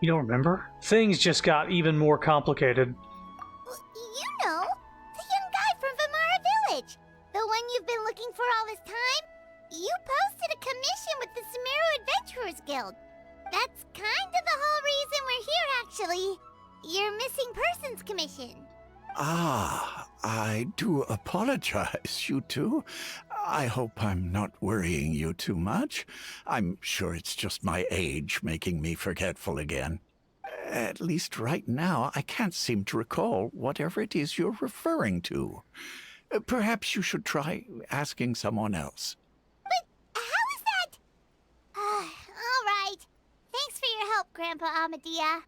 You don't remember? Things just got even more complicated. You know, the young guy from Vimara Village. The one you've been looking for all this time. You posted a commission with the Sumeru Adventurers Guild. That's kind of the whole reason we're here, actually. Your missing persons commission. Ah, I do apologize, you two. I hope I'm not worrying you too much. I'm sure it's just my age making me forgetful again. At least right now, I can't seem to recall whatever it is you're referring to. Perhaps you should try asking someone else. But how is that? All right. Thanks for your help, Grandpa Amadea.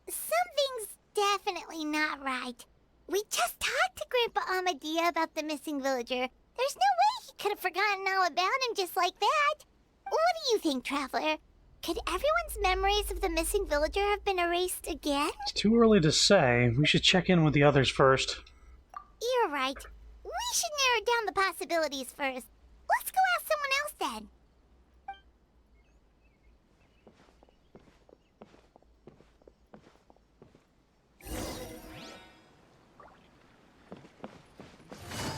Something's definitely not right. We just talked to Grandpa Amadea about the missing villager. There's no way he could have forgotten all about him just like that. What do you think, Traveler? Could everyone's memories of the missing villager have been erased again? It's too early to say. We should check in with the others first. You're right. We should narrow down the possibilities first. Let's go ask someone else then.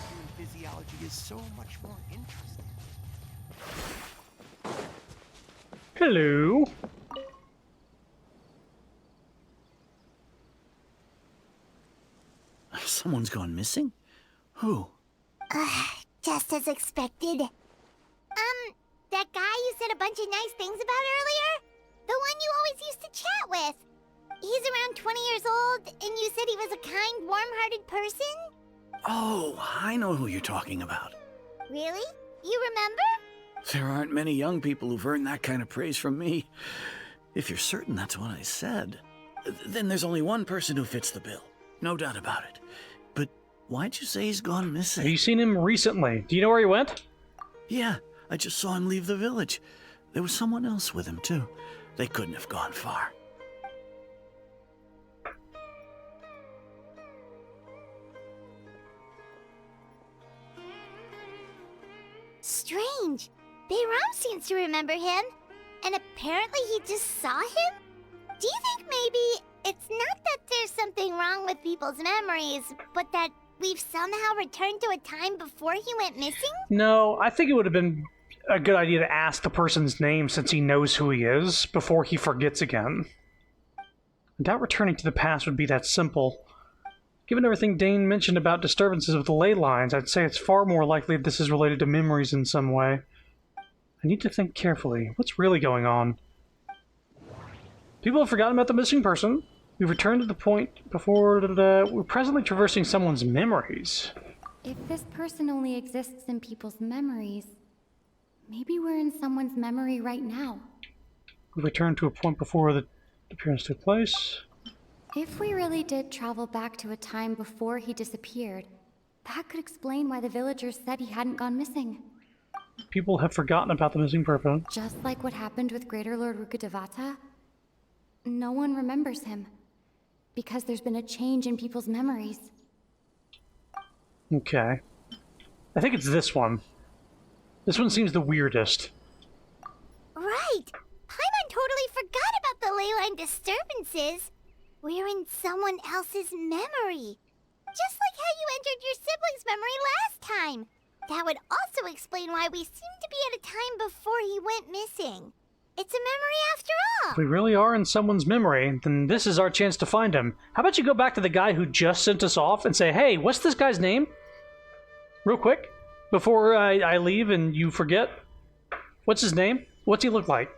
Human physiology is so much more interesting. Hello. Someone's gone missing? Who? Just as expected. That guy you said a bunch of nice things about earlier? The one you always used to chat with. He's around 20 years old, and you said he was a kind, warm-hearted person? Oh, I know who you're talking about. Really? You remember? There aren't many young people who've earned that kind of praise from me. If you're certain that's what I said, then there's only one person who fits the bill. No doubt about it. But why'd you say he's gone missing? Have you seen him recently? Do you know where he went? Yeah, I just saw him leave the village. There was someone else with him, too. They couldn't have gone far. Strange. Bayram seems to remember him. And apparently he just saw him? Do you think maybe it's not that there's something wrong with people's memories, but that we've somehow returned to a time before he went missing? No, I think it would have been a good idea to ask the person's name since he knows who he is before he forgets again. I doubt returning to the past would be that simple. Given everything Dane mentioned about disturbances of the ley lines, I'd say it's far more likely this is related to memories in some way. I need to think carefully. What's really going on? People have forgotten about the missing person. We've returned to the point before we're presently traversing someone's memories. If this person only exists in people's memories, maybe we're in someone's memory right now. We've returned to a point before the appearance took place. If we really did travel back to a time before he disappeared, that could explain why the villagers said he hadn't gone missing. People have forgotten about the missing person. Just like what happened with Greater Lord Rukkhadevata, no one remembers him, because there's been a change in people's memories. Okay. I think it's this one. This one seems the weirdest. Right! Paimon totally forgot about the ley line disturbances. We're in someone else's memory. Just like how you entered your sibling's memory last time. That would also explain why we seem to be at a time before he went missing. It's a memory after all. If we really are in someone's memory, then this is our chance to find him. How about you go back to the guy who just sent us off and say, hey, what's this guy's name? Real quick, before I leave and you forget. What's his name? What's he look like?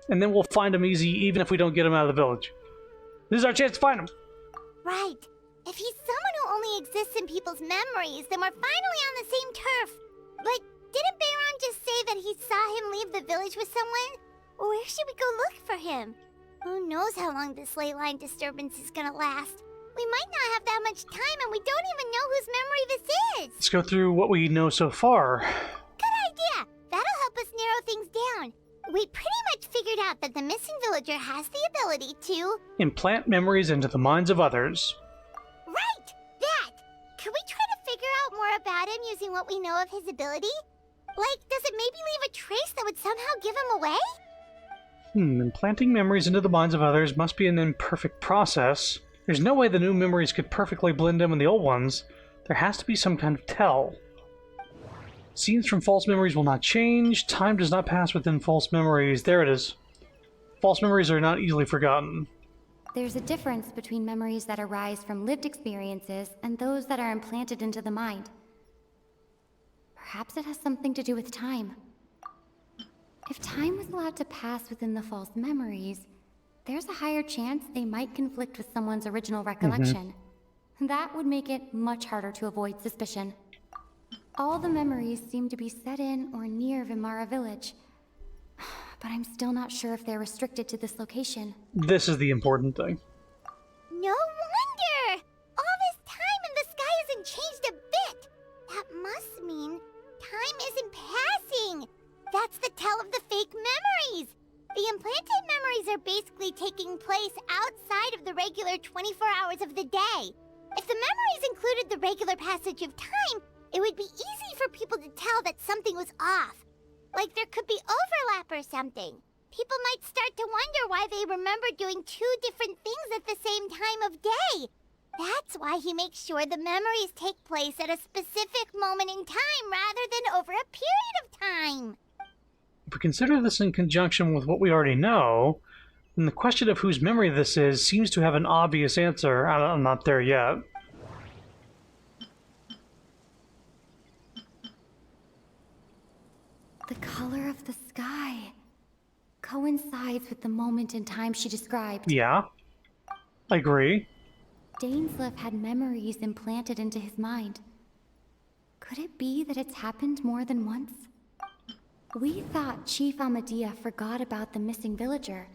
And then we'll find him easy even if we don't get him out of the village. This is our chance to find him. Right. If he's someone who only exists in people's memories, then we're finally on the same turf. But didn't Bayram just say that he saw him leave the village with someone? Where should we go look for him? Who knows how long this ley line disturbance is gonna last? We might not have that much time and we don't even know whose memory this is. Let's go through what we know so far. Good idea. That'll help us narrow things down. We pretty much figured out that the missing villager has the ability to implant memories into the minds of others. Right! That! Could we try to figure out more about him using what we know of his ability? Like, does it maybe leave a trace that would somehow give him away? Implanting memories into the minds of others must be an imperfect process. There's no way the new memories could perfectly blend in with the old ones. There has to be some kind of tell. Scenes from false memories will not change. Time does not pass within false memories. There it is. False memories are not easily forgotten. There's a difference between memories that arise from lived experiences and those that are implanted into the mind. Perhaps it has something to do with time. If time was allowed to pass within the false memories, there's a higher chance they might conflict with someone's original recollection. That would make it much harder to avoid suspicion. All the memories seem to be set in or near Vimara village, but I'm still not sure if they're restricted to this location. This is the important thing. No wonder! All this time and the sky hasn't changed a bit! That must mean time isn't passing! That's the tell of the fake memories! The implanted memories are basically taking place outside of the regular 24 hours of the day. If the memories included the regular passage of time, it would be easy for people to tell that something was off. Like there could be overlap or something. People might start to wonder why they remember doing two different things at the same time of day. That's why he makes sure the memories take place at a specific moment in time rather than over a period of time. If we consider this in conjunction with what we already know, then the question of whose memory this is seems to have an obvious answer. I'm not there yet. The color of the collides with the moment in time she described. Yeah, I agree. Dainsleif had memories implanted into his mind. Could it be that it's happened more than once? We thought Chief Amadea forgot about the missing villager,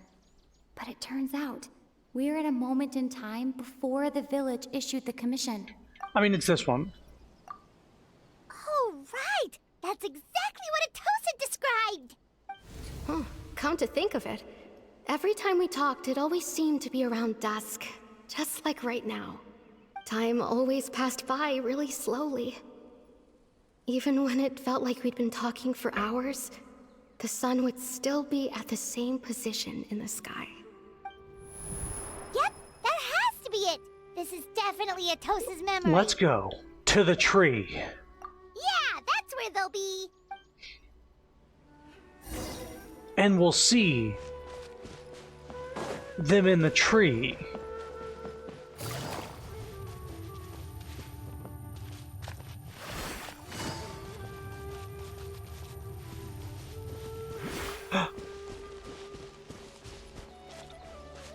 but it turns out we're at a moment in time before the village issued the commission. I mean, it's this one. Oh, right! That's exactly what Atosa described! Huh, come to think of it, every time we talked, it always seemed to be around dusk, just like right now. Time always passed by really slowly. Even when it felt like we'd been talking for hours, the sun would still be at the same position in the sky. Yep, that has to be it! This is definitely Atosa's memory. Let's go to the tree. Yeah, that's where they'll be. And we'll see them in the tree.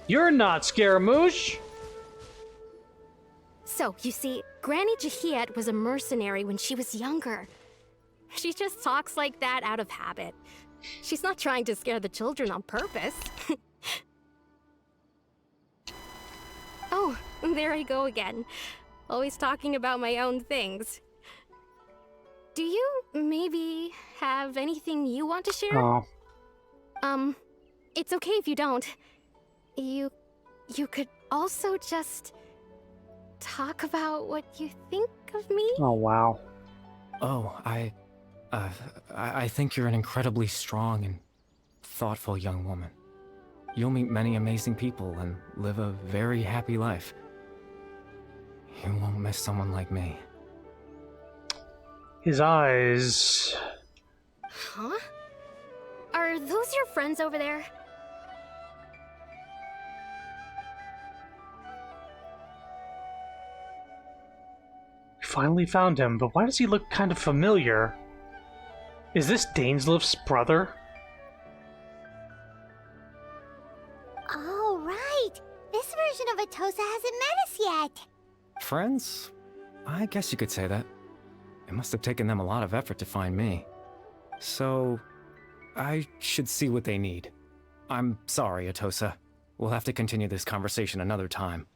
You're not Scaramouche! So, you see, Granny Jahiet was a mercenary when she was younger. She just talks like that out of habit. She's not trying to scare the children on purpose. Oh, there I go again. Always talking about my own things. Do you maybe have anything you want to share? Oh. It's okay if you don't. You could also just talk about what you think of me? Oh, wow. Oh, I think you're an incredibly strong and thoughtful young woman. You'll meet many amazing people and live a very happy life. You won't miss someone like me. His eyes... Huh? Are those your friends over there? Finally found him, but why does he look kind of familiar? Is this Dainsleif's brother? Oh, right! This version of Atosa hasn't met us yet! Friends? I guess you could say that. It must have taken them a lot of effort to find me. So, I should see what they need. I'm sorry, Atosa. We'll have to continue this conversation another time.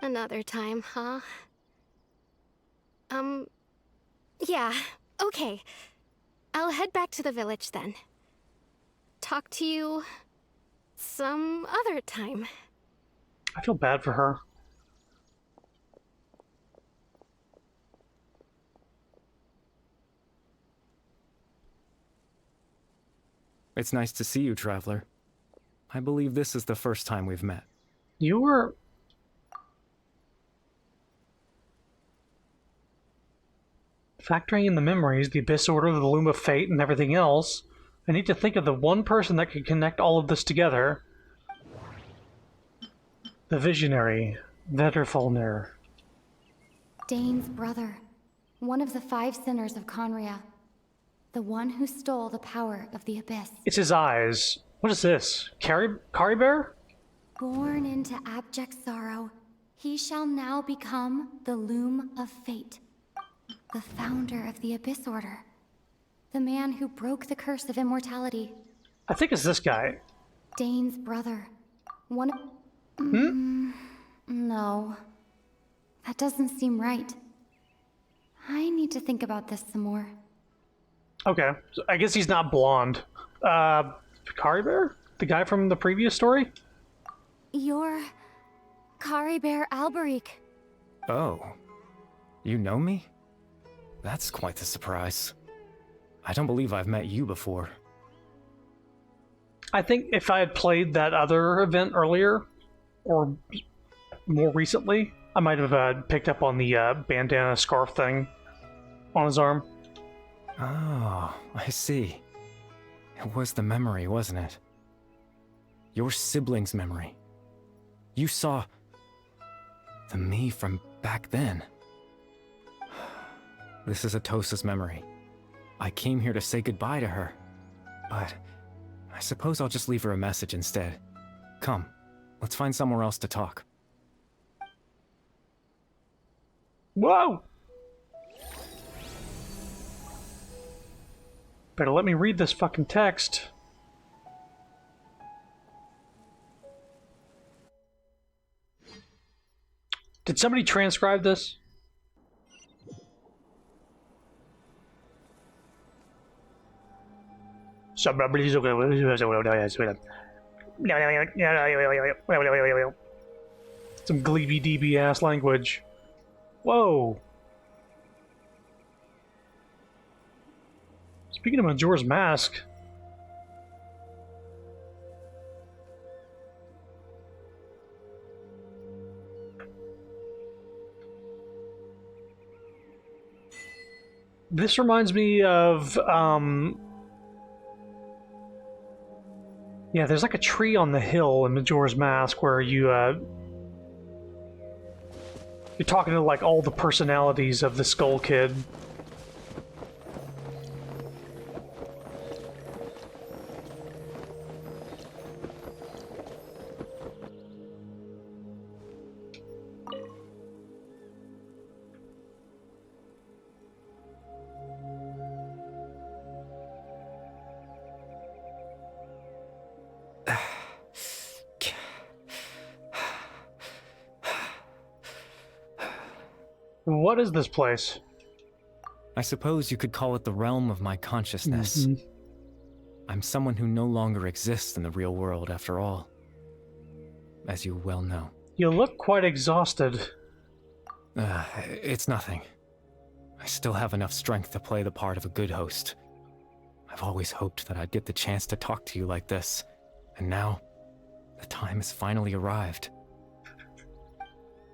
Another time, huh? Yeah, okay. I'll head back to the village then. Talk to you some other time. I feel bad for her. It's nice to see you, Traveler. I believe this is the first time we've met. You were... Factoring in the memories, the Abyss Order, the Loom of Fate, and everything else, I need to think of the one person that could connect all of this together. The Visionary, Vetterfulnir. Dane's brother. One of the 5 sinners of Conria. The one who stole the power of the Abyss. It's his eyes. What is this? Kari Bear? Born into abject sorrow, he shall now become the Loom of Fate. The founder of the Abyss Order. The man who broke the curse of immortality. I think it's this guy. Dane's brother. One of... No. That doesn't seem right. I need to think about this some more. Okay, so I guess he's not blonde. Kari Bear? The guy from the previous story? You're... Kari Bear Alberic. Oh. You know me? That's quite the surprise. I don't believe I've met you before. I think if I had played that other event earlier, or more recently, I might have picked up on the bandana scarf thing on his arm. Oh, I see. It was the memory, wasn't it? Your sibling's memory. You saw... the me from back then. This is Atosa's memory. I came here to say goodbye to her, but I suppose I'll just leave her a message instead. Come, let's find somewhere else to talk. Whoa! Better let me read this fucking text. Did somebody transcribe this? Some gleeby DB ass language. Whoa. Speaking of Majora's Mask. This reminds me of, yeah, there's like a tree on the hill in Majora's Mask where you're talking to like all the personalities of the Skull Kid. What is this place? I suppose you could call it the realm of my consciousness. I'm someone who no longer exists in the real world, after all. As you well know. You look quite exhausted. It's nothing. I still have enough strength to play the part of a good host. I've always hoped that I'd get the chance to talk to you like this, and now, the time has finally arrived.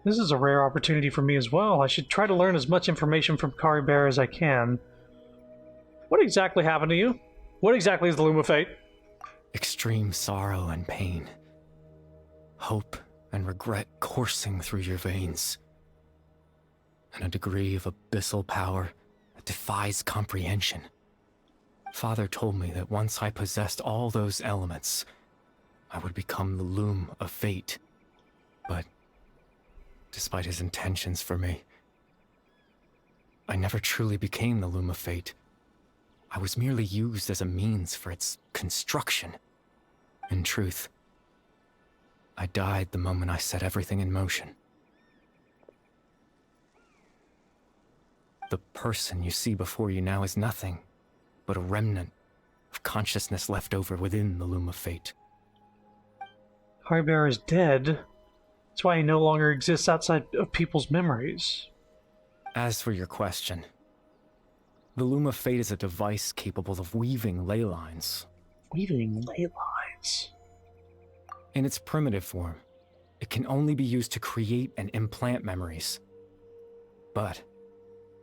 This is a rare opportunity for me as well. I should try to learn as much information from Kari Bear as I can. What exactly happened to you? What exactly is the Loom of Fate? Extreme sorrow and pain. Hope and regret coursing through your veins. And a degree of abyssal power that defies comprehension. Father told me that once I possessed all those elements, I would become the Loom of Fate. But despite his intentions for me, I never truly became the Loom of Fate. I was merely used as a means for its construction. In truth, I died the moment I set everything in motion. The person you see before you now is nothing but a remnant of consciousness left over within the Loom of Fate. Kari Bear is dead. That's why he no longer exists outside of people's memories. As for your question, the Loom of Fate is a device capable of weaving ley lines. Weaving ley lines? In its primitive form, it can only be used to create and implant memories. But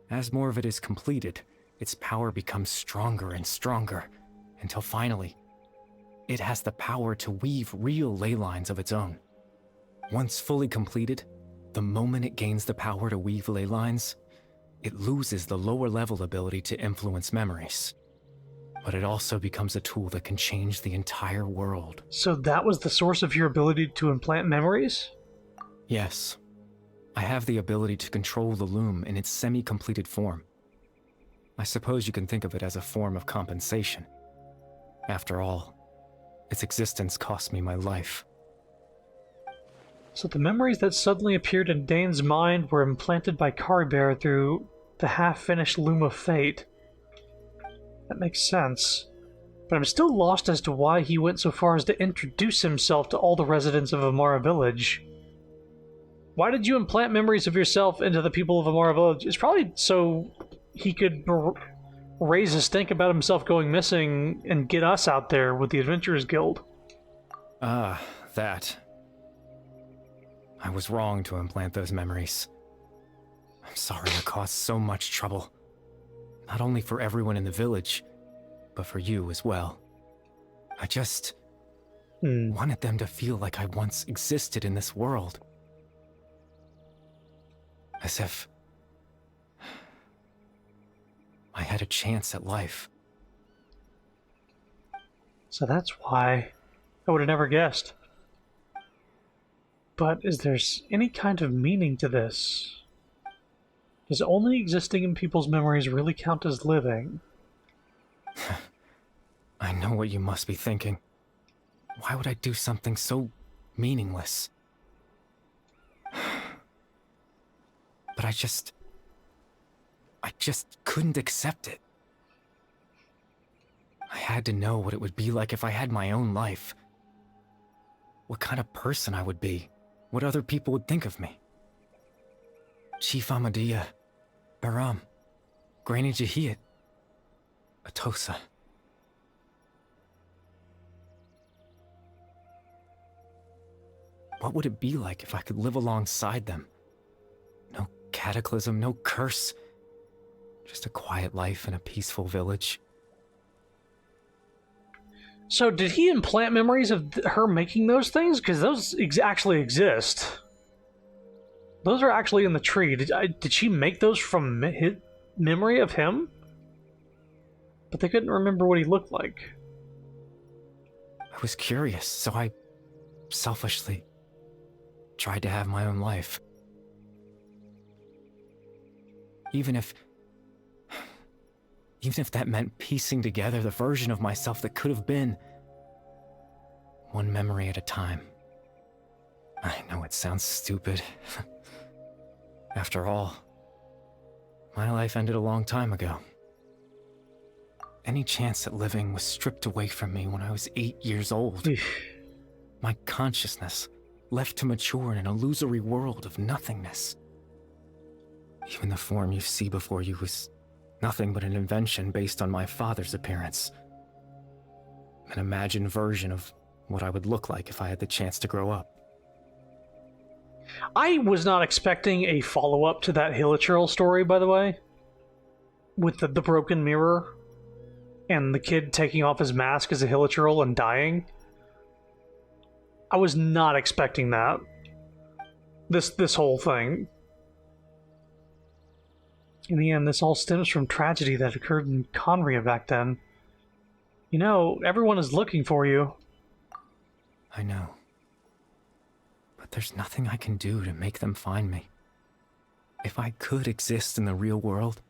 as more of it is completed, its power becomes stronger and stronger, until finally, it has the power to weave real ley lines of its own. Once fully completed, the moment it gains the power to weave ley lines, it loses the lower level ability to influence memories. But it also becomes a tool that can change the entire world. So that was the source of your ability to implant memories? Yes. I have the ability to control the Loom in its semi-completed form. I suppose you can think of it as a form of compensation. After all, its existence cost me my life. So the memories that suddenly appeared in Dane's mind were implanted by Kari Bear through the half-finished Loom of Fate. That makes sense. But I'm still lost as to why he went so far as to introduce himself to all the residents of Amara Village. Why did you implant memories of yourself into the people of Amara Village? It's probably so he could raise a stink about himself going missing and get us out there with the Adventurers Guild. Ah, that. I was wrong to implant those memories. I'm sorry I caused so much trouble. Not only for everyone in the village, but for you as well. I just wanted them to feel like I once existed in this world. As if I had a chance at life. So that's why I would have never guessed. But is there any kind of meaning to this? Does only existing in people's memories really count as living? I know what you must be thinking. Why would I do something so meaningless? But I just couldn't accept it. I had to know what it would be like if I had my own life. What kind of person I would be. What other people would think of me. Chief Ahmadiyya, Baram, Granny Jahiyat, Atosa. What would it be like if I could live alongside them? No cataclysm, no curse. Just a quiet life in a peaceful village. So did he implant memories of her making those things? Because those actually exist. Those are actually in the tree. Did she make those from his memory of him? But they couldn't remember what he looked like. I was curious, so I selfishly tried to have my own life. Even if that meant piecing together the version of myself that could have been. One memory at a time. I know it sounds stupid. After all, my life ended a long time ago. Any chance at living was stripped away from me when I was 8 years old. My consciousness left to mature in an illusory world of nothingness. Even the form you see before you was nothing but an invention based on my father's appearance. An imagined version of what I would look like if I had the chance to grow up. I was not expecting a follow-up to that Hilichurl story, by the way. With the broken mirror. And the kid taking off his mask as a Hilichurl and dying. I was not expecting that. This whole thing. In the end, this all stems from tragedy that occurred in Conria back then. You know, everyone is looking for you. I know. But there's nothing I can do to make them find me. If I could exist in the real world,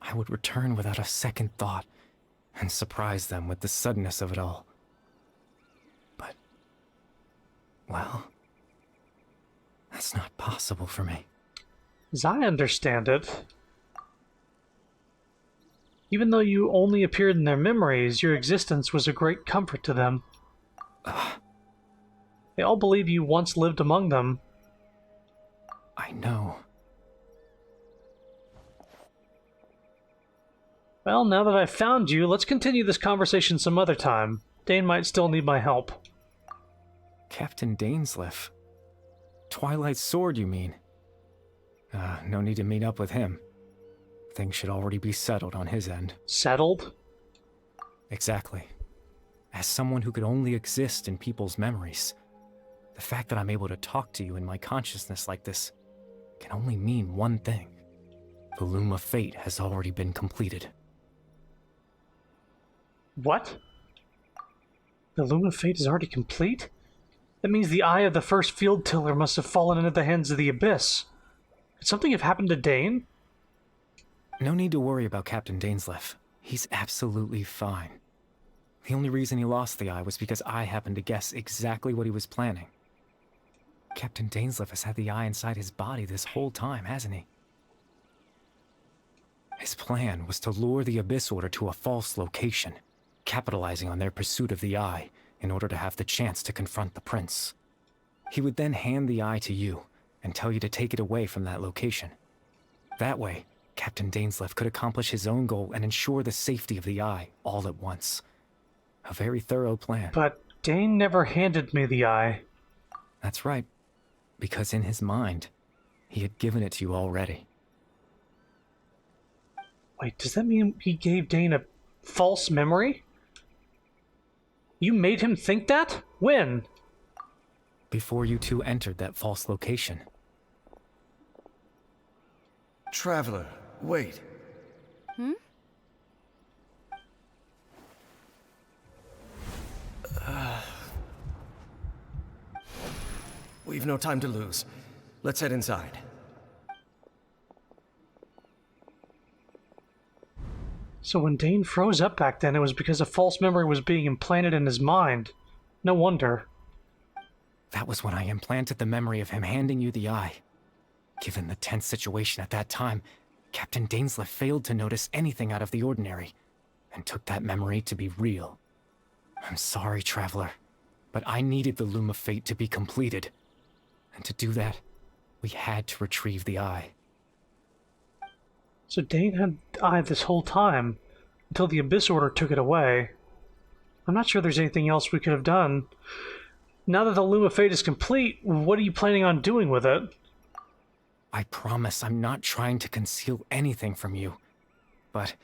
I would return without a second thought and surprise them with the suddenness of it all. But, well, that's not possible for me. As I understand it, even though you only appeared in their memories, your existence was a great comfort to them. They all believe you once lived among them. I know. Well, now that I've found you, let's continue this conversation some other time. Dane might still need my help. Captain Dainsleif. Twilight Sword, you mean? No need to meet up with him. Things should already be settled on his end. Settled? Exactly. As someone who could only exist in people's memories, the fact that I'm able to talk to you in my consciousness like this can only mean one thing. The Loom of Fate has already been completed. What? The Loom of Fate is already complete? That means the eye of the first field tiller must have fallen into the hands of the Abyss. Could something have happened to Dane? No need to worry about Captain Dainsleif. He's absolutely fine. The only reason he lost the eye was because I happened to guess exactly what he was planning. Captain Dainsleif has had the eye inside his body this whole time, hasn't he? His plan was to lure the Abyss Order to a false location, capitalizing on their pursuit of the eye in order to have the chance to confront the prince. He would then hand the eye to you and tell you to take it away from that location. That way, Captain Dainsleif could accomplish his own goal and ensure the safety of the eye all at once. A very thorough plan. But Dane never handed me the eye. That's right, because in his mind, he had given it to you already. Wait, does that mean he gave Dane a false memory? You made him think that? When? Before you two entered that false location. Traveler, wait. We've no time to lose. Let's head inside. So when Dane froze up back then, it was because a false memory was being implanted in his mind. No wonder. That was when I implanted the memory of him handing you the eye. Given the tense situation at that time, Captain Dainsleif failed to notice anything out of the ordinary, and took that memory to be real. I'm sorry, Traveler, but I needed the Loom of Fate to be completed. And to do that, we had to retrieve the eye. So Dane had the eye this whole time, until the Abyss Order took it away. I'm not sure there's anything else we could have done. Now that the Loom of Fate is complete, what are you planning on doing with it? I promise I'm not trying to conceal anything from you, but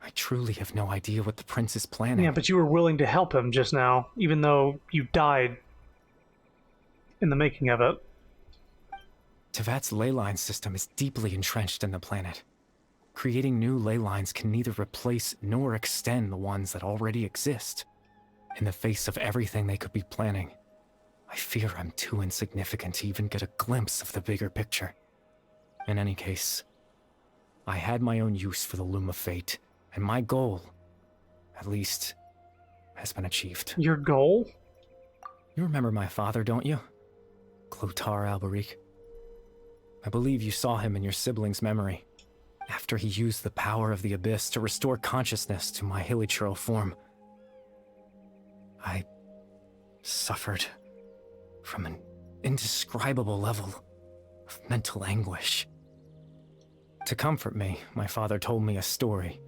I truly have no idea what the Prince is planning. Yeah, but you were willing to help him just now, even though you died in the making of it. Tevat's ley line system is deeply entrenched in the planet. Creating new ley lines can neither replace nor extend the ones that already exist. In the face of everything they could be planning, I fear I'm too insignificant to even get a glimpse of the bigger picture. In any case, I had my own use for the Loom of Fate, and my goal, at least, has been achieved. Your goal? You remember my father, don't you? Clotar Alberic. I believe you saw him in your sibling's memory, after he used the power of the Abyss to restore consciousness to my hilichurl form. I suffered from an indescribable level of mental anguish. To comfort me, my father told me a story,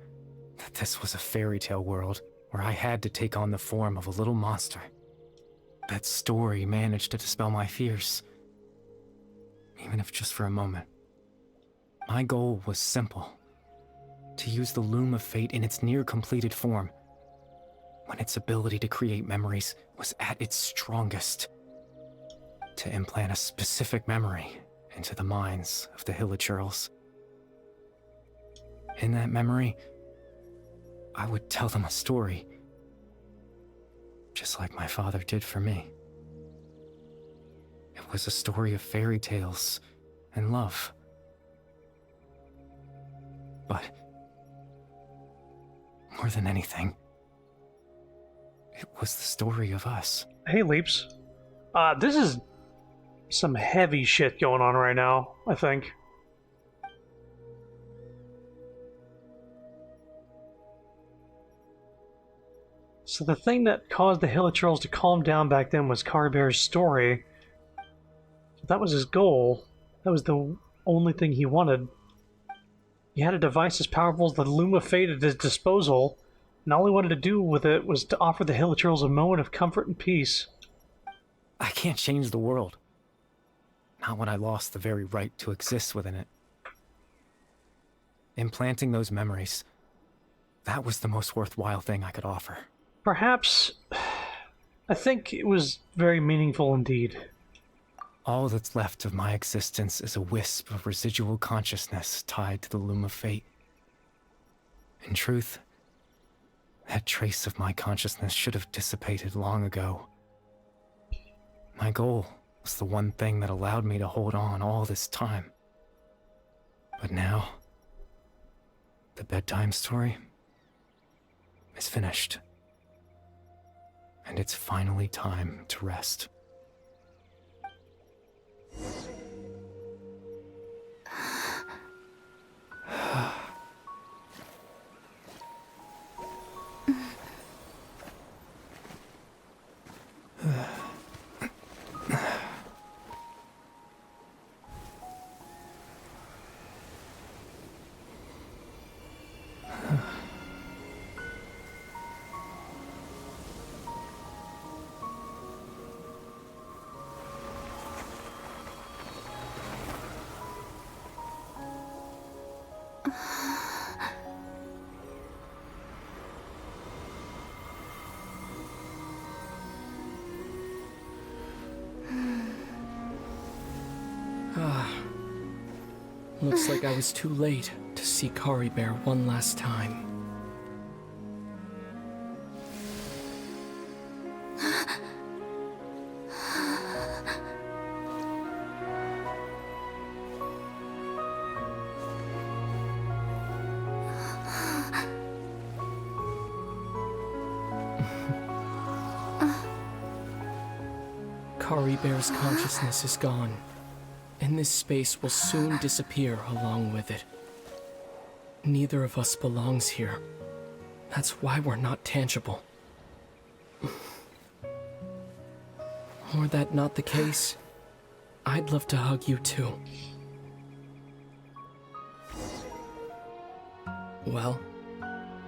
that this was a fairy tale world where I had to take on the form of a little monster. That story managed to dispel my fears, even if just for a moment. My goal was simple: to use the Loom of Fate in its near-completed form, when its ability to create memories was at its strongest, to implant a specific memory into the minds of the hilichurls. In that memory, I would tell them a story, just like my father did for me. It was a story of fairy tales and love. But more than anything, it was the story of us. Hey, Leaps. This is some heavy shit going on right now, I think. So the thing that caused the hilichurls to calm down back then was Caribear's story. That was his goal. That was the only thing he wanted. He had a device as powerful as the Loom of Fate at his disposal, and all he wanted to do with it was to offer the hilichurls a moment of comfort and peace. I can't change the world. Not when I lost the very right to exist within it. Implanting those memories, that was the most worthwhile thing I could offer. Perhaps... I think it was very meaningful indeed. All that's left of my existence is a wisp of residual consciousness tied to the Loom of Fate. In truth, that trace of my consciousness should have dissipated long ago. My goal was the one thing that allowed me to hold on all this time. But now, the bedtime story is finished. And it's finally time to rest. Looks like I was too late to see Caribear one last time. Kari Bear's consciousness is gone, and this space will soon disappear along with it. Neither of us belongs here. That's why we're not tangible. Were that not the case, I'd love to hug you too. Well,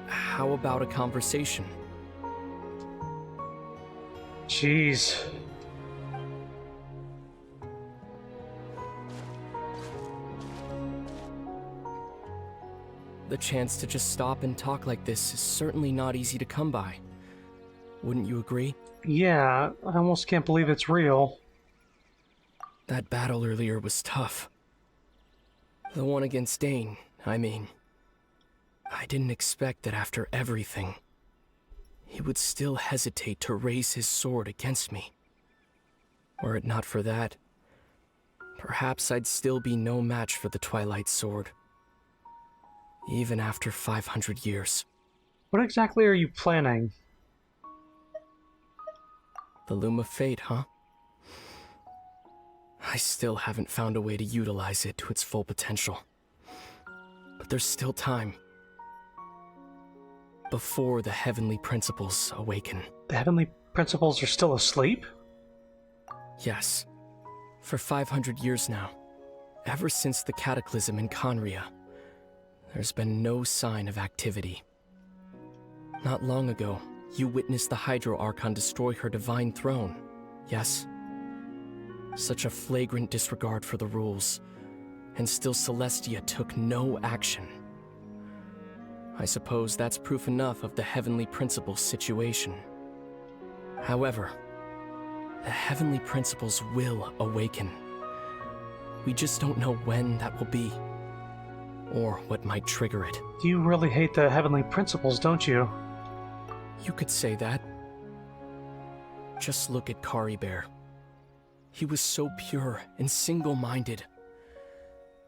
how about a conversation? Jeez. The chance to just stop and talk like this is certainly not easy to come by. Wouldn't you agree? Yeah, I almost can't believe it's real. That battle earlier was tough. The one against Dane, I mean. I didn't expect that after everything, he would still hesitate to raise his sword against me. Were it not for that, perhaps I'd still be no match for the Twilight Sword. Even after 500 years. What exactly are you planning? The Loom of Fate, huh? I still haven't found a way to utilize it to its full potential. But there's still time. Before the Heavenly Principles awaken. The Heavenly Principles are still asleep? Yes. For 500 years now. Ever since the Cataclysm in Conria. There's been no sign of activity. Not long ago, you witnessed the Hydro Archon destroy her divine throne, yes? Such a flagrant disregard for the rules, and still Celestia took no action. I suppose that's proof enough of the Heavenly Principles situation. However, the Heavenly Principles will awaken. We just don't know when that will be. Or what might trigger it. You really hate the Heavenly Principles, don't you? You could say that. Just look at Kari Bear. He was so pure and single-minded.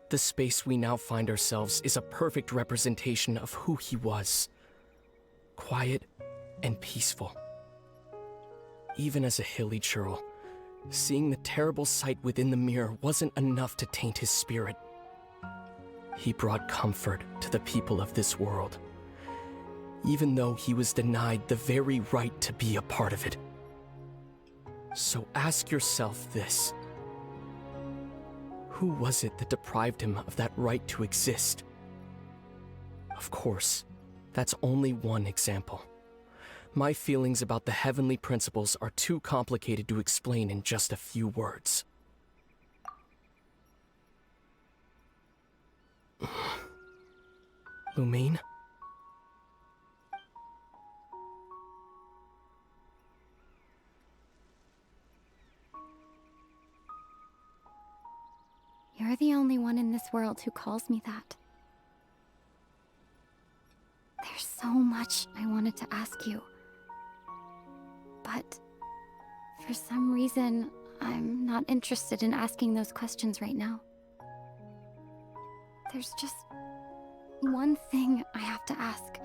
The space we now find ourselves is a perfect representation of who he was. Quiet and peaceful. Even as a hilly churl, seeing the terrible sight within the mirror wasn't enough to taint his spirit. He brought comfort to the people of this world, even though he was denied the very right to be a part of it. So ask yourself this. Who was it that deprived him of that right to exist? Of course, that's only one example. My feelings about the Heavenly Principles are too complicated to explain in just a few words. Lumine? You're the only one in this world who calls me that. There's so much I wanted to ask you. But for some reason, I'm not interested in asking those questions right now. There's just one thing I have to ask.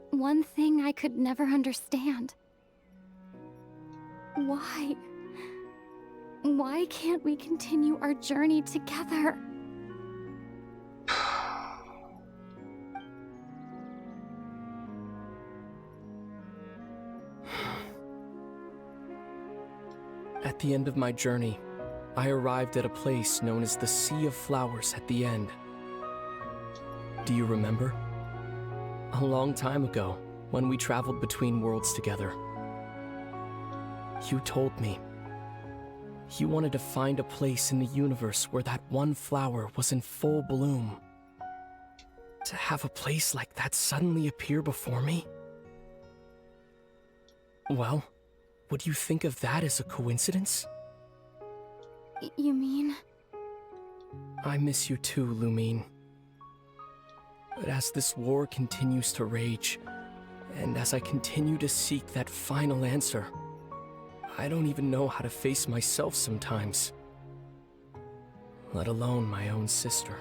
One thing I could never understand. Why? Why can't we continue our journey together? At the end of my journey, I arrived at a place known as the Sea of Flowers at the end. Do you remember? A long time ago, when we traveled between worlds together. You told me you wanted to find a place in the universe where that one flower was in full bloom. To have a place like that suddenly appear before me? Well, would you think of that as a coincidence? You mean? I miss you too, Lumine. But as this war continues to rage, and as I continue to seek that final answer, I don't even know how to face myself sometimes. Let alone my own sister.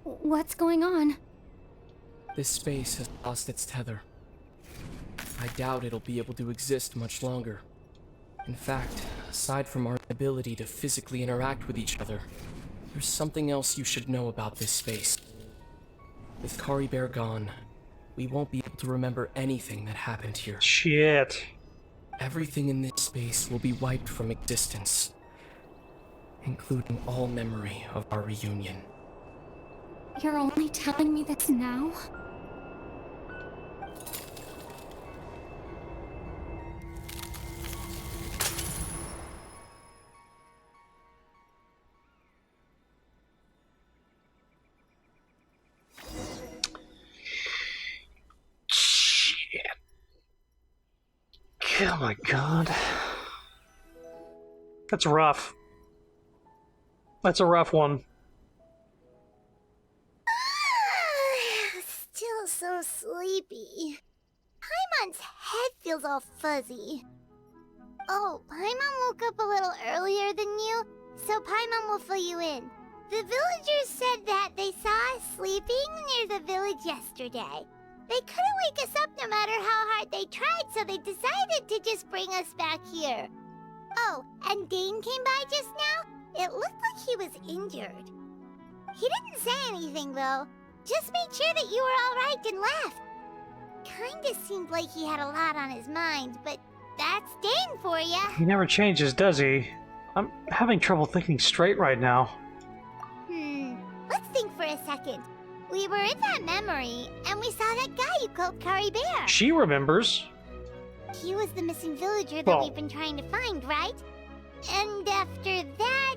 What's going on? This space has lost its tether. I doubt it'll be able to exist much longer. In fact, aside from our ability to physically interact with each other, there's something else you should know about this space. With Kari Bear gone, we won't be able to remember anything that happened here. Shit. Everything in this space will be wiped from existence, including all memory of our reunion. You're only telling me this now? Oh my god. That's rough. That's a rough one. Still so sleepy. Paimon's head feels all fuzzy. Oh, Paimon woke up a little earlier than you, so Paimon will fill you in. The villagers said that they saw us sleeping near the village yesterday. They couldn't wake us up no matter how hard they tried, so they decided to just bring us back here. Oh, and Dane came by just now. It looked like he was injured. He didn't say anything, though. Just made sure that you were all right and left. Kinda seemed like he had a lot on his mind, but that's Dane for ya. He never changes, does he? I'm having trouble thinking straight right now. Let's think for a second. We were in that memory, and we saw that guy you called Kari Bear. She remembers. He was the missing villager that Well- we've been trying to find, right? And after that,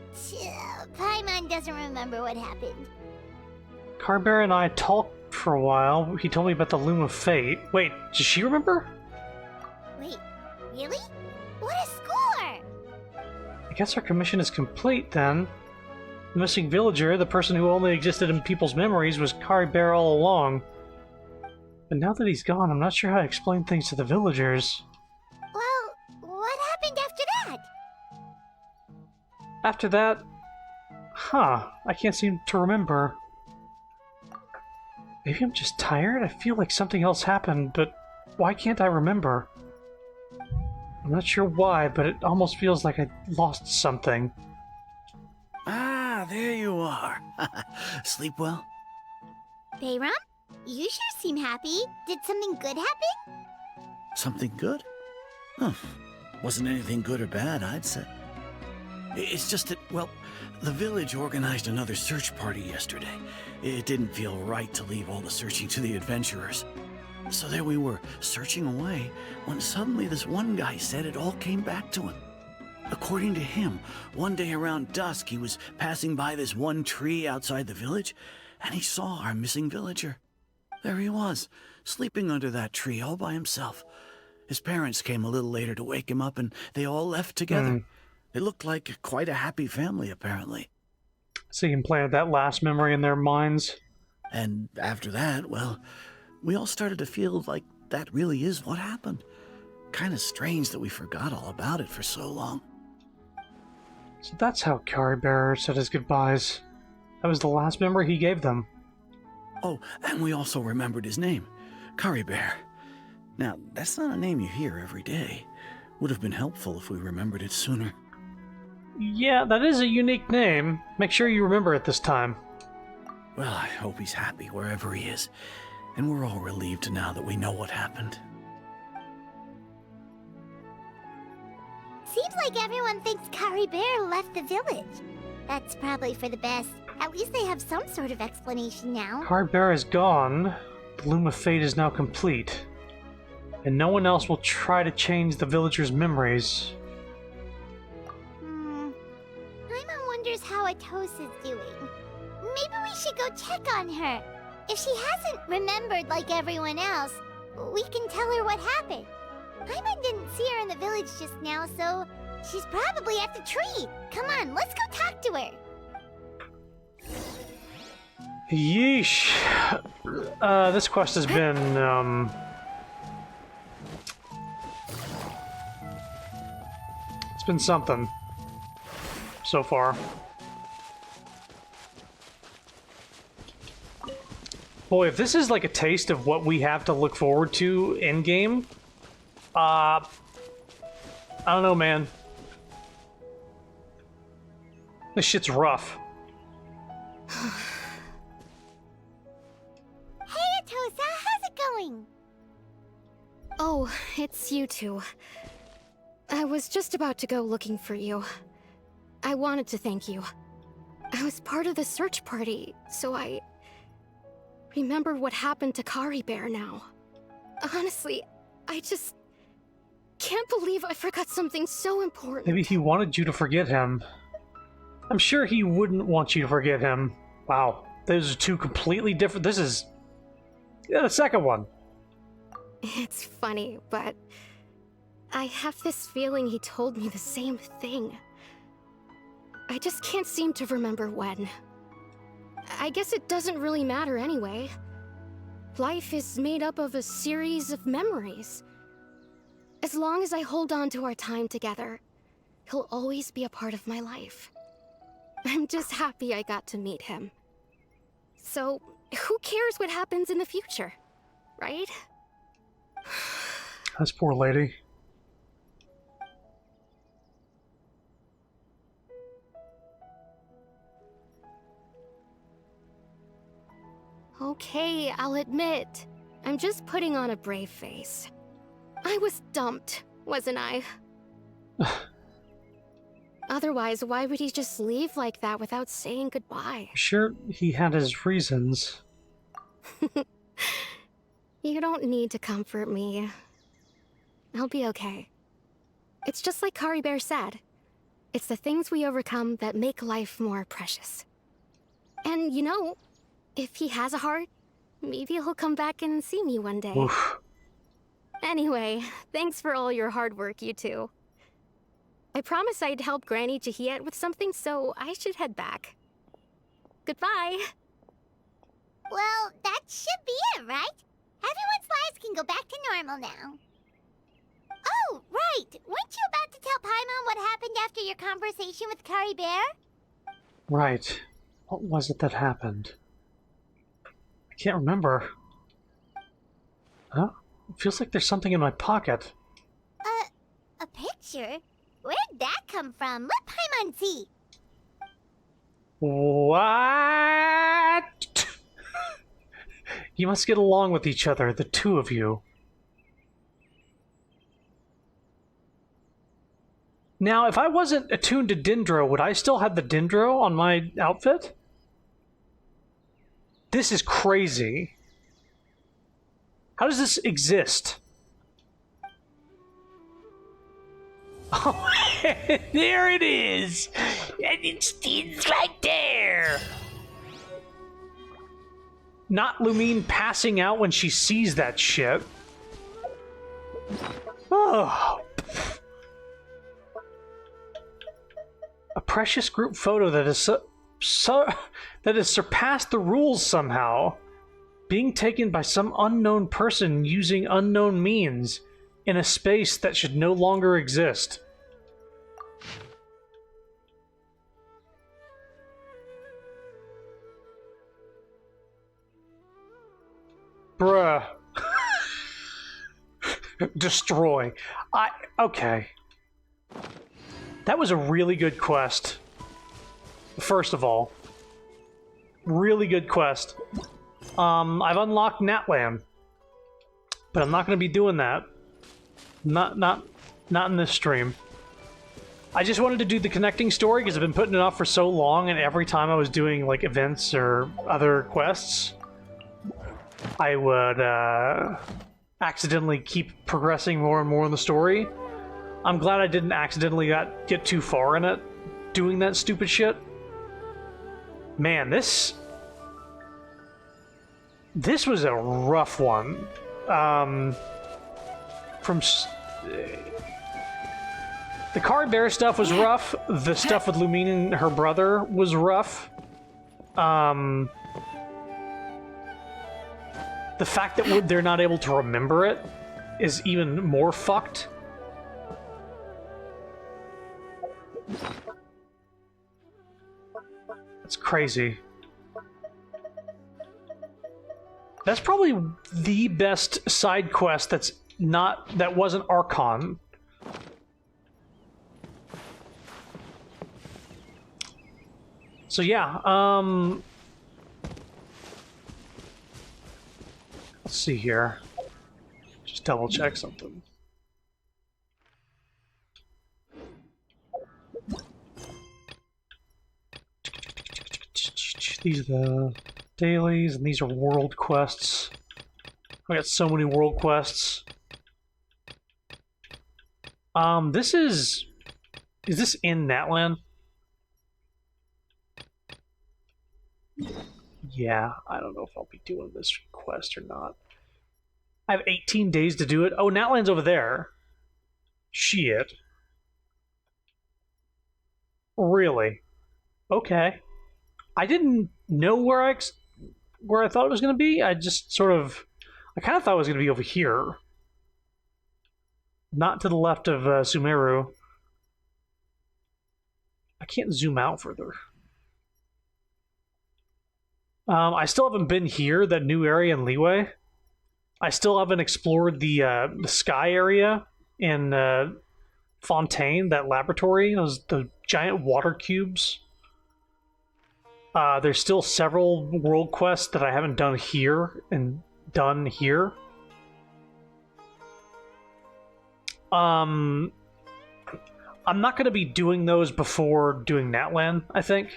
Paimon doesn't remember what happened. Carbear and I talked for a while. He told me about the Loom of Fate. Wait, does she remember? Wait, really? What a score! I guess our commission is complete then. The missing villager, the person who only existed in people's memories, was Carbear all along. But now that he's gone, I'm not sure how to explain things to the villagers. Well, what happened after that? After that... I can't seem to remember. Maybe I'm just tired? I feel like something else happened, but why can't I remember? I'm not sure why, but it almost feels like I lost something. Ah, there you are. Sleep well? Bayram? You sure seem happy. Did something good happen? Something good? Huh. Wasn't anything good or bad, I'd say. It's just that, well, the village organized another search party yesterday. It didn't feel right to leave all the searching to the adventurers. So there we were, searching away, when suddenly this one guy said it all came back to him. According to him, one day around dusk, he was passing by this one tree outside the village, and he saw our missing villager. There he was, sleeping under that tree all by himself. His parents came a little later to wake him up, and they all left together. It looked like quite a happy family, apparently. So he implanted that last memory in their minds. And after that, well, we all started to feel like that really is what happened. Kind of strange that we forgot all about it for so long. So that's how Carbear said his goodbyes. That was the last memory he gave them. Oh, and we also remembered his name, Kari Bear. Now, that's not a name you hear every day. Would have been helpful if we remembered it sooner. Yeah, that is a unique name. Make sure you remember it this time. Well, I hope he's happy wherever he is. And we're all relieved now that we know what happened. Seems like everyone thinks Kari Bear left the village. That's probably for the best. At least they have some sort of explanation now. Carbear is gone. The Loom of Fate is now complete. And no one else will try to change the villagers' memories. Paimon wonders how Atos is doing. Maybe we should go check on her. If she hasn't remembered like everyone else, we can tell her what happened. Paimon didn't see her in the village just now, so she's probably at the tree. Come on, let's go talk to her. Yeesh. This quest has been, it's been something so far. Boy, if this is like a taste of what we have to look forward to in-game, I don't know, man. This shit's rough. Hey, Atosa, how's it going? Oh, it's you two. I was just about to go looking for you. I wanted to thank you. I was part of the search party, so I remember what happened to Kari Bear now. Honestly, I just can't believe I forgot something so important. Maybe he wanted you to forget him. I'm sure he wouldn't want you to forget him. Wow, those are two completely different... This is... Yeah, the second one. It's funny, but I have this feeling he told me the same thing. I just can't seem to remember when. I guess it doesn't really matter anyway. Life is made up of a series of memories. As long as I hold on to our time together, he'll always be a part of my life. I'm just happy I got to meet him. So, who cares what happens in the future, right? This poor lady. Okay, I'll admit, I'm just putting on a brave face. I was dumped, wasn't I? Otherwise, why would he just leave like that without saying goodbye? Sure, he had his reasons. You don't need to comfort me. I'll be okay. It's just like Kari Bear said. It's the things we overcome that make life more precious. And you know, if he has a heart, maybe he'll come back and see me one day. Oof. Anyway, thanks for all your hard work, you two. I promised I'd help Granny Jahiet with something, so I should head back. Goodbye. Well, that should be it, right? Everyone's lives can go back to normal now. Oh, right! Weren't you about to tell Paimon what happened after your conversation with Kari Bear? Right. What was it that happened? I can't remember. Huh? It feels like there's something in my pocket. A picture? Where'd that come from? Let Paimon see. What? You must get along with each other, the two of you. Now, if I wasn't attuned to Dendro, would I still have the Dendro on my outfit? This is crazy. How does this exist? Oh, there it is! And it's right there! Not Lumine passing out when she sees that shit. Oh. A precious group photo that is that has surpassed the rules somehow. Being taken by some unknown person using unknown means in a space that should no longer exist. Bruh. Destroy. Okay. That was a really good quest. First of all. Really good quest. I've unlocked Natlan. But I'm not going to be doing that. Not in this stream. I just wanted to do the connecting story because I've been putting it off for so long, and every time I was doing like events or other quests, I would accidentally keep progressing more and more in the story. I'm glad I didn't accidentally get too far in it doing that stupid shit. Man, this was a rough one. The Kari Bear stuff was rough. The stuff with Lumine and her brother was rough. The fact that they're not able to remember it is even more fucked. That's crazy. That's probably the best side quest that's that wasn't Archon. So yeah, let's see here. Just double check something. These are the dailies, and these are world quests. I got so many world quests. This is this in Natlan? Yeah, I don't know if I'll be doing this quest or not. I have 18 days to do it. Oh, Natlan's over there. Shit. Really? Okay. I didn't know where I thought it was going to be. I just sort of... I kind of thought it was going to be over here. Not to the left of Sumeru. I can't zoom out further. I still haven't been here, that new area in Leeway. I still haven't explored the sky area in Fontaine, that laboratory, the giant water cubes. There's still several world quests that I haven't done here and done here. I'm not going to be doing those before doing Natlan, I think.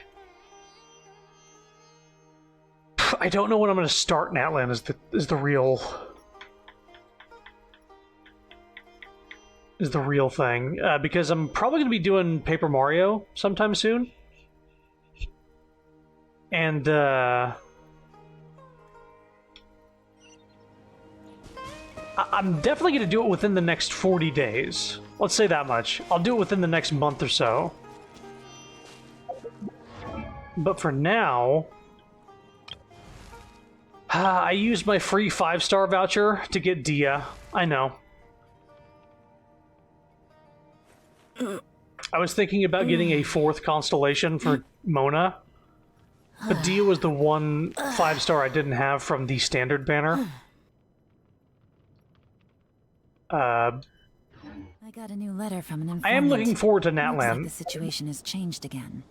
I don't know when I'm going to start Natlan is the real thing, because I'm probably going to be doing Paper Mario sometime soon. And I'm definitely going to do it within the next 40 days. Let's say that much. I'll do it within the next month or so. But for now, I used my free 5-star voucher to get Dia. I know. I was thinking about getting a 4th constellation for Mona, but Dia was the one 5-star I didn't have from the standard banner. I got a new letter from an informant. I am looking forward to Looks Natlan. like the situation has changed again.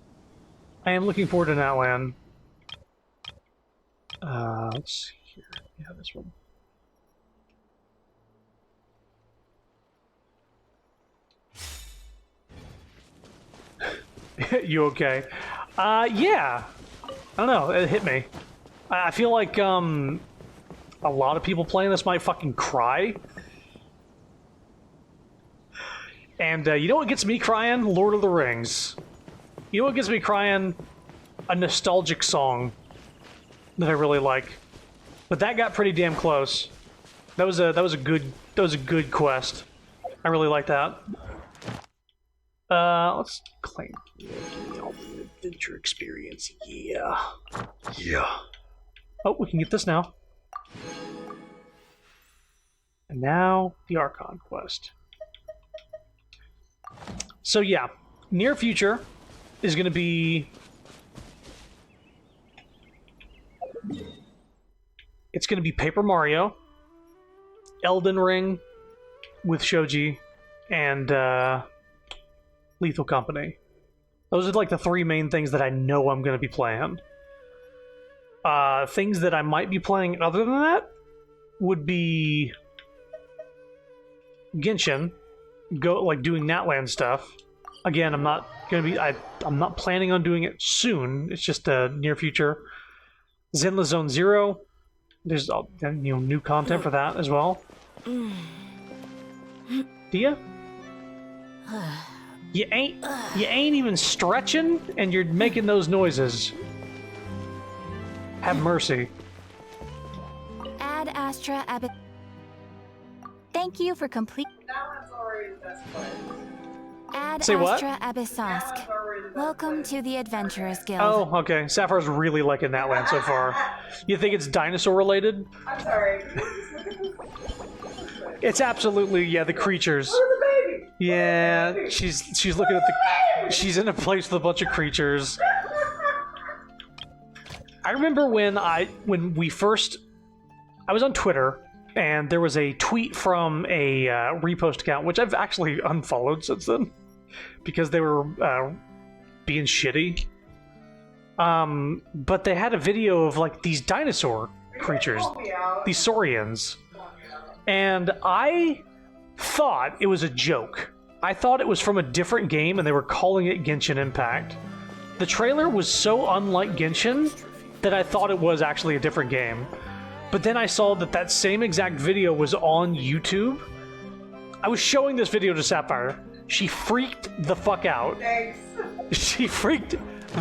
I am looking forward to Natlan. Let's see here. Yeah, this one. You okay? Yeah. I don't know. It hit me. I feel like a lot of people playing this might fucking cry. And you know what gets me crying? Lord of the Rings. You know what gets me crying? A nostalgic song that I really like. But that got pretty damn close. That was a good quest. I really like that. Let's claim adventure experience. Yeah. Oh, we can get this now. And now the Archon quest. So yeah, near future is going to be... It's going to be Paper Mario, Elden Ring with Shoji, and Lethal Company. Those are like the 3 main things that I know I'm going to be playing. Things that I might be playing other than that would be Genshin, doing Natlan stuff. Again, I'm not going to be... I'm not planning on doing it soon. It's just a near future. Zenless Zone Zero. There's new content for that as well. Dia? You ain't even stretching, and you're making those noises. Have mercy. Ad Astra Abbot. Thank you for complete. That one's already the best part. Ad Say what? Astra Abyssosk. Welcome to the Adventurers Guild. Oh, okay. Sapphire's really liking Natlan so far. You think it's dinosaur related? I'm sorry. It's absolutely, yeah, the creatures. Look at the baby. Yeah, she's looking at the... She's in a place with a bunch of creatures. I remember when we first... I was on Twitter, and there was a tweet from a repost account, which I've actually unfollowed since then because they were being shitty. But they had a video of like these dinosaur creatures, these saurians, and I thought it was a joke. I thought it was from a different game and they were calling it Genshin Impact. The trailer was so unlike Genshin that I thought it was actually a different game. But then I saw that that same exact video was on YouTube. I was showing this video to Sapphire. She freaked the fuck out. Thanks. She freaked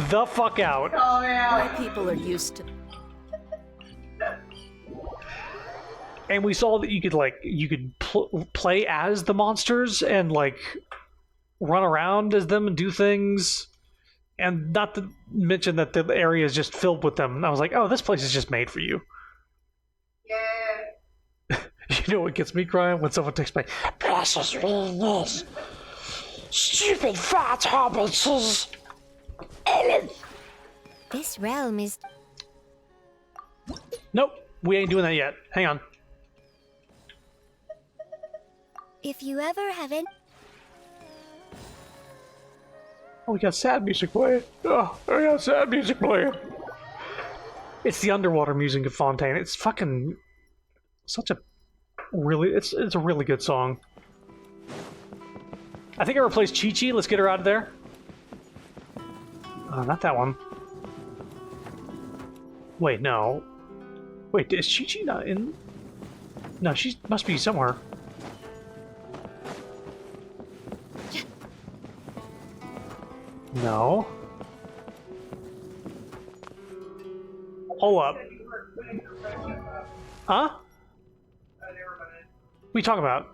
the fuck out. Oh, man. My people are used to... And we saw that you could play as the monsters and like run around as them and do things. And not to mention that the area is just filled with them. And I was like, oh, this place is just made for you. Yeah. You know what gets me crying? When someone takes my precious this. Stupid fat hobbitses. This realm is... Nope, we ain't doing that yet. Hang on. If you ever have any... Oh, we got sad music playing. Oh, we got sad music playing. It's the underwater music of Fontaine. It's fucking such a really... It's a really good song. I think I replaced Chi-Chi. Let's get her out of there. Not that one. Wait, no. Wait, is Chi-Chi not in? No, she must be somewhere. No. Hold up. Huh? What are you talking about?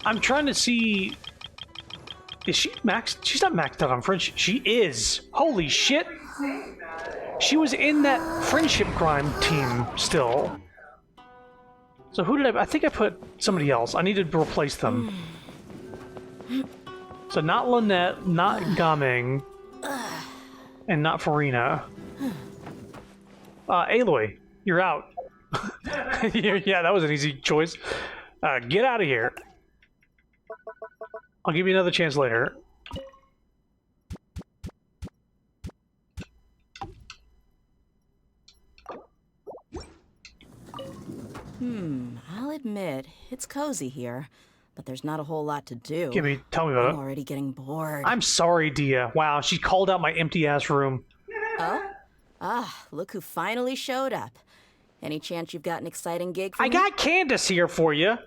I'm trying to see... Is she maxed? She's not maxed out on French. She is. Holy shit. She was in that friendship crime team still. So who did I think I put somebody else. I needed to replace them. So not Lynette, not Gaming, and not Farina. Aloy, you're out. Yeah, that was an easy choice. Get out of here. I'll give you another chance later. I'll admit, it's cozy here, but there's not a whole lot to do. Tell me about it. I'm already getting bored. I'm sorry, Dia. Wow, she called out my empty-ass room. Oh? Ah, look who finally showed up. Any chance you've got an exciting gig for I me? got Candace here for you.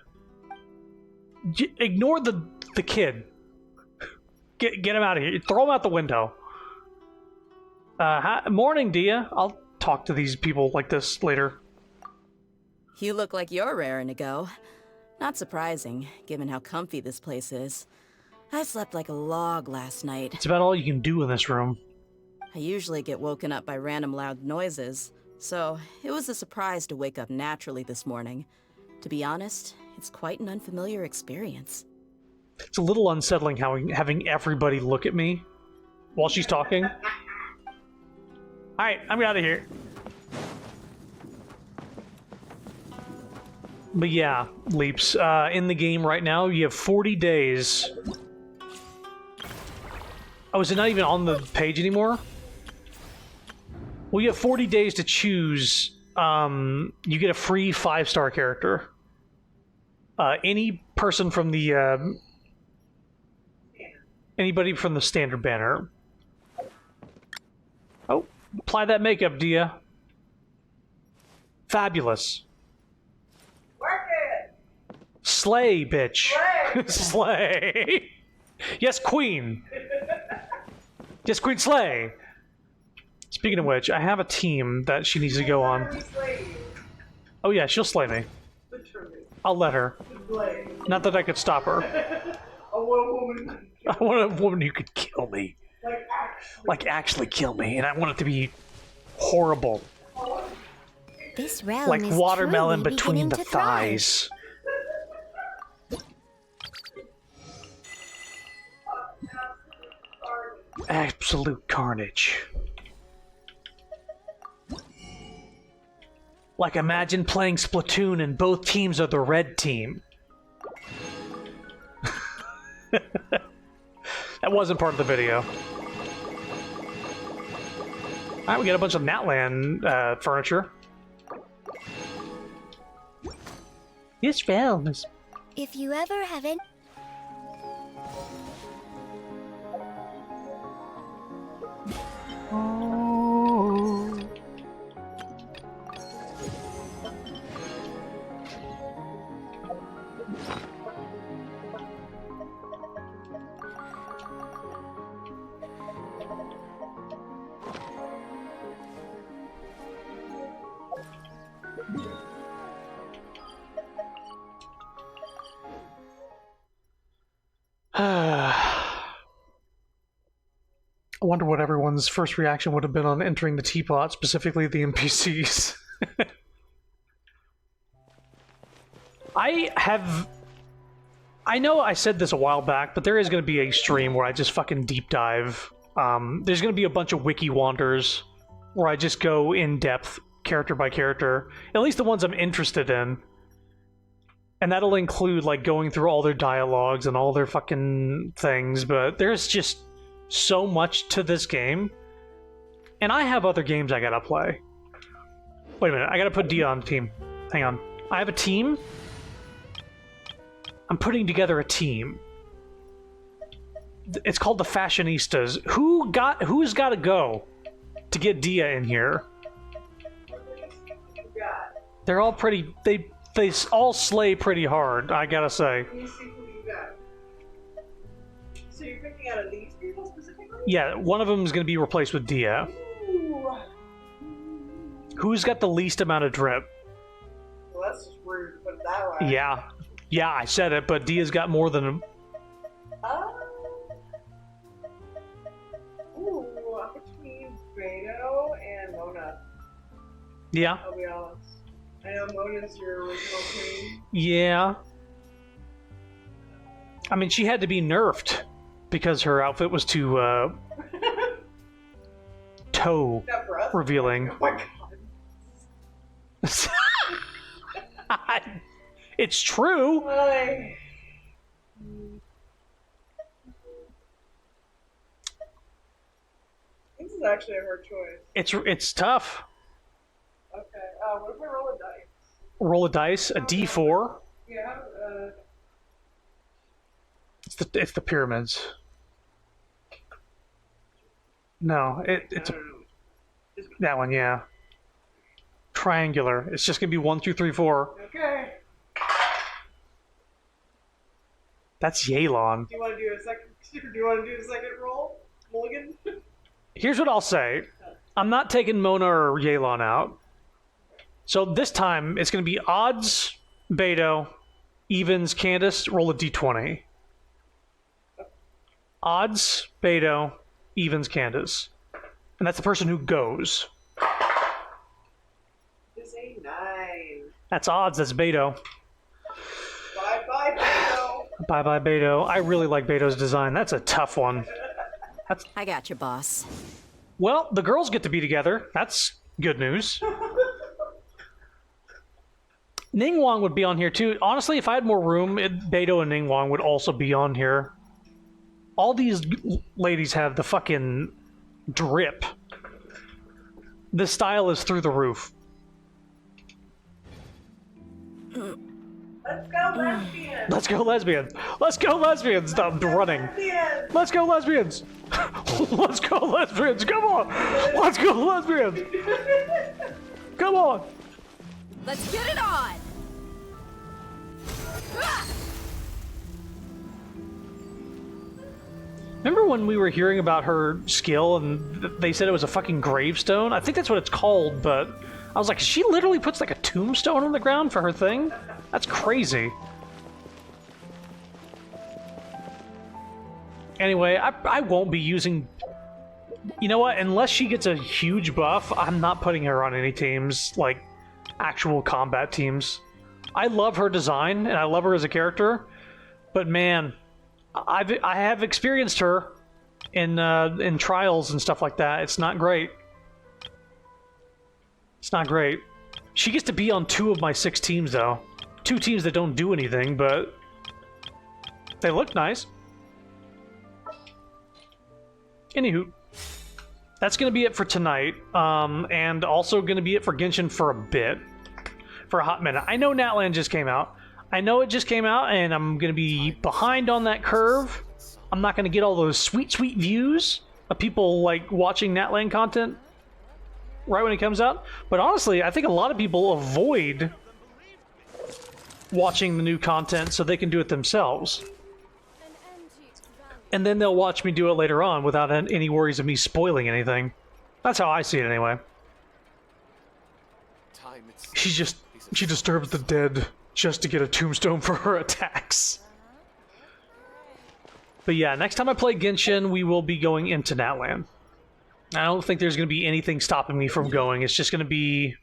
Ignore the kid. Get him out of here. Throw him out the window. Morning, Dia. I'll talk to these people like this later. You look like you're raring to go. Not surprising, given how comfy this place is. I slept like a log last night. It's about all you can do in this room. I usually get woken up by random loud noises, so it was a surprise to wake up naturally this morning. To be honest, it's quite an unfamiliar experience. It's a little unsettling having everybody look at me while she's talking. Alright, I'm out of here. But yeah, Leaps, in the game right now, you have 40 days. Oh, is it not even on the page anymore? Well, you have 40 days to choose. You get a free 5-star character. Any person from the... anybody from the standard banner. Oh, apply that makeup, Dia. Fabulous. Slay, bitch. Slay. Slay. Yes, queen. Yes, Queen Slay. Speaking of which, I have a team that she needs to go on. Oh yeah, she'll slay me. I'll let her. Not that I could stop her. I want a woman. I want a woman who could kill me. Like actually kill me, and I want it to be horrible. This realm like is watermelon truly between beginning the to thrive. thighs. Absolute carnage. Like, imagine playing Splatoon and both teams are the red team. That wasn't part of the video. Alright, we got a bunch of Natlan furniture. This realm is... If you ever have any... Oh. I wonder what everyone's first reaction would have been on entering the teapot, specifically the NPCs. I know I said this a while back, but there is going to be a stream where I just fucking deep dive. There's going to be a bunch of wiki wanders where I just go in depth, character by character, at least the ones I'm interested in. And that'll include, like, going through all their dialogues and all their fucking things, but there's just so much to this game. And I have other games I gotta play. Wait a minute, I gotta put Dia on the team. Hang on. I have a team. I'm putting together a team. It's called the Fashionistas. Who's gotta go to get Dia in here? They're all pretty... They all slay pretty hard, I gotta say. Let me see who you got. So you're picking out of these people specifically? Yeah, one of them is going to be replaced with Dia. Ooh. Who's got the least amount of drip? Well, that's just weird to put it that way. Yeah, I said it, but Dia's got more than... Ooh, I'm between Beto and Mona. Yeah. I'll be honest. I know Mona's your original queen. Yeah. I mean, she had to be nerfed because her outfit was too, toe revealing. Oh my god. It's true. This is actually a hard choice. It's tough. Okay. What if I roll a dice? Roll a dice, a D4. Yeah. It's the pyramids. No, it's that one. Yeah. Triangular. It's just gonna be 1, 2, 3, 4. Okay. That's Yelan. Do you want to do a second? Do you want to do a second roll, Mulligan? Here's what I'll say. I'm not taking Mona or Yelan out. So this time, it's going to be odds, Beto, evens, Candace, roll a d20. Odds, Beto, evens, Candace. And that's the person who goes. This ain't 9. That's odds, that's Beto. Bye-bye, Beto. Bye-bye, Beto. I really like Beto's design. That's a tough one. I got you, boss. Well, the girls get to be together. That's good news. Ningguang would be on here too. Honestly, if I had more room, Beto and Ningguang would also be on here. All these ladies have the fucking drip. The style is through the roof. Let's go lesbians. Let's go lesbians. Let's go lesbians. Stop running. Let's go lesbians. Let's go lesbians. Come on. Let's go lesbians. Come on. Let's get it on! Remember when we were hearing about her skill and they said it was a fucking gravestone? I think that's what it's called, but I was like, she literally puts like a tombstone on the ground for her thing? That's crazy. Anyway, I won't be using... You know what? Unless she gets a huge buff, I'm not putting her on any teams, like actual combat teams. I love her design, and I love her as a character, but man, I have experienced her in trials and stuff like that. It's not great. It's not great. She gets to be on 2 of my 6 teams, though. 2 teams that don't do anything, but they look nice. Anywho, that's going to be it for tonight, and also going to be it for Genshin for a bit, for a hot minute. I know Natland just came out. I know it just came out, and I'm going to be behind on that curve. I'm not going to get all those sweet, sweet views of people like watching Natland content right when it comes out. But honestly, I think a lot of people avoid watching the new content so they can do it themselves. And then they'll watch me do it later on without any worries of me spoiling anything. That's how I see it anyway. She disturbs the dead just to get a tombstone for her attacks. But yeah, next time I play Genshin, we will be going into Natland. I don't think there's going to be anything stopping me from going. It's just going to be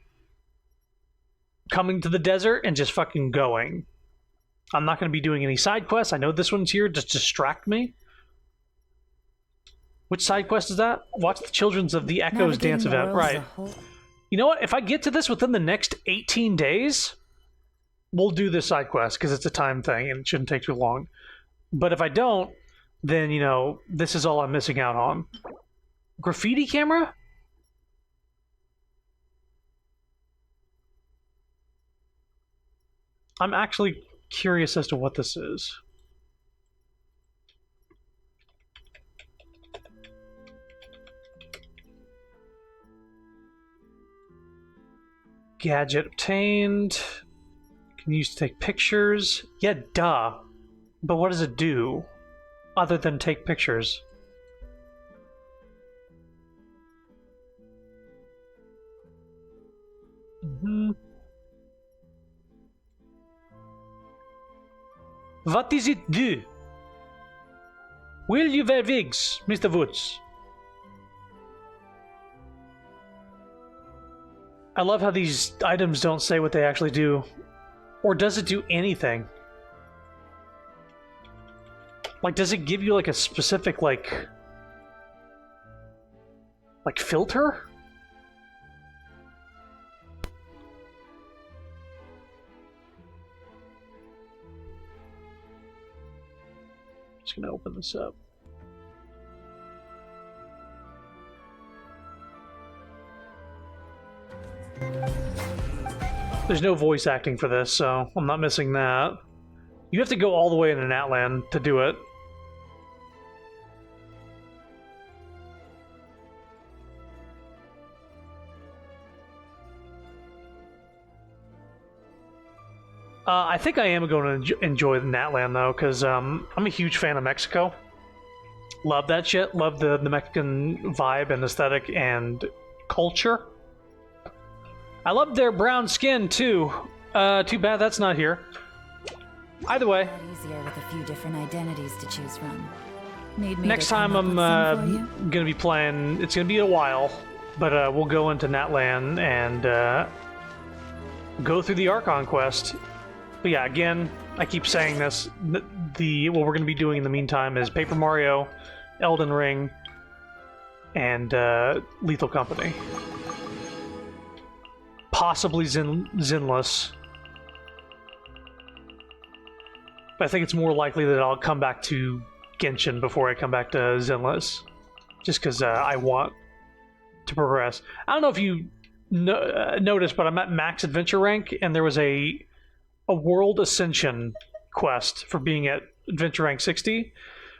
coming to the desert and just fucking going. I'm not going to be doing any side quests. I know this one's here to distract me. Which side quest is that? Watch the Children's of the Echoes dance event. Right. You know what? If I get to this within the next 18 days, we'll do this side quest because it's a time thing and it shouldn't take too long. But if I don't, then, you know, this is all I'm missing out on. Graffiti camera? I'm actually curious as to what this is. Gadget obtained. Can use to take pictures. Yeah, duh. But what does it do? Other than take pictures. What does it do? Will you wear wigs, Mr. Woods? I love how these items don't say what they actually do. Or does it do anything? Like, does it give you, like, a specific, like filter? Just gonna open this up. There's no voice acting for this, so I'm not missing that. You have to go all the way into Natland to do it. I think I am going to enjoy Natland, though, because I'm a huge fan of Mexico. Love that shit. Love the Mexican vibe and aesthetic and culture. I love their brown skin, too. Too bad that's not here. Either way. Easier with a few different identities to choose from. Next time I'm going to be playing, it's going to be a while, but we'll go into Natland and go through the Archon quest. But yeah, again, I keep saying this, what we're going to be doing in the meantime is Paper Mario, Elden Ring, and Lethal Company. Possibly Zinless. But I think it's more likely that I'll come back to Genshin before I come back to Zinless. Just because I want to progress. I don't know if you noticed, but I'm at max adventure rank, and there was a world ascension quest for being at adventure rank 60,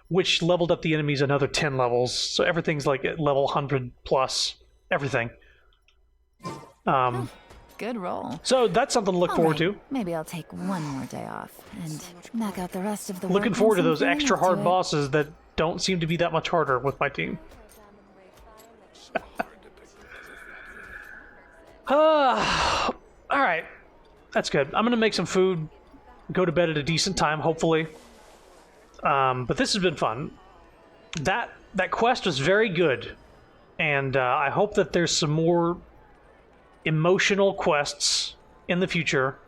which leveled up the enemies another 10 levels. So everything's like at level 100 plus everything. Good roll. So that's something to look forward to. Maybe I'll take one more day off and knock out the rest of the Looking work forward to once those I'm extra feeling up hard to it. bosses that don't seem to be that much harder with my team. Alright. That's good. I'm gonna make some food, go to bed at a decent time, hopefully. But this has been fun. That quest was very good. And I hope that there's some more emotional quests in the future.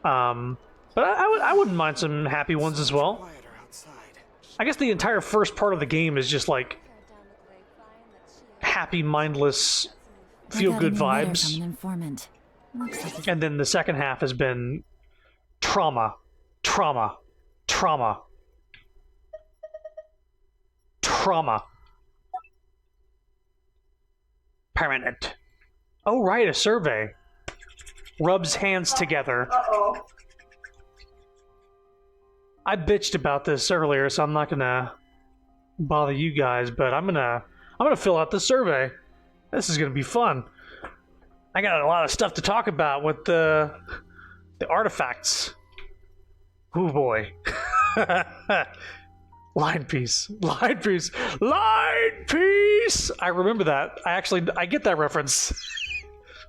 But I wouldn't mind some happy ones as well. I guess the entire first part of the game is just like happy, mindless, feel-good I got a new letter vibes. from an informant. And then the second half has been trauma, trauma, trauma, trauma. Permanent. Oh, right, a survey. Rubs hands together. Uh-oh. I bitched about this earlier, so I'm not gonna bother you guys, but I'm gonna fill out the survey. This is gonna be fun. I got a lot of stuff to talk about with the artifacts. Oh boy. Line piece. Line piece. Line piece! I remember that. I get that reference.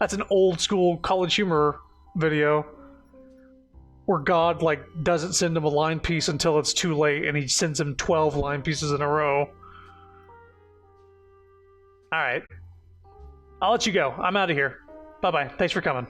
That's an old school College Humor video where God, like, doesn't send him a line piece until it's too late, and he sends him 12 line pieces in a row. Alright. I'll let you go. I'm out of here. Bye-bye. Thanks for coming.